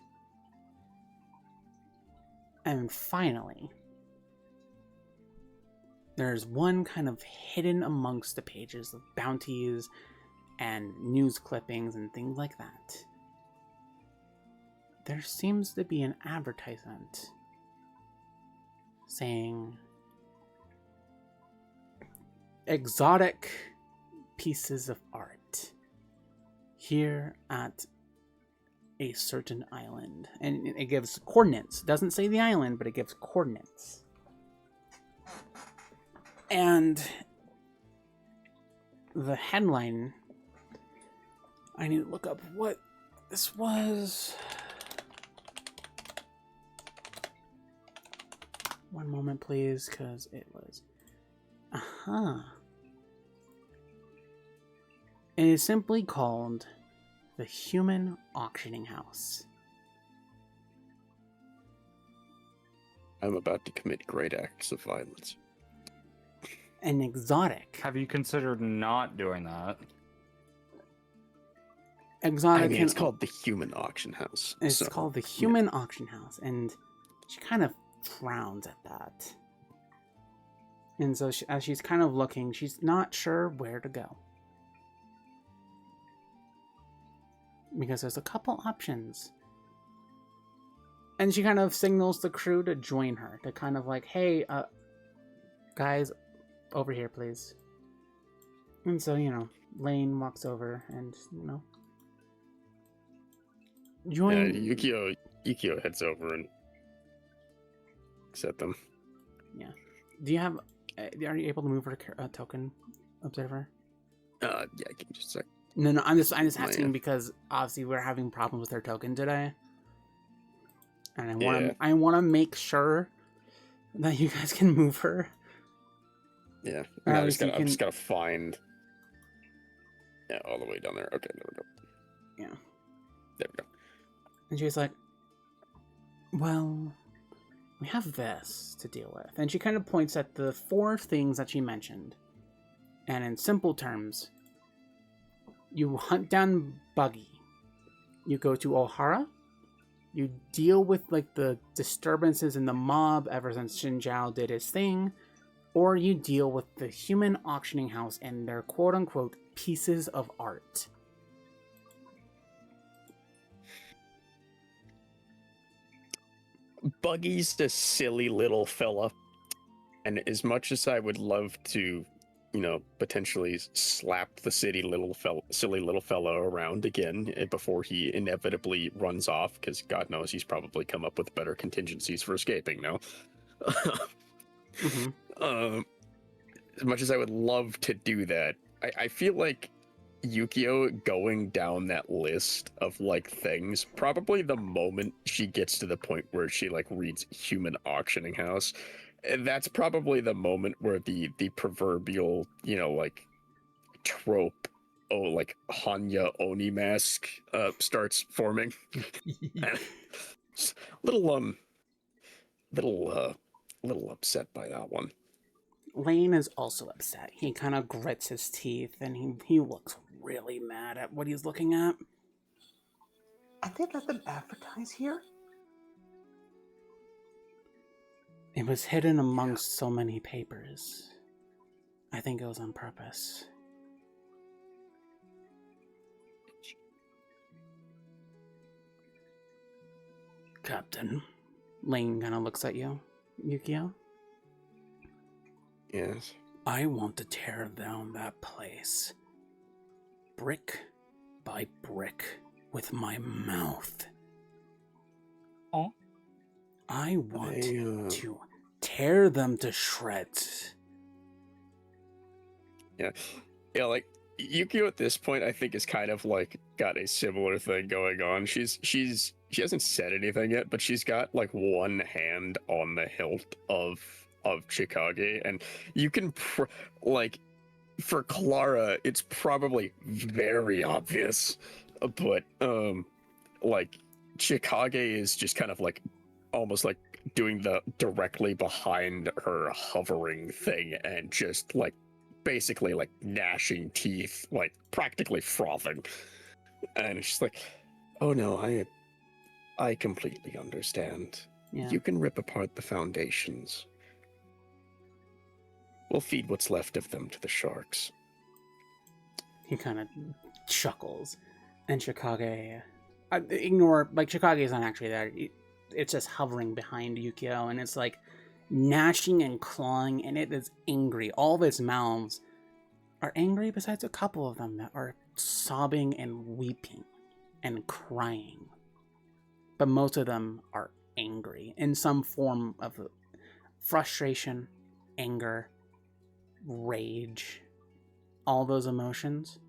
And finally, there's one kind of hidden amongst the pages of bounties and news clippings and things like that. There seems to be an advertisement saying exotic pieces of art here at a certain island. And it gives coordinates. It doesn't say the island, but it gives coordinates. And the headline, I need to look up what this was. One moment, please, because it was... It is simply called the Human Auctioning House. I'm about to commit great acts of violence. An exotic. Have you considered not doing that? Exotic. I mean, it's called the Human Auction House. It's so, called the Human Auction House, and she kind of frowns at that. And so as she's kind of looking, she's not sure where to go. Because there's a couple options. And she kind of signals the crew to join her. To kind of like, hey, guys, over here, please. And so, Lane walks over and, join... Yukio heads over and accept them. Yeah. Do you have... are you able to move her token, Observer? Yeah, give me just a sec. No, I'm just asking yeah. because obviously we're having problems with her token today. And Yeah. I want to make sure that you guys can move her. Yeah. Or No, at I least just gotta find... Yeah, all the way down there. Okay, there we go. Yeah. There we go. And she's like, well, we have this to deal with. And she kind of points at the 4 things that she mentioned. And in simple terms, you hunt down Buggy. You go to O'Hara. You deal with the disturbances in the mob ever since Shinjao did his thing. Or you deal with the Human Auctioning House and their quote-unquote pieces of art. Buggy's a silly little fella. And as much as I would love to, potentially slap the silly little fellow around again before he inevitably runs off, because God knows he's probably come up with better contingencies for escaping now. Mm-hmm. As much as I would love to do that, I feel like Yukio going down that list of things, probably the moment she gets to the point where she reads Human Auctioning House, that's probably the moment where the proverbial, trope, Hanya Oni mask starts forming. little upset by that one. Lane is also upset. He kind of grits his teeth and he looks really mad at what he's looking at. And they let them advertise here? It was hidden amongst so many papers. I think it was on purpose. Captain, Lane kind of looks at you, Yukio. Yes. I want to tear down that place, brick by brick, with my mouth. Oh? I want to tear them to shreds. Yeah, Yukio at this point, I think, is kind of got a similar thing going on. She hasn't said anything yet, but she's got one hand on the hilt of Chikage, and you can for Clara, it's probably very obvious, but Chikage is just kind of almost doing the directly behind her hovering thing, and just basically gnashing teeth, practically frothing, and she's like, oh no, I completely understand. Yeah. You can rip apart the foundations. We'll feed what's left of them to the sharks. He kind of chuckles. And Chicago... ignore... Like, Chicago is not actually there. It's just hovering behind Yukio, and it's like gnashing and clawing, and it is angry. All of its mouths are angry, besides a couple of them that are sobbing and weeping and crying. But most of them are angry in some form of frustration, anger, rage. All those emotions,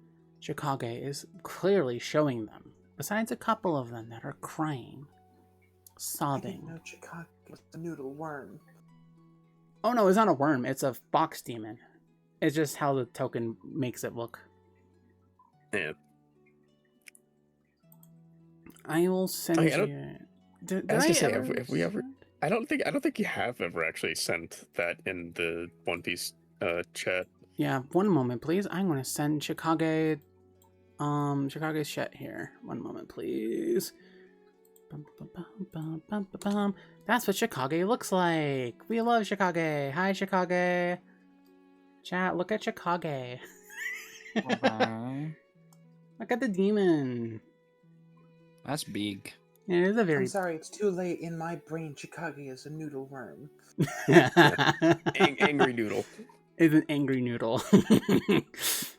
Chicago is clearly showing them, besides a couple of them that are crying, I sobbing. didn't know Chicago was a noodle worm. Oh no, it's not a worm, it's a box demon. It's just how the token makes it look. Yeah. I will send I you... don't- Did I was I gonna say, ever have we ever- send- I don't think you have ever actually sent that in the One Piece chat. Yeah, one moment, please. I'm going to send Chicago's chat here. One moment, please. Bum, bum, bum, bum, bum, bum, bum. That's what Chicago looks like. We love Chicago. Hi, Chicago. Chat, look at Chicago. Okay. Look at the demon. That's big. It is a I'm very... sorry, it's too late. In my brain, Chicago is a noodle worm. Angry noodle. Is an angry noodle.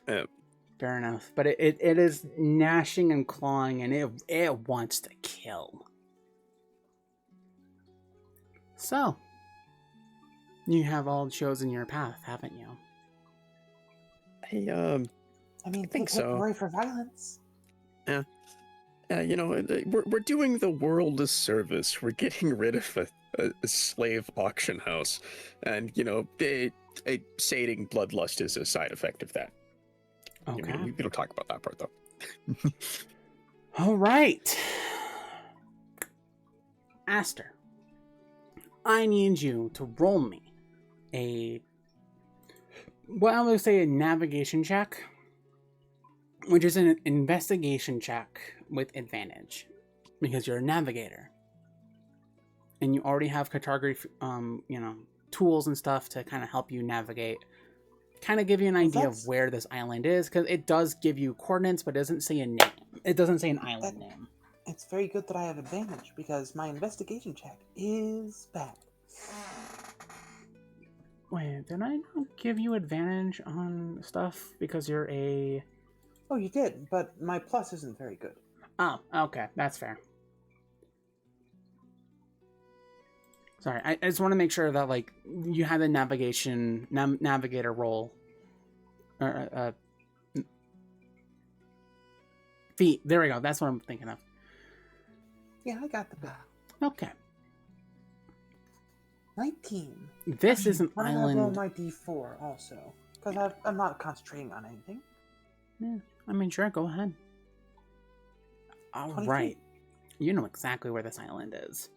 Yeah. Fair enough. But it is gnashing and clawing, and it wants to kill. So, you have all chosen your path, haven't you? I mean, think take so. Reprive for violence. We're doing the world a service. We're getting rid of a slave auction house, and sating bloodlust is a side effect of that. Okay. We don't talk about that part though. All right. Aster, I need you to roll me I'm going to say a navigation check, which is an investigation check with advantage, because you're a navigator, and you already have cartography, tools and stuff to kind of help you navigate. Kind of give you an idea of where this island is, because it does give you coordinates, but it doesn't say a name. It doesn't say an island name. It's very good that I have advantage, because my investigation check is bad. Wait, did I not give you advantage on stuff because you're a... Oh, you did, but my plus isn't very good. Oh, okay, that's fair. Sorry, I just want to make sure that, like, you have the navigator roll. Or, feet, there we go, that's what I'm thinking of. Yeah, I got the bad. Okay. 19. This is an I'm gonna roll island... my d4 also, because I'm not concentrating on anything. Yeah, I mean, sure, go ahead. 23. Alright. You know exactly where this island is.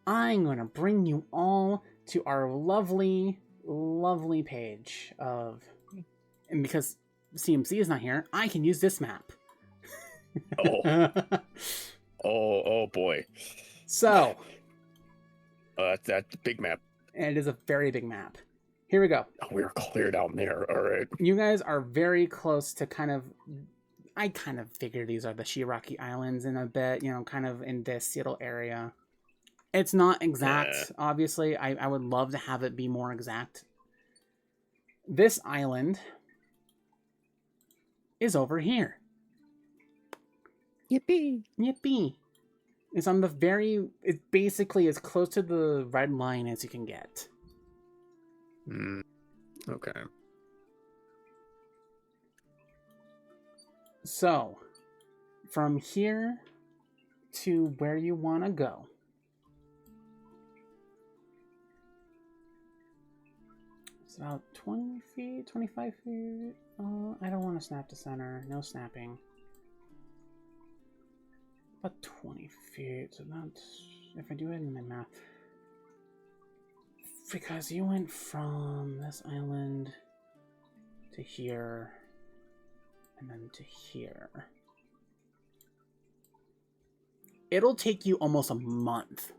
I'm going to bring you all to our lovely, lovely page of... And because CMC is not here, I can use this map. Oh boy. So... that big map. And it is a very big map. Here we go. Oh, we're clear down there. All right. You guys are very close to kind of... I kind of figure these are the Shiraki Islands in a bit, kind of in this little area. It's not exact, obviously. I would love to have it be more exact. This island is over here. Yippee. Yippee. It's on the very... It's basically as close to the red line as you can get. Okay. So, from here to where you want to go. It's about 20 feet, 25 feet. I don't want to snap to center. No snapping. About 20 feet. So that's... If I do it in my math. Because you went from this island to here. And then to here. It'll take you almost a month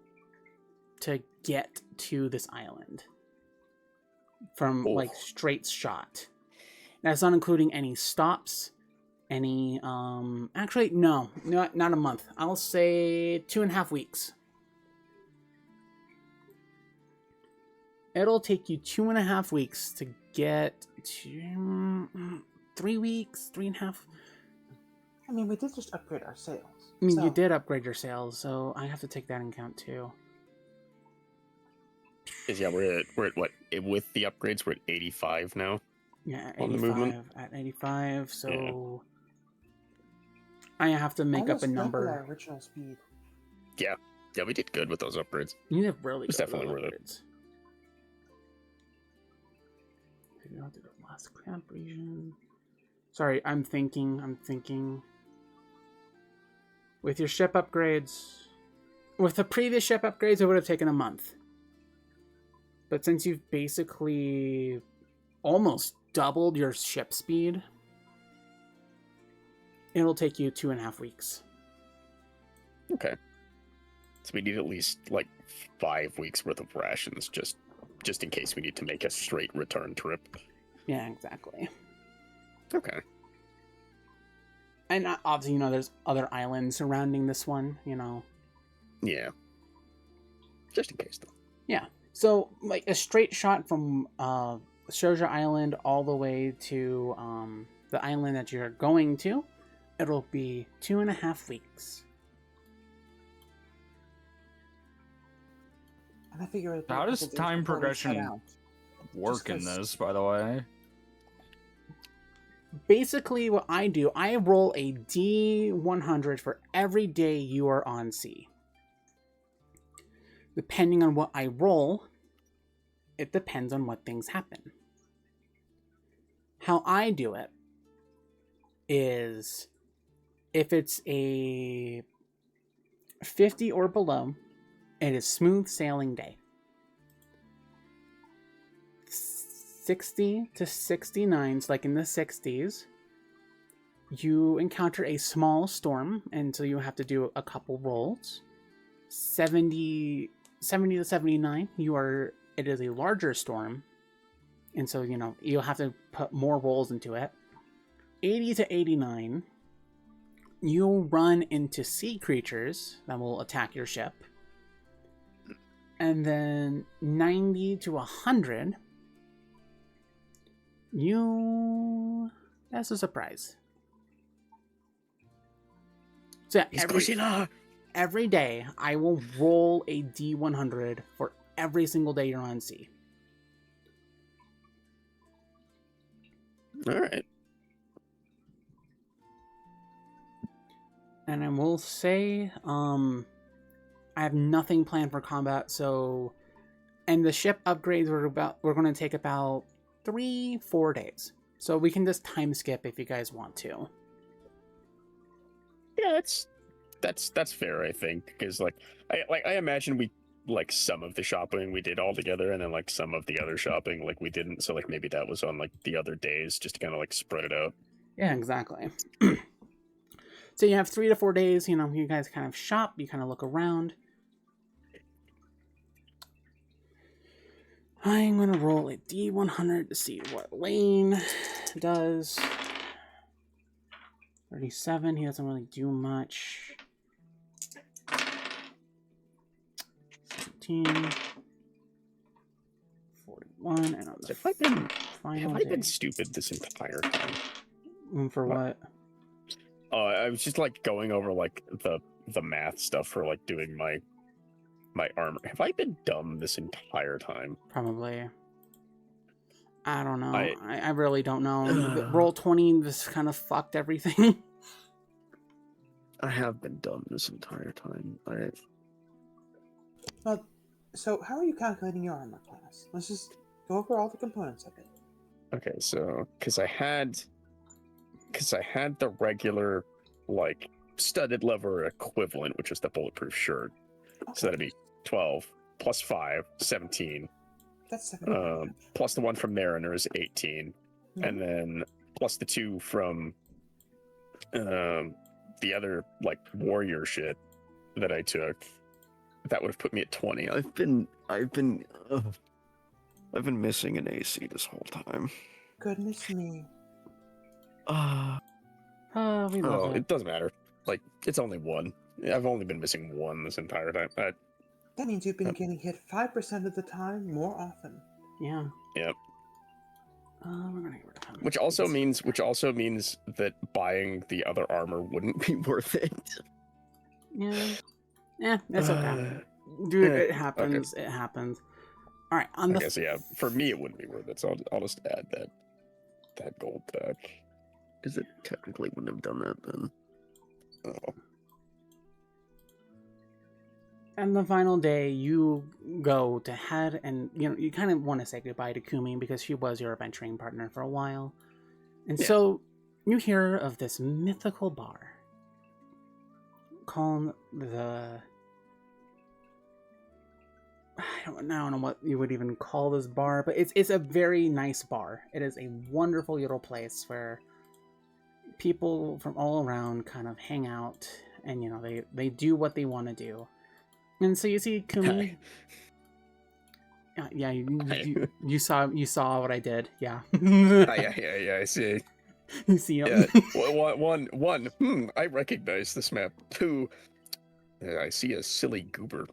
to get to this island. from Oh. like straight shot. That's not including any stops, any actually no, not a month. I'll say 2.5 weeks. It'll take you 2.5 weeks to get to 3 weeks, 3.5. I mean, we did just upgrade our sails. I mean, so... you did upgrade your sails, so I have to take that into account too. Because yeah, we're at what with the upgrades we're at 85 now. Yeah, On the movement? 85 at 85. So I have to make up Almost a double number. our original speed. Yeah, we did good with those upgrades. You have really It's good definitely worth it. upgrades. Maybe I'll do the last cramp region. Sorry, I'm thinking. With your ship upgrades, with the previous ship upgrades, it would have taken a month. But since you've basically almost doubled your ship speed, it'll take you 2.5 weeks. Okay. So we need at least like 5 weeks worth of rations just in case we need to make a straight return trip. Yeah, exactly. Okay. And obviously, there's other islands surrounding this one, Yeah. Just in case, though. Yeah. So, like, a straight shot from Shoja Island all the way to the island that you're going to, it'll be 2.5 weeks. And I figure... How does time progression work in this, by the way? Basically, what I do, I roll a D100 for every day you are on sea. Depending on what I roll, it depends on what things happen. How I do it is if it's a 50 or below, it is smooth sailing day. 60 to 69s, like in the 60s, you encounter a small storm, and so you have to do a couple rolls. 70 to 79, it is a larger storm, and so you'll have to put more rolls into it. 80 to 89, you'll run into sea creatures that will attack your ship. And then 90 to 100, that's a surprise. So yeah, every day I will roll a D100 for every single day you're on sea. All right. And I will say, I have nothing planned for combat, so... And the ship upgrades we're going to take about 3-4 days. So we can just time skip if you guys want to. Yeah, that's fair, I think, because I imagine we some of the shopping we did all together, and then some of the other shopping we didn't. So maybe that was on the other days, just to kind of spread it out. Yeah, exactly. So you have 3 to 4 days. You guys kind of shop, you kind of look around. I'm gonna roll a D100 to see what Lane does. 37, he doesn't really do much. 17, 41, and on the Have I been stupid this entire time? For what? I was just going over the math stuff for doing my armor. Have I been dumb this entire time? Probably. I don't know. I really don't know. Roll 20 just kind of fucked everything. I have been dumb this entire time. Well, so how are you calculating your armor class? Let's just go over all the components of it. Okay, so because I had the regular studded leather equivalent, which was the bulletproof shirt. Okay. So that'd be 12 plus 5, 17. That's 17. Plus the one from Mariner is 18. Mhm. And then plus the 2 from the other warrior shit that I took. That would have put me at 20. I've been I've been missing an AC this whole time. Goodness me. We love it. It doesn't matter. Like, it's only one. I've only been missing one this entire time. That means you've been getting hit 5% of the time more often. Yeah. Yep. We're gonna get rid of him. Which also means that buying the other armor wouldn't be worth it. Yeah, it's okay. Dude, it happens. Okay. It happens. All right. On the guess, yeah. For me, it wouldn't be worth it. So I'll just add that gold back. Because it technically wouldn't have done that then. Oh. And the final day, you go to head, and you kind of want to say goodbye to Kumi because she was your adventuring partner for a while. And so you hear of this mythical bar called the... I don't know what you would even call this bar, but it's a very nice bar. It is a wonderful little place where people from all around kind of hang out, and they do what they want to do. And so you see Kumi. Yeah, you saw what I did. Yeah. Yeah. I see. You see him. Yeah. One. I recognize this map. Two. I see a silly goober.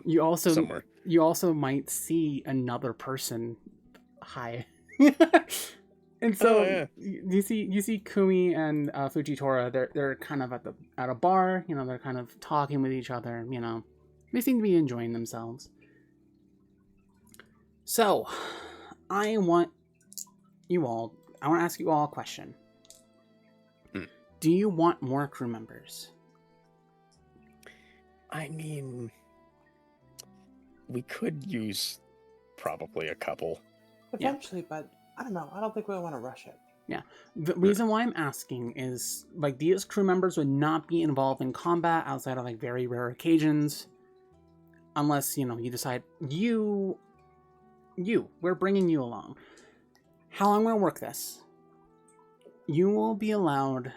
You also might see another person. Hi. And so you see Kumi and Fujitora. They're kind of at a bar. They're kind of talking with each other. They seem to be enjoying themselves. So, I want to ask you all a question. Do you want more crew members? I mean, we could use probably a couple. Eventually, but I don't know. I don't think we want to rush it. Yeah. The reason why I'm asking is, these crew members would not be involved in combat outside of, very rare occasions. Unless, you decide, we're bringing you along. How I'm going to work this. You will be allowed,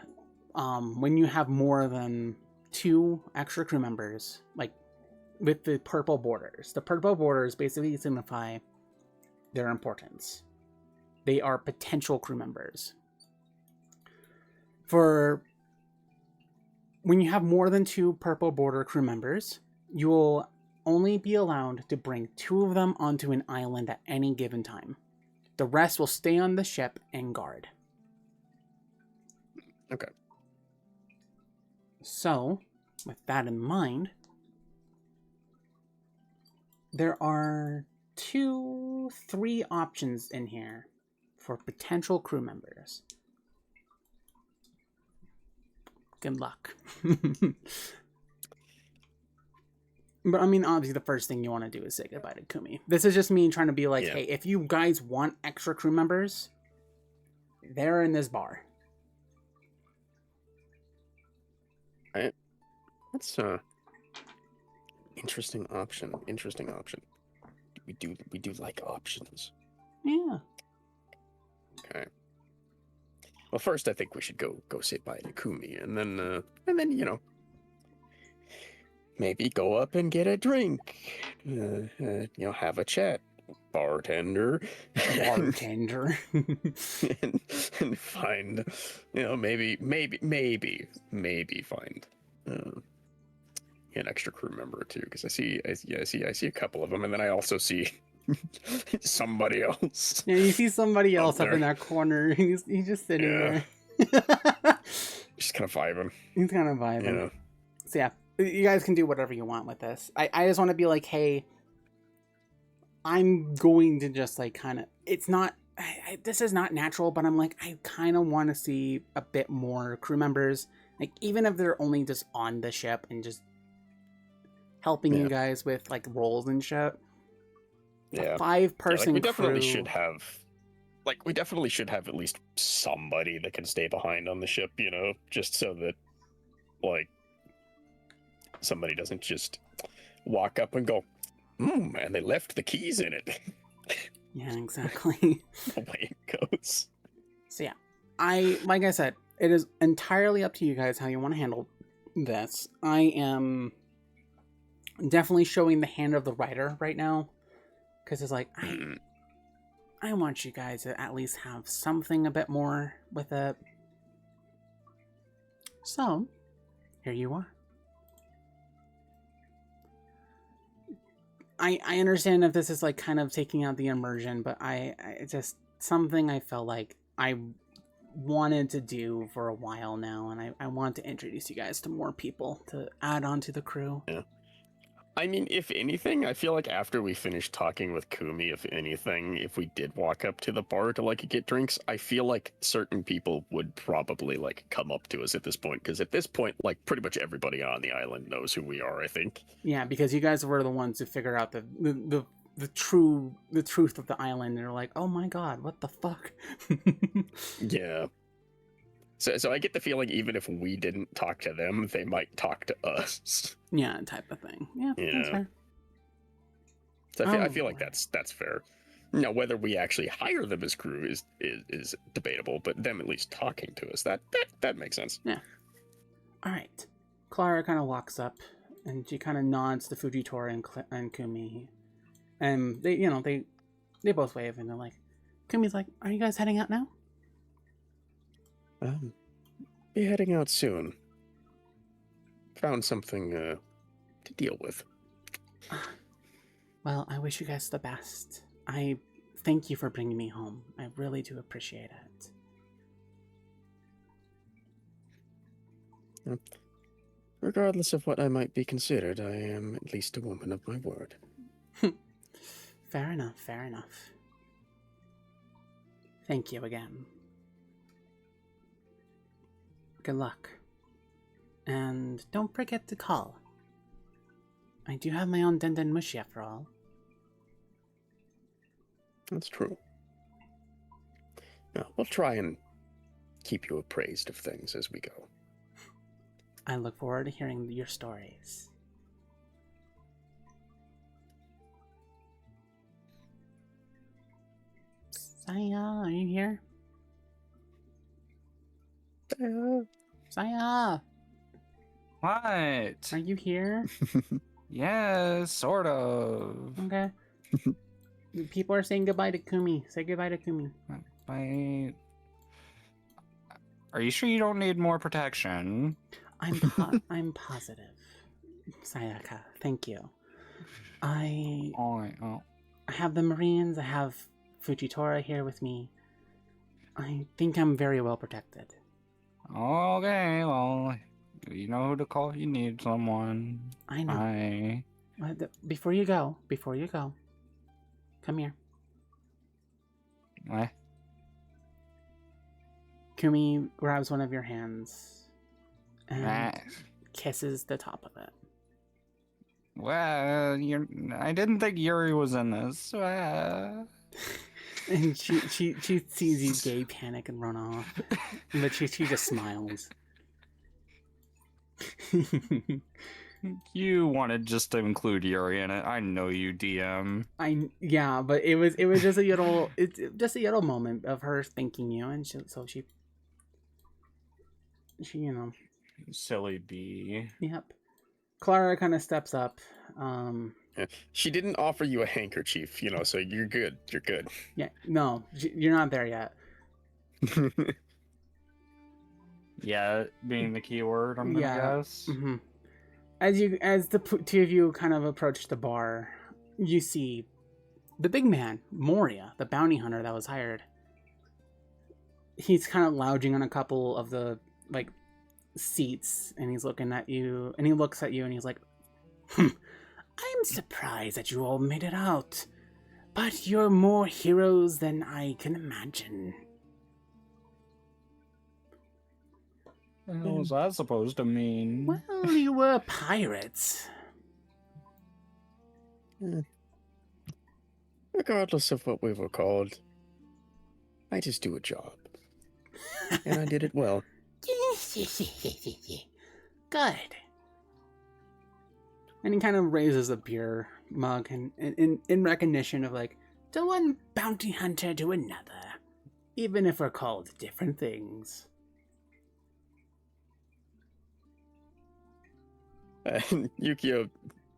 when you have more than 2 extra crew members, with the purple borders. The purple borders basically signify their importance. They are potential crew members. For when you have more than 2 purple border crew members, you will only be allowed to bring 2 of them onto an island at any given time. The rest will stay on the ship and guard. Okay. So, with that in mind, there are 3 options in here for potential crew members. Good luck. But obviously the first thing you want to do is say goodbye to Kumi. This is just me trying to be hey, if you guys want extra crew members, they're in this bar. Right. That's interesting option. We do like options. Yeah. Okay. Well, first I think we should go say bye to Kumi, and then maybe go up and get a drink. Have a chat. Bartender. And find, maybe find an extra crew member or 2, because I see a couple of them, and then I also see somebody else. Yeah, you see somebody else up in that corner. He's just sitting there. Just kind of vibing. He's kind of vibing. So yeah, you guys can do whatever you want with this. I just want to be hey, I'm going to just kind of, it's not, this is not natural, but I'm I kind of want to see a bit more crew members, even if they're only just on the ship and just helping you guys with roles and shit. Yeah. 5-person we definitely crew. should have, we definitely should have at least somebody that can stay behind on the ship, just so that, somebody doesn't just walk up and go, and they left the keys in it. Yeah, exactly. The way it goes. So yeah, like I said, it is entirely up to you guys how you want to handle this. I am definitely showing the hand of the writer right now, because it's I want you guys to at least have something a bit more with it. So, here you are. I understand if this is like kind of taking out the immersion, but I just something I felt like I wanted to do for a while now, and I want to introduce you guys to more people to add on to the crew. Yeah. I mean, if anything, I feel like after we finish talking with Kumi, if anything, if we did walk up to the bar to like get drinks, I feel like certain people would probably like come up to us at this point, because at this point, like pretty much everybody on the island knows who we are, I think. Yeah, because you guys were the ones who figured out the truth of the island, and they're like, oh my god, what the fuck? Yeah. So I get the feeling even if we didn't talk to them, they might talk to us. Yeah, type of thing. Yeah, that's Yeah. fair. So I feel Oh, like boy. that's fair. Now, whether we actually hire them as crew is debatable, but them at least talking to us, that makes sense. All right. Clara kind of walks up, and she kind of nods to Fujitora and Kumi, and they both wave, and they're like, Kumi's like, "Are you guys heading out now?" Be heading out soon. Found something to deal with. Well, I wish you guys the best. I thank you for bringing me home. I really do appreciate it. Regardless of what I might be considered, I am at least a woman of my word. Fair enough, fair enough. Thank you again. Good luck. And don't forget to call. I do have my own Denden Mushi after all. That's true. Now, we'll try and keep you appraised of things as we go. I look forward to hearing your stories. Saya, are you here? Saya, What? are you here? Yes, sort of. Okay. People are saying goodbye to Kumi. Say goodbye to Kumi. Are you sure you don't need more protection? I'm positive. Sayaka, thank you. I have the Marines. I have Fujitora here with me. I think I'm very well protected. Okay, well, you know who to call if you need someone. I know. Bye. Before you go, come here. What? Kumi grabs one of your hands and Ah. kisses the top of it. Well, I didn't think Yuri was in this. And she sees you gay panic and run off. But she just smiles. You wanted just to include Yuri in it. I know you, DM. Yeah, but it was just a little moment of her thanking you, and she Silly bee. Yep. Clara kind of steps up. Yeah. She didn't offer you a handkerchief, so you're good. You're good. Yeah, no, you're not there yet. Yeah, being the key word, I'm gonna guess. Mm-hmm. As the two of you kind of approach the bar, you see the big man, Moria, the bounty hunter that was hired. He's kind of lounging on a couple of the seats, and he's looking at you, and he looks at you, and he's like, I'm surprised that you all made it out, but you're more heroes than I can imagine. What was that supposed to mean? Well, you were pirates. Regardless of what we were called, I just do a job. And I did it well. Good. And he kind of raises a beer mug and in recognition of to one bounty hunter to another, even if we're called different things. And Yukio,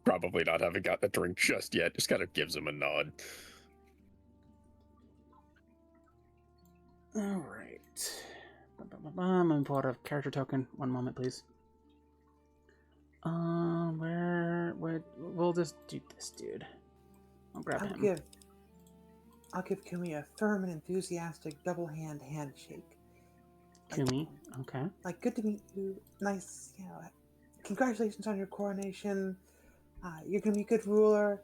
probably not having gotten a drink just yet, just kind of gives him a nod. All right. I'm gonna pull out a character token. One moment, please. We'll just do this, dude. I'll grab him. I'll give Kumi a firm and enthusiastic double handshake. Kumi, okay. Like, good to meet you. Nice, congratulations on your coronation. You're gonna be a good ruler.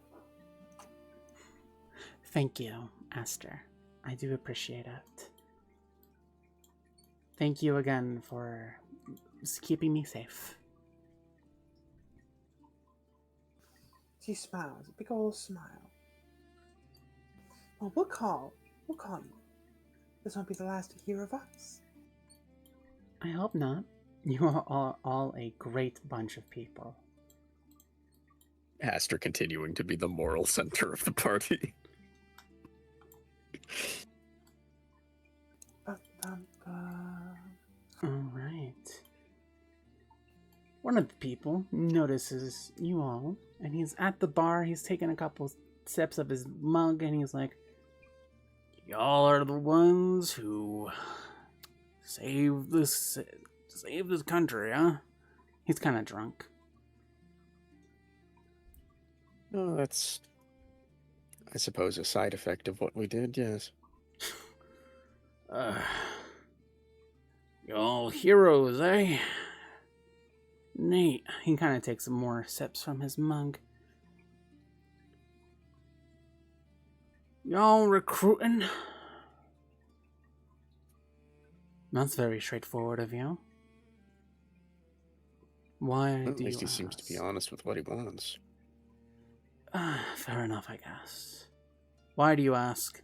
Thank you, Aster. I do appreciate it. Thank you again for keeping me safe. She smiles, a big old smile. Well, we'll call you. This won't be the last to hear of us. I hope not. You are all a great bunch of people. Aster continuing to be the moral center of the party. Alright. One of the people notices you all, and he's at the bar, he's taking a couple sips of his mug, and he's like, y'all are the ones who saved this country, huh? He's kind of drunk. Oh, that's, I suppose, a side effect of what we did, yes. Y'all heroes, eh? Neat. He kind of takes some more sips from his mug. Y'all recruiting? That's very straightforward of you. Why Well, at do least you he seems to be ask? honest with what he wants. Fair enough, I guess. Why do you ask?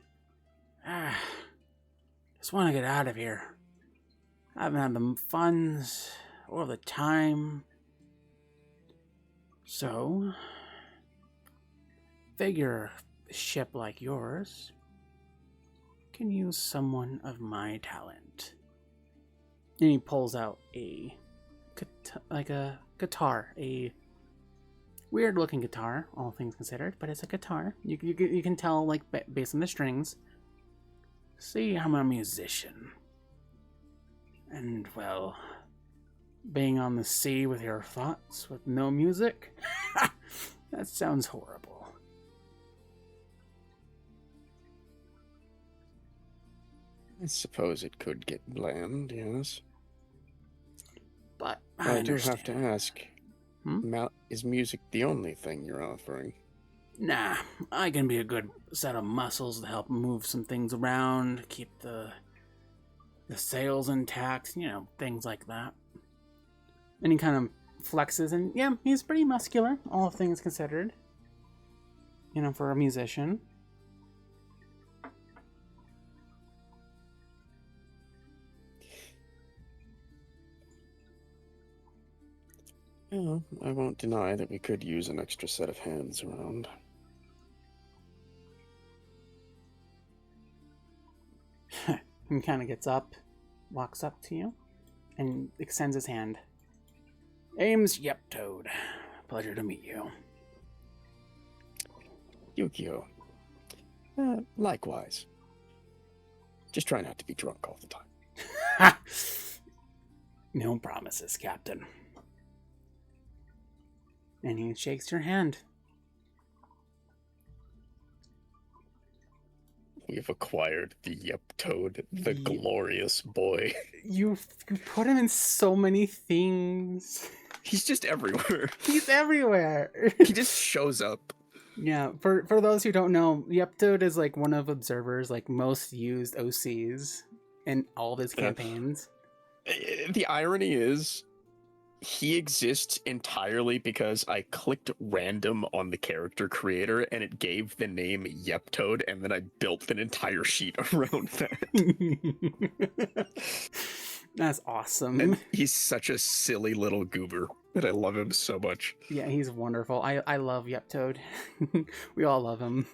Just want to get out of here. I haven't had the funds or the time. So, figure a ship like yours can use someone of my talent. And he pulls out a guitar, a weird looking guitar, all things considered, but it's a guitar. You can tell, like, based on the strings. See, I'm a musician. And, well, being on the sea with your thoughts with no music? That sounds horrible. I suppose it could get bland, yes. But I do have to ask, Hmm? is music the only thing you're offering? Nah, I can be a good set of muscles to help move some things around, keep the sails intact, things like that. And he kind of flexes, and yeah, he's pretty muscular, all things considered. For a musician. Yeah, I won't deny that we could use an extra set of hands around. He kind of gets up, walks up to you, and extends his hand. Ames Toad. Pleasure to meet you. Yukio. Likewise. Just try not to be drunk all the time. No promises, Captain. And he shakes your hand. We've acquired the Toad, the glorious boy. You put him in so many things. He's just everywhere. He's everywhere. He just shows up. Yeah, for those who don't know, Toad is like one of Observer's like most used OCs in all of his campaigns. The irony is, he exists entirely because I clicked random on the character creator and it gave the name Toad, and then I built an entire sheet around that. That's awesome. And he's such a silly little goober, and I love him so much. Yeah, he's wonderful. I love Toad. We all love him.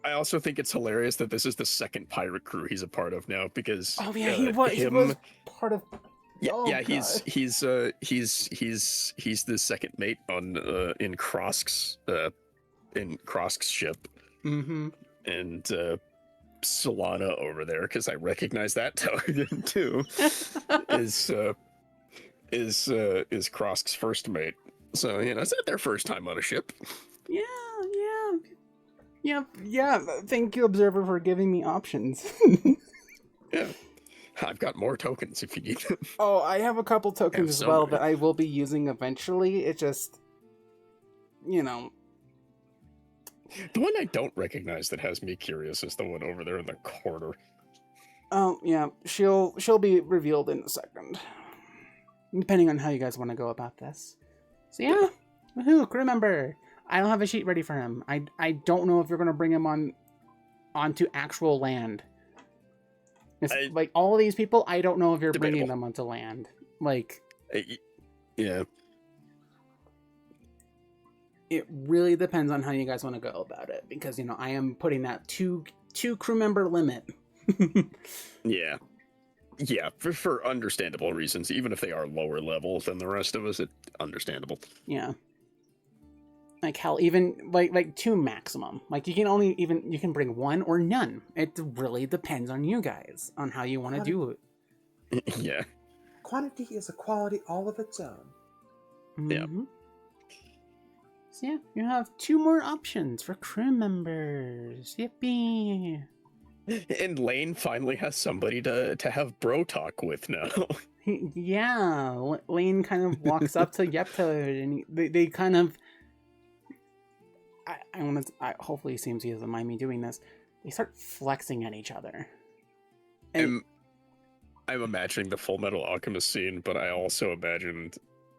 I also think it's hilarious that this is the second pirate crew he's a part of now, because he was part of. He's the second mate on in Krosk's ship. Mm-hmm. And Solana over there, because I recognize that token too, is Krosk's first mate. So, it's not their first time on a ship. Yeah. Thank you, Observer, for giving me options. Yeah. I've got more tokens if you need them. Oh, I have a couple tokens as so well many. that I will be using eventually. It just, The one I don't recognize that has me curious is the one over there in the corner. Oh, yeah, she'll be revealed in a second. Depending on how you guys want to go about this. So yeah, woohoo, crew member. I don't have a sheet ready for him. I don't know if you're gonna bring him onto actual land. Like all of these people, I don't know if you're bringing them onto land. Like, yeah. It really depends on how you guys want to go about it, because I am putting that two crew member limit. Yeah, for understandable reasons. Even if they are lower level than the rest of us, it's understandable. Yeah. Like hell, even like 2 maximum. Like you can bring 1 or none. It really depends on you guys on how you want to do it. Yeah. Quantity is a quality all of its own. Yeah. So yeah, you have 2 more options for crew members. Yippee! And Lane finally has somebody to have bro talk with now. Yeah, Lane kind of walks up to Yeptoad, and they kind of. Hopefully, it seems he doesn't mind me doing this. They start flexing at each other. And I'm imagining the Full Metal Alchemist scene, but I also imagined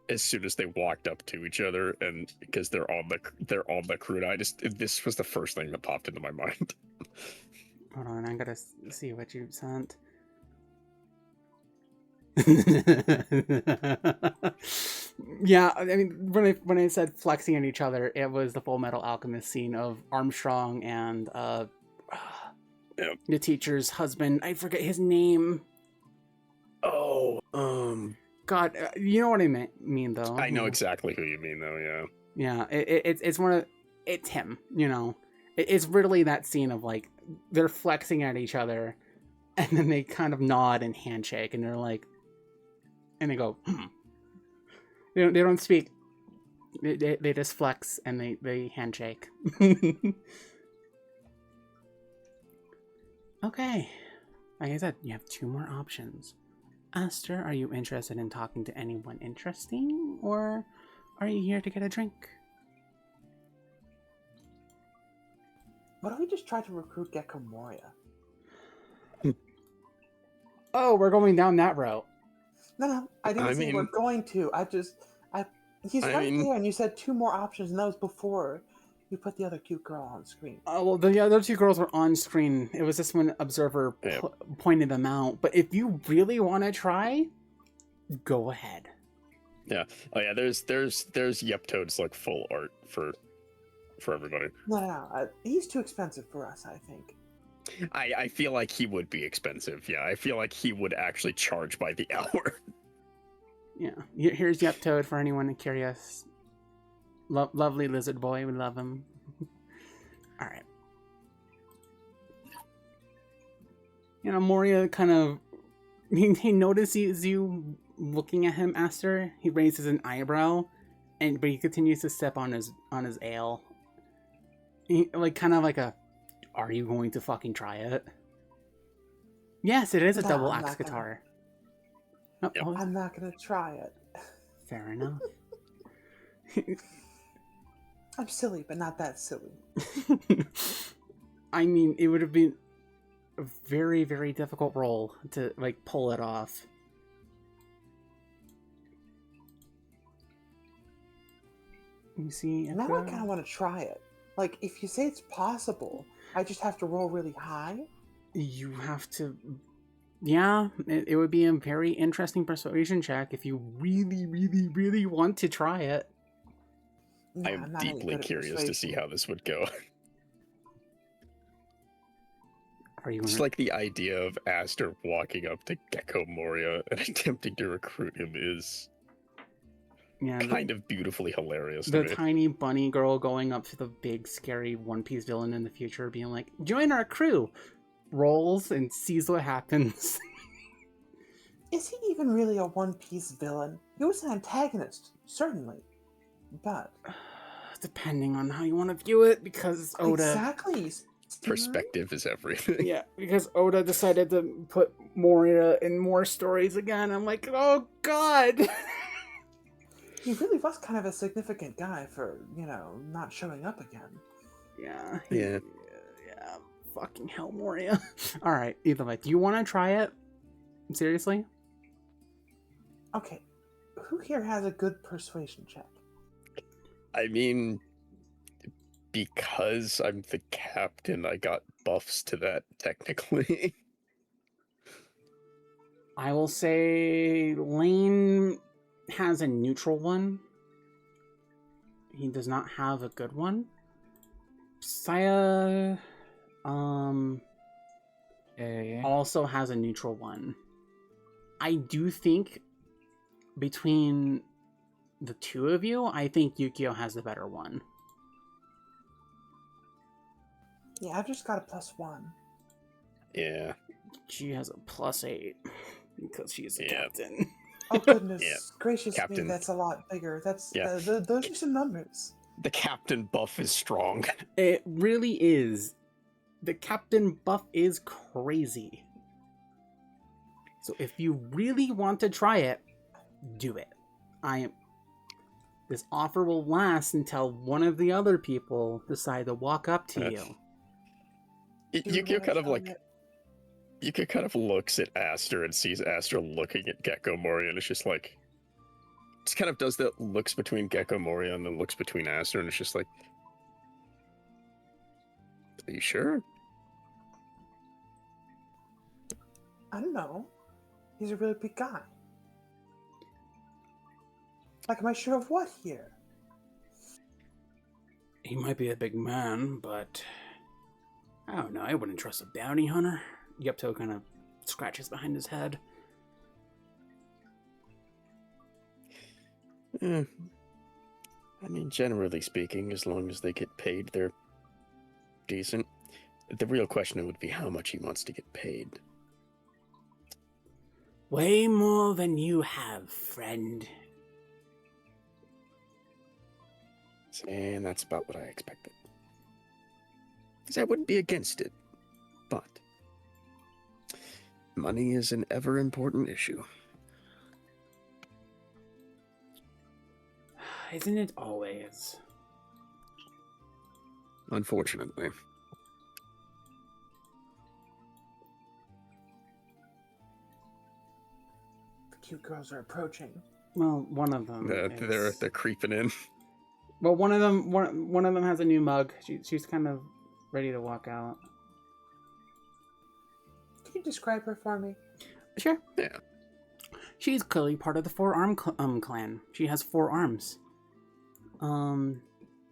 as soon as they walked up to each other, and because they're on the crew, this was the first thing that popped into my mind. Hold on, I gotta see what you sent. Yeah, I mean, when I said flexing at each other, it was the Full Metal Alchemist scene of Armstrong and the teacher's husband. I forget his name. Oh, God, you know what I mean though. I know exactly who you mean though. Yeah. Yeah, it's him. It's really that scene of like they're flexing at each other, and then they kind of nod and handshake, and they're like, and they go. They don't speak. They just flex and they handshake. Okay. Like I said, you have 2 more options. Aster, are you interested in talking to anyone interesting, or are you here to get a drink? Why don't we just try to recruit Gecko Moria? Oh, we're going down that route. No, I didn't say we're going to. He's right there, and you said 2 more options, and that was before you put the other cute girl on screen. Well, the other 2 girls were on screen. It was just when Observer pointed them out. But if you really want to try, go ahead. Yeah. Oh yeah. There's Yeptoad's like full art for everybody. No. He's too expensive for us, I think. I feel like he would be expensive. Yeah, I feel like he would actually charge by the hour. Yeah. Here's Yeptoad for anyone curious. Lovely lizard boy. We love him. All right. Moria kind of... He notices you looking at him, Aster. He raises an eyebrow, but he continues to sip on his ale. Kind of like a... Are you going to fucking try it? Yes, it is a double axe guitar. Yep. I'm not gonna try it. Fair enough. I'm silly, but not that silly. I mean, it would have been a very, very difficult role to pull it off. You see, now I kind of want to try it. Like, if you say it's possible, I just have to roll really high? You have to... Yeah, it would be a very interesting persuasion check if you really, really, really want to try it. No, I'm deeply curious to see how this would go. Just like the idea of Aster walking up to Gecko Moria and attempting to recruit him is kind of beautifully hilarious to me. The tiny bunny girl going up to the big, scary One Piece villain in the future being like, join our crew! rolls and sees what happens. Is he even really a One Piece villain? He was an antagonist, certainly. But... Depending on how you want to view it, because Oda... Exactly! Perspective is everything. Yeah, because Oda decided to put Moria in more stories again. I'm like, oh god! He really was kind of a significant guy for, not showing up again. Yeah. Yeah. Yeah. Fucking hell, Moria. Alright, either way, do you want to try it? Seriously? Okay, who here has a good persuasion check? I mean, because I'm the captain, I got buffs to that, technically. I will say Lane has a neutral one. He does not have a good one. Saya also has a neutral one. I do think between the two of you, I think Yukio has the better one. Yeah, I've just got a +1. Yeah. She has a +8 because she's a captain. Oh goodness Yeah. gracious Captain. me, that's a lot bigger. That's Yeah. those are some numbers. The captain buff is strong. It really is. The captain buff is crazy. So if you really want to try it, do it. This offer will last until one of the other people decide to walk up to you. Yukio kind of looks at Aster and sees Aster looking at Gecko Moria, and it's just like, just kind of does that looks between Gecko Moria and then looks between Aster, and it's just like, are you sure? I don't know. He's a really big guy. Like, am I sure of what here? He might be a big man, but I don't know. I wouldn't trust a bounty hunter. Yepto kind of scratches behind his head. I mean, generally speaking, as long as they get paid, they're decent. The real question would be how much he wants to get paid. Way more than you have, friend. And that's about what I expected. Because I wouldn't be against it, but money is an ever-important issue. Isn't it always? Unfortunately. The cute girls are approaching. Well, one of them. They're creeping in. Well, one of them has a new mug. She's kind of ready to walk out. Can you describe her for me? Sure. Yeah. She's clearly part of the Four-Arm clan. She has 4 arms.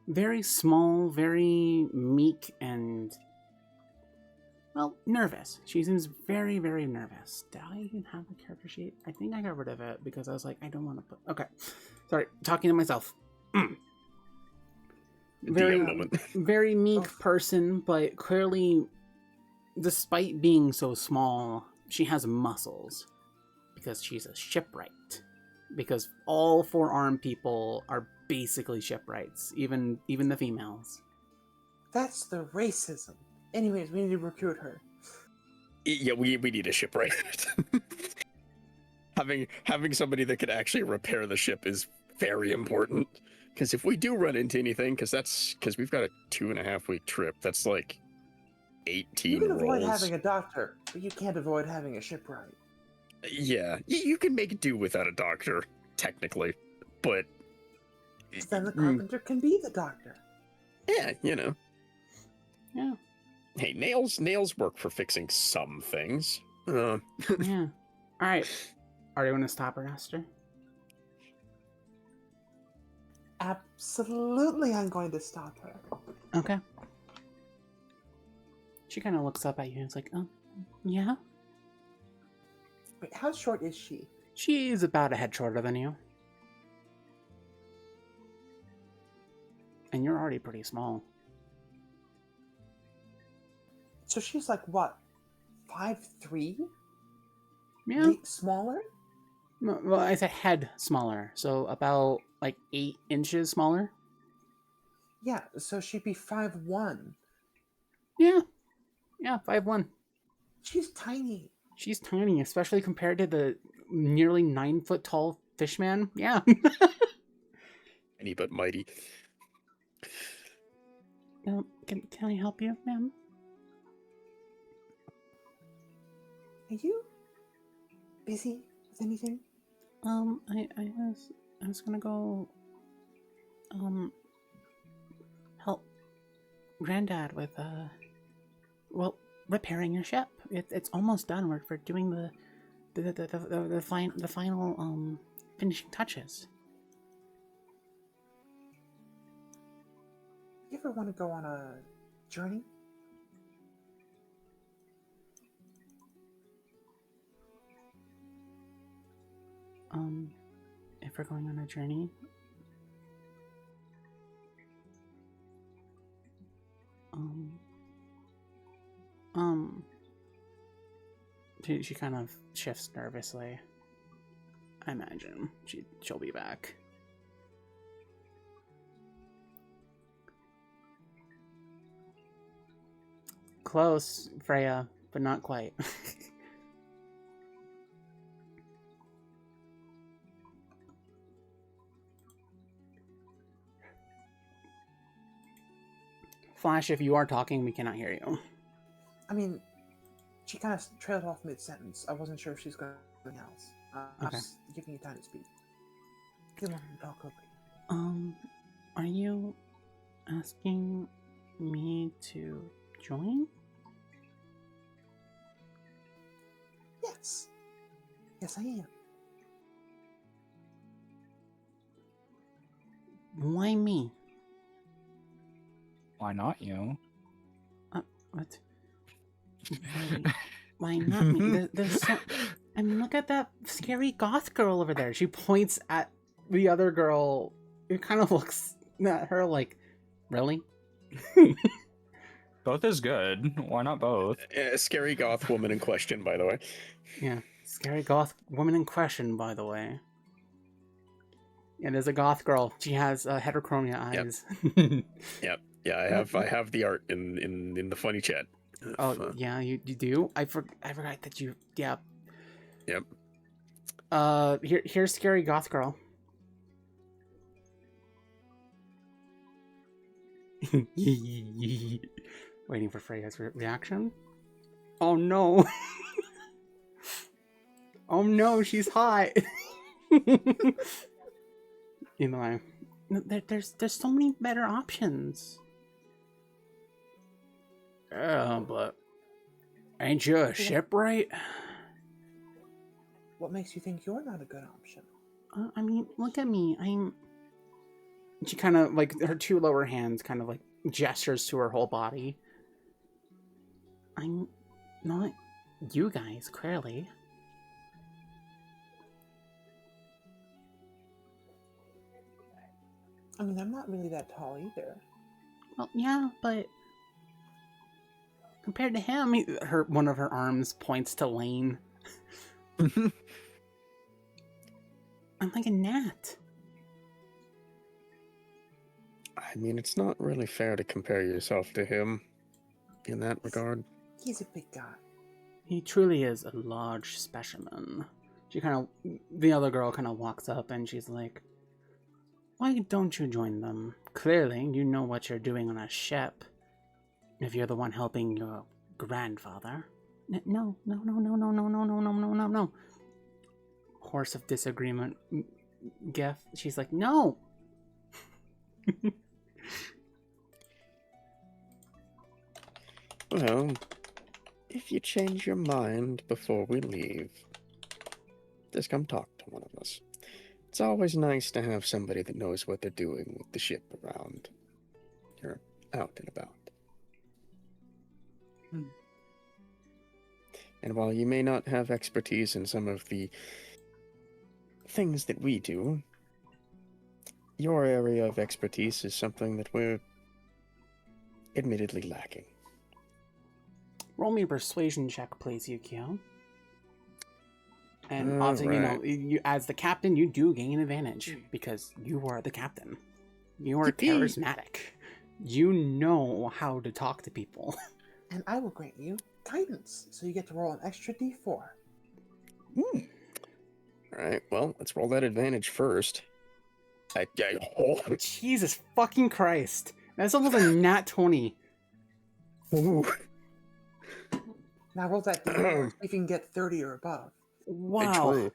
Very small, very meek, and, well, nervous. She seems very, very nervous. Did I even have a character sheet? I think I got rid of it because I was like, I don't want to put... Okay. Sorry, talking to myself. Very meek person, but clearly, despite being so small, she has muscles. Because she's a shipwright. Because all 4-armed people are basically shipwrights, even the females. That's the racism. Anyways, we need to recruit her. Yeah, we need a shipwright. having somebody that could actually repair the ship is very important. Because if we do run into anything, because we've got a 2.5-week trip, that's like 18 You can avoid rolls. having a doctor, but you can't avoid having a shipwright. Yeah, you can make do without a doctor, technically, but... Then the carpenter can be the doctor. Yeah, you know. Yeah. Hey, nails work for fixing some things. Yeah. Alright. Are you going to stop her, Aster? Absolutely, I'm going to stop her. Okay. She kind of looks up at you and is like, oh, yeah? Wait, how short is she? She's about a head shorter than you. And you're already pretty small. So she's like what? 5'3"? Yeah. Smaller? Well, I said head smaller, so about like 8 inches smaller. Yeah, so she'd be 5'1". Yeah, 5'1". She's tiny. She's tiny, especially compared to the nearly 9-foot tall fishman. Yeah. Any but mighty. Can I help you, ma'am? Are you busy with anything? I was gonna go help Granddad with repairing your ship. It's almost done. We're doing the final finishing touches. You ever want to go on a journey? If we're going on a journey, she kind of shifts nervously. I imagine she'll be back. Close, Freya, but not quite. Flash, if you are talking, we cannot hear you. I mean, she kind of trailed off mid-sentence. I wasn't sure if she's going to do anything else. I Okay. was giving you time to speak. Come on, I'll go. Are you asking me to join? Yes. Yes, I am. Why me? Why not you? What? Why not me? There's so... I mean, look at that scary goth girl over there. She points at the other girl. It kind of looks at her like, really? Both is good. Why not both? Scary goth woman in question, by the way. Yeah, scary goth woman in question, by the way. Yeah, there's a goth girl. She has heterochromia eyes. Yep. Yeah, I have the art in the funny chat. Oh, yeah, you do? I forgot that you... Yeah. Yep. Here's scary goth girl. Waiting for Freya's reaction. Oh no. Oh no, she's hot. Anyway, there's so many better options. But ain't you a shipwright? What makes you think you're not a good option? I mean, look at me. She kind of, like, her two lower hands kind of, like, gestures to her whole body. I'm not you guys, clearly. I mean, I'm not really that tall either. Well, yeah, but compared to him, one of her arms points to Lane. I'm like a gnat. I mean, it's not really fair to compare yourself to him in that regard. He's a big guy. He truly is a large specimen. The other girl kind of walks up and she's like, why don't you join them? Clearly, you know what you're doing on a ship. If you're the one helping your grandfather. No. Horse of disagreement gif. She's like, no. Well, if you change your mind before we leave, just come talk to one of us. It's always nice to have somebody that knows what they're doing with the ship around. You're out and about. And while you may not have expertise in some of the things that we do, your area of expertise is something that we're admittedly lacking. roll me a persuasion check, please, Yukio. And obviously, Alright. you, as the captain, you do gain an advantage because you are the captain. You are Yippee. charismatic. You know how to talk to people. And I will grant you guidance, so you get to roll an extra d4. Alright, well, let's roll that advantage first. Jesus fucking Christ. That's almost a nat 20. Ooh. Now roll that d4, see if you can get 30 or above. Wow. True.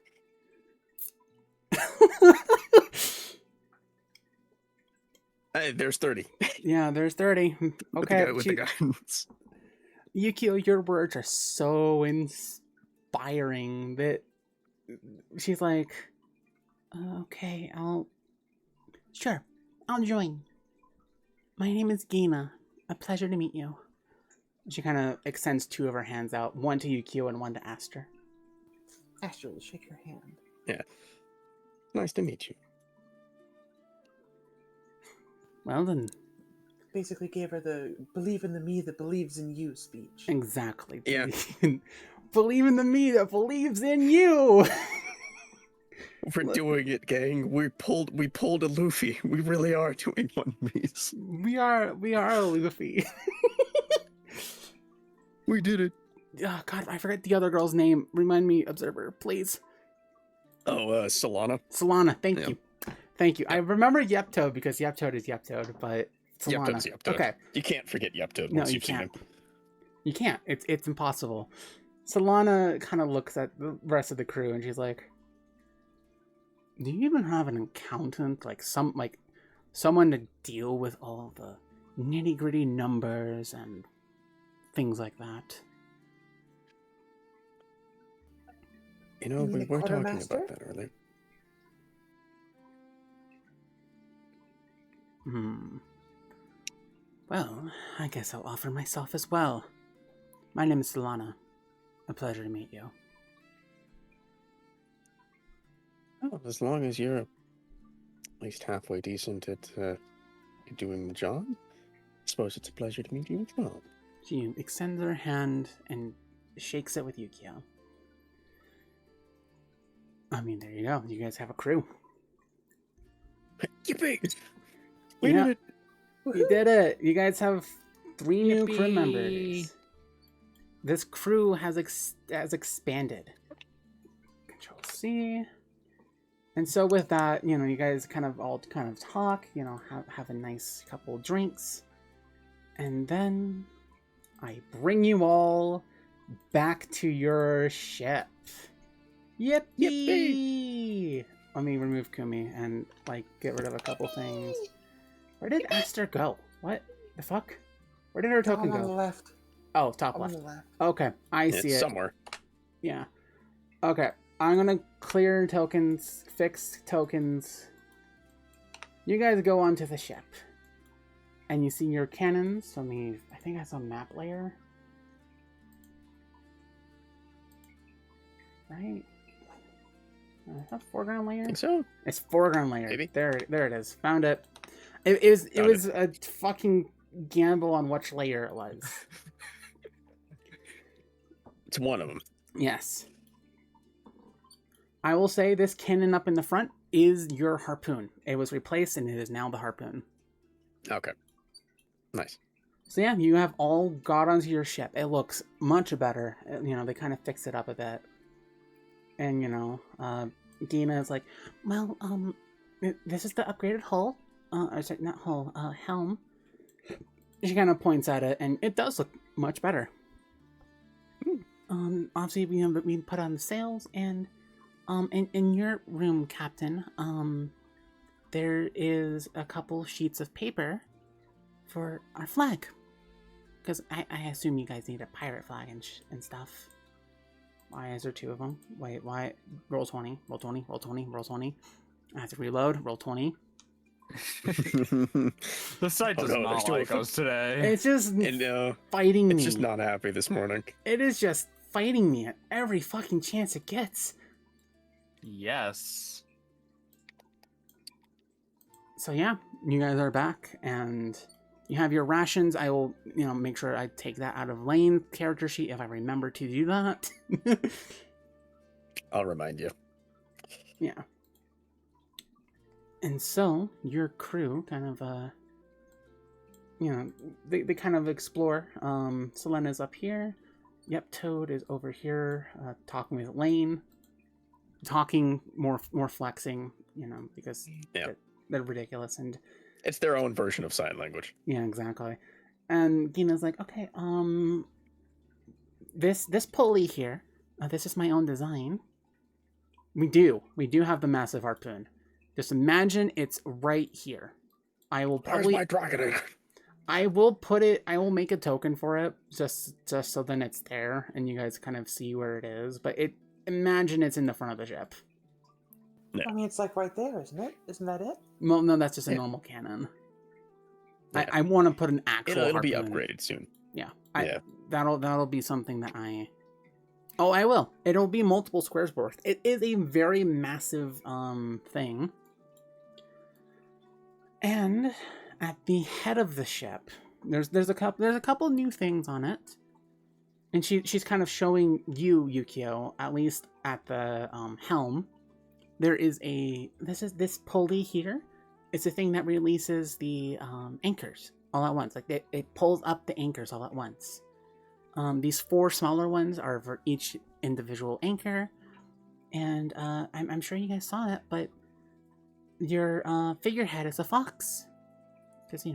Hey, there's 30. Yeah, there's 30. Okay. With the guidance. Yukio, your words are so inspiring that she's like, okay, Sure, I'll join. My name is Gina. A pleasure to meet you. She kind of extends two of her hands out, one to Yukio and one to Aster. Aster will shake your hand. Yeah. Nice to meet you. Well then. Basically gave her the believe in the me that believes in you speech. Exactly. Yeah. Believe in the me that believes in you. We're doing it, gang. We pulled a Luffy. We really are doing One Piece. We are Luffy. We did it. Oh God, I forget the other girl's name. Remind me, Observer, please. Oh, Solana. Solana, thank Yeah. you. Thank you. I remember Yeptoad because Yeptoad is Yeptoad, but Solana. Yeptoad's Yeptoad. Okay. You can't forget Yeptoad No, once you you've seen him. can't. You can't. It's impossible. Solana kind of looks at the rest of the crew and she's like, do you even have an accountant? Like someone to deal with all the nitty-gritty numbers and things like that? You know, You mean we the were talking quartermaster? about that earlier. Well, I guess I'll offer myself as well. My name is Solana. A pleasure to meet you. Oh, as long as you're at least halfway decent at doing the job, I suppose it's a pleasure to meet you as well. She extends her hand and shakes it with Yukio. I mean, there you go. You guys have a crew. Yippee! We Yeah. did it! You did it! You guys have 3 new crew Yippee! members. This crew has expanded. Control C. And so with that, you guys all talk, have a nice couple drinks. And then I bring you all back to your ship. Yippee! Yippee! Let me remove Kumi and get rid of a couple things. Where did Aster go? What the fuck? Where did her token On the go? left. Oh, top On left. the left. Okay, I see It's it. somewhere. Yeah. Okay, I'm gonna clear tokens, fix tokens. You guys go onto the ship. And you see your cannons. I think that's a map layer. Right? Is that foreground layer? I think so. It's foreground layer. Maybe. There it is. Found it. It Found was a fucking gamble on which layer it was. It's one of them. Yes. I will say this cannon up in the front is your harpoon. It was replaced and it is now the harpoon. Okay. Nice. So yeah, you have all got onto your ship. It looks much better. They kind of fix it up a bit. And, Gina is like, well, this is the upgraded hull. Or sorry, not hull, helm. She kind of points at it, and it does look much better. Obviously, we put on the sails, and, in your room, Captain, there is a couple sheets of paper for our flag. Because I assume you guys need a pirate flag and stuff. Why is there 2 of them? Wait, why? Roll 20, roll 20, roll 20, roll 20. I have to reload, roll 20. The site does no, not there's 2 like of them. us today. It's just And, fighting me. it's just not happy this morning. It is just fighting me at every fucking chance it gets. Yes. So yeah, you guys are back, and You have your rations. I will, make sure I take that out of Lane character sheet if I remember to do that. I'll remind you. Yeah. And so your crew kind of, they kind of explore. Selena's up here. Yep, Toad is over here talking with Lane. Talking more flexing, because they're ridiculous and it's their own version of sign language. Yeah, exactly. And Gina's like, okay, this pulley here, this is my own design. We do have the massive harpoon. Just imagine it's right here. I will probably. Where's my dragon? I will make a token for it just so then it's there and you guys kind of see where it is. But imagine it's in the front of the ship. I mean, it's like right there, isn't it? Isn't that it? Well, no, that's just a normal cannon. Yeah. I want to put an actual. It'll be harpoon. upgraded soon. Yeah. That'll be something that I. Oh, I will. It'll be multiple squares worth. It is a very massive thing. And at the head of the ship, there's a couple new things on it. And she's kind of showing you, Yukio, at least at the helm. There is this pulley here. It's a thing that releases the anchors all at once. Like it pulls up the anchors all at once. These 4 smaller ones are for each individual anchor. And I'm sure you guys saw it, but your figurehead is a fox. Because,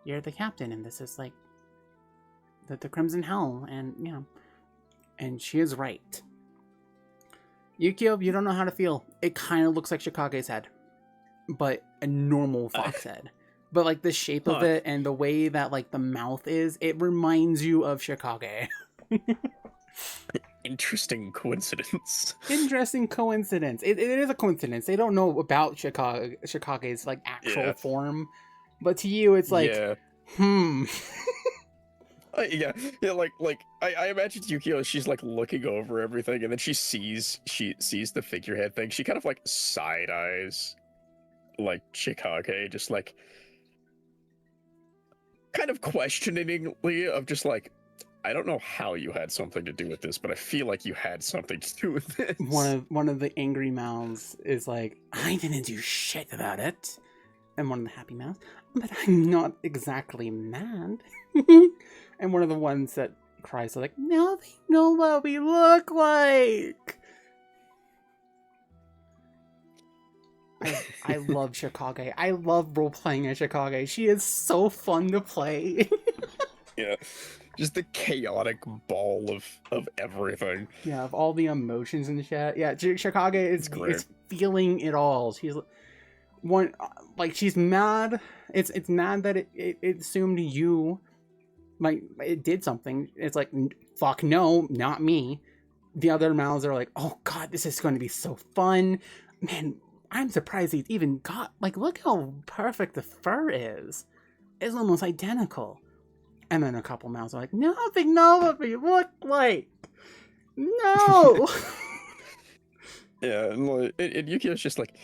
you're the captain and this is like the Crimson Helm. And, and she is right. Yukio, you don't know how to feel. It kind of looks like Shikage's head, but a normal fox head. But like the shape of it and the way that like the mouth is, it reminds you of Shikage. Interesting coincidence. Interesting coincidence. It is a coincidence. They don't know about Shikage's like actual form, but to you, it's like, Yeah, like I imagine Yukio, she's like looking over everything, and then she sees the figurehead thing. She kind of like side eyes, like Shikage, just like kind of questioningly of just like, I don't know how you had something to do with this, but I feel like you had something to do with this. One of the angry mouths is like, I didn't do shit about it. And one of the happy mouths, but I'm not exactly mad. And one of the ones that cries are like, now they know what we look like. I love Shikage. I love role-playing as Shikage. She is so fun to play. Yeah. Just the chaotic ball of everything. Yeah, of all the emotions and shit. Yeah, Shikage is feeling it all. She's she's mad. It's mad that it assumed you, like, it did something. It's like, fuck no, not me. The other mouths are like, oh god, this is going to be so fun. Man, I'm surprised he's even got, like, look how perfect the fur is. It's almost identical. And then a couple mouths are like, no, they know what we look like. No. Yeah, and Yukio's just like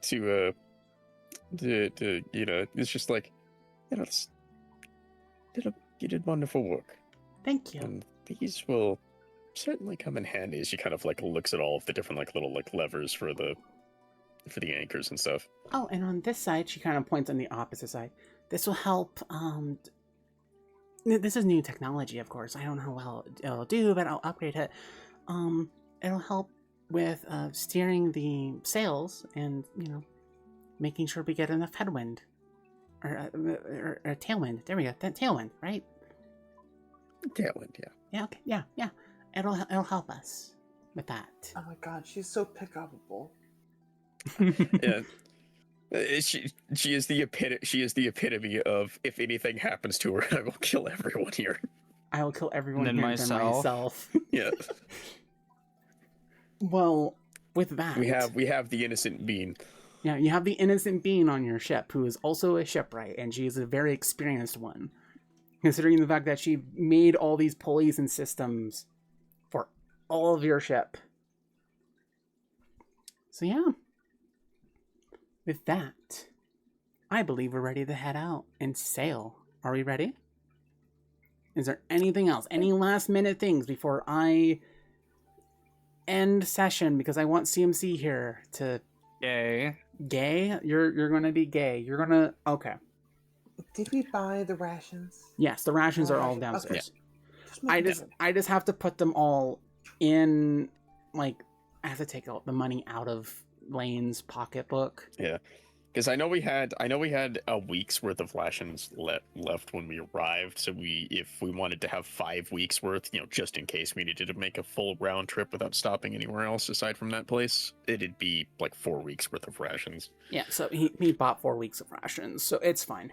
to it's just like, you did wonderful work. Thank you. And these will certainly come in handy as she kind of like looks at all of the different like little like levers for the anchors and stuff. Oh, and on this side, she kind of points on the opposite side. This will help. This is new technology, of course. I don't know how well it'll do, but I'll upgrade it. It'll help with steering the sails and, making sure we get enough headwind. Or tailwind. There we go. That tailwind, right? Tailwind, yeah. Yeah, okay. Yeah. It'll help us with that. Oh my god, she's so pick-upable. Yeah. She is the epitome of, if anything happens to her, I will kill everyone here. I will kill everyone And here myself. Yeah. Well, with that, we have the innocent being. Yeah, you have the innocent being on your ship, who is also a shipwright, and she is a very experienced one, considering the fact that she made all these pulleys and systems for all of your ship. So yeah. With that, I believe we're ready to head out and sail. Are we ready? Is there anything else? Any last minute things before I end session? Because I want CMC here to... Yay. Gay? You're going to be gay. You're going to... Okay. Did we buy the rations? Yes, the rations are all Okay. downstairs. Just I just have to put them all in, like, I have to take out the money out of Lane's pocketbook. Yeah, because I know we had a week's worth of rations left when we arrived. So if we wanted to have 5 weeks worth, just in case we needed to make a full round trip without stopping anywhere else aside from that place, it'd be like 4 weeks worth of rations. Yeah, so he bought 4 weeks of rations, so it's fine.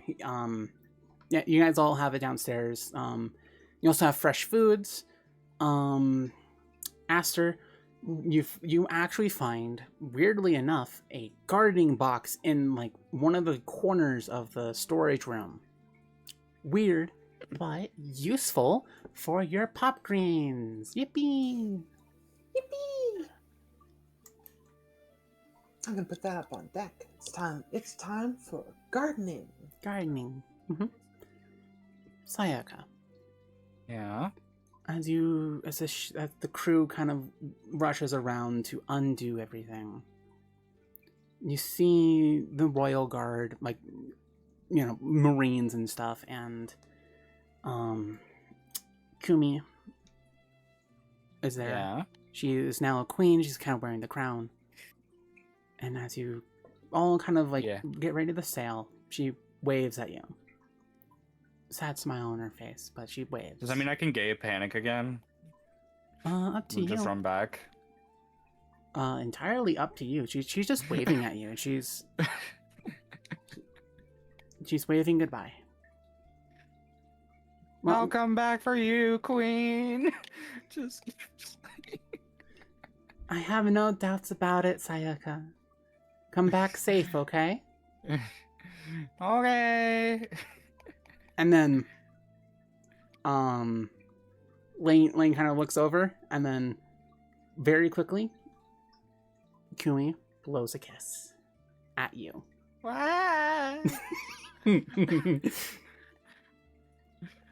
Yeah, you guys all have it downstairs. You also have fresh foods. Aster, you actually find, weirdly enough, a gardening box in like one of the corners of the storage room. Weird, but useful for your pop greens. Yippee! Yippee! I'm gonna put that up on deck. It's time for gardening. Gardening. Mm-hmm. Sayaka. Yeah. As the crew kind of rushes around to undo everything, you see the royal guard, like, Marines and stuff, and Kumi is there. Yeah. She is now a queen. She's kind of wearing the crown. And as you all kind of get ready to sail, she waves at you. Sad smile on her face, but she waves. Does that mean I can gay panic again? Up to you. Just run back. Entirely up to you. She's just waving at you. She's waving goodbye. Well, I'll come back for you, queen. just... I have no doubts about it, Sayaka. Come back safe, okay? Okay. And then, Lane kind of looks over, and then, very quickly, Kumi blows a kiss at you.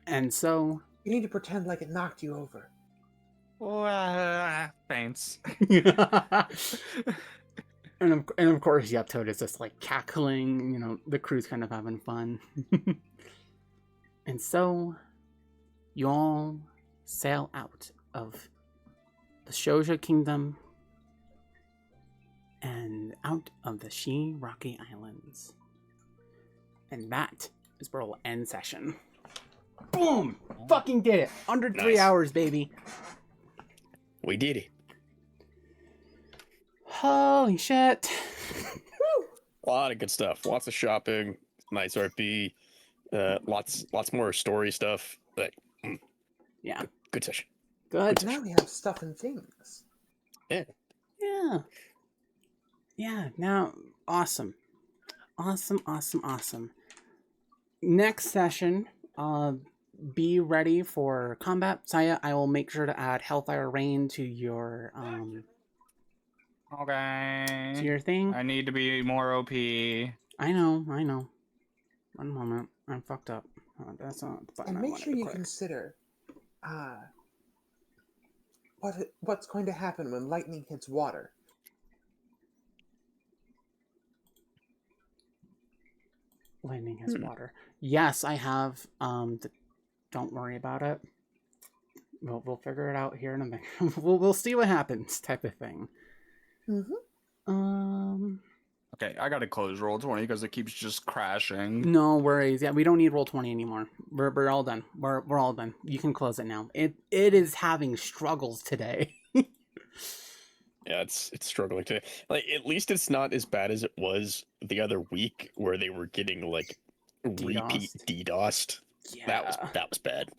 And so... You need to pretend like it knocked you over. Thanks. and of course, Yeptoad is just, like, cackling, the crew's kind of having fun. And so, you all sail out of the Shouja Kingdom and out of the Shi-Rocky Islands. And that is where we'll end session. Boom! Fucking did it! Under 3 Nice. hours, baby. We did it. Holy shit. A lot of good stuff. Lots of shopping. Nice RP. Lots more story stuff. Like, Yeah. good session. Good. Now we have stuff and things. Yeah. Yeah, now, awesome. Awesome. Next session, be ready for combat. Saya, I will make sure to add Hellfire Rain to your, Okay. to your thing. I need to be more OP. I know. One moment. I'm fucked up. That's not the button And I make wanted sure to you click. consider what's going to happen when lightning hits water. Lightning has water. Yes, I have. Don't worry about it. We'll figure it out here in a minute. we'll see what happens, type of thing. Mm-hmm. Okay, I gotta close roll 20 because it keeps just crashing. No worries. Yeah, we don't need roll 20 anymore. We're all done. We're all done. You can close it now. It is having struggles today. Yeah, it's struggling to, like, at least it's not as bad as it was the other week where they were getting like repeat DDoSed. Yeah. That was bad.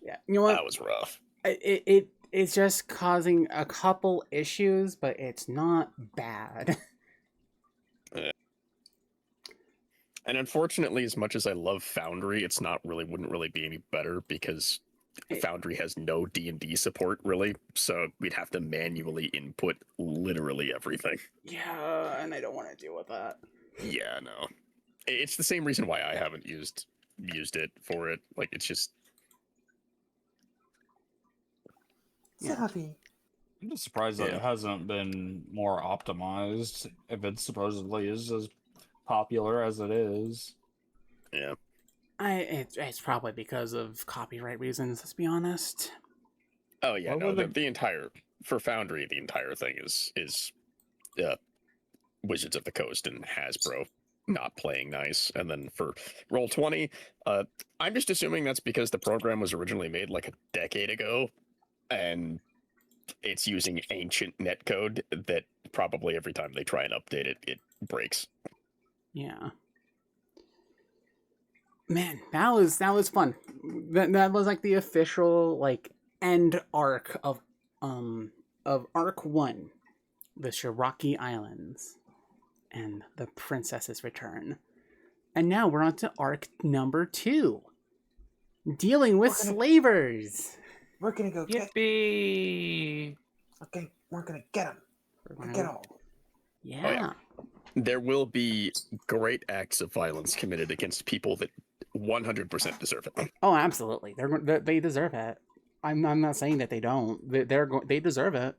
Yeah. You know what? That was rough. It's just causing a couple issues, but it's not bad. And unfortunately, as much as I love Foundry, it's wouldn't really be any better because Foundry has no D&D support, really. So we'd have to manually input literally everything. Yeah, and I don't want to deal with that. Yeah, no. It's the same reason why I haven't used it for it. Like, it's just Savvy. I'm just surprised that Yeah. it hasn't been more optimized if it supposedly is as popular as it is. yeah. It's probably because of copyright reasons. Let's be honest. Oh yeah, What no. would The entire for Foundry, the entire thing is Wizards of the Coast and Hasbro not playing nice. And then for Roll20, I'm just assuming that's because the program was originally made like a decade ago, and it's using ancient netcode that probably every time they try and update it, it breaks. Yeah. Man, that was fun. That was like the official like end arc of Arc 1, the Shiraki Islands, and the Princess's Return. And now we're on to Arc number 2, dealing with slavers. We're gonna go get. Yippee! Okay, we're gonna get them. We're Get all. Yeah. Oh, yeah. There will be great acts of violence committed against people that 100% deserve it. Oh, absolutely. They deserve it. I'm not saying that they don't. They deserve it.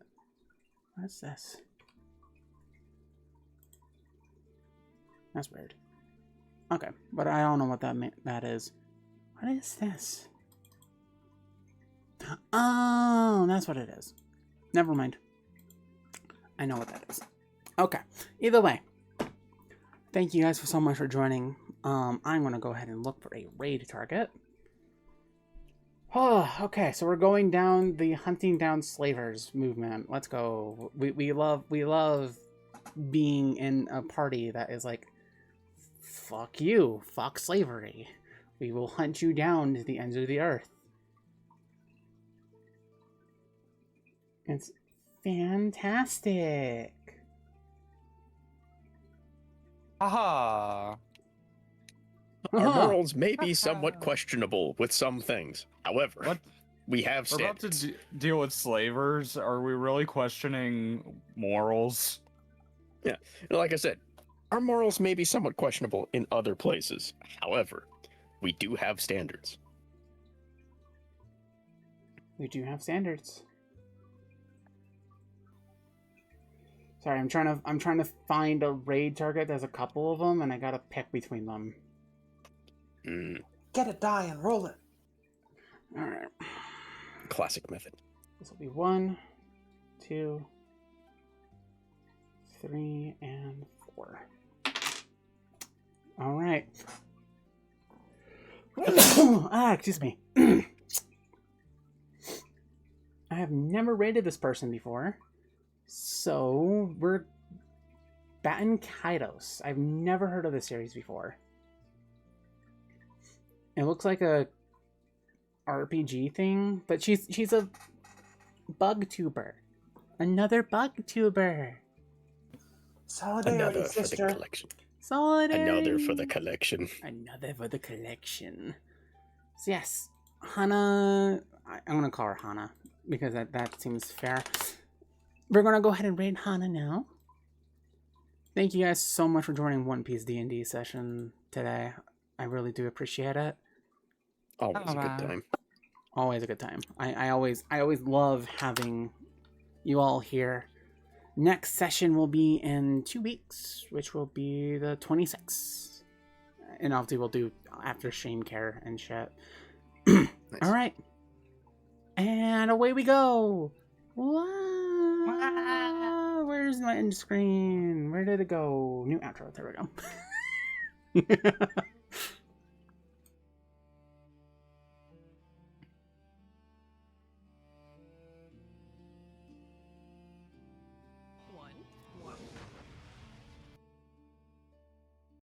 What's this? That's weird. Okay, but I don't know what that is. What is this? Oh, that's what it is. Never mind. I know what that is. Okay. Either way, thank you guys so much for joining. I'm gonna go ahead and look for a raid target. Oh, okay. So we're going down the hunting down slavers movement. Let's go. We love being in a party that is like, fuck you, fuck slavery. We will hunt you down to the ends of the earth. It's fantastic. Haha! Our morals may be somewhat questionable with some things. However, What? we have We're about standards. to deal with slavers. Are we really questioning morals? Like I said, our morals may be somewhat questionable in other places. However, we do have standards. We do have standards. Sorry, I'm trying to find a raid target. There's a couple of them, and I gotta pick between them. Get a die and roll it. All right. Classic method. This will be 1, 2, 3, and 4. All right. Excuse me. I have never raided this person before, so we're Batten Kaidos. I've never heard of this series before. It looks like a RPG thing, but she's a bug tuber. Another bug tuber. Solidarity, Another for the sister. collection. Solidarity. Another for the collection. Another for the collection. So yes, Hana. I'm gonna call her Hana because that seems fair. We're gonna go ahead and raid Hana now. Thank you guys so much for joining One Piece D&D session today. I really do appreciate it. Always a good time. Always a good time. I always love having you all here. Next session will be in 2 weeks, which will be the 26th. And obviously we'll do after Shame Care and shit. Nice. All right. And away we go. Wow. Where's my end screen? Where did it go? New outro. There we go.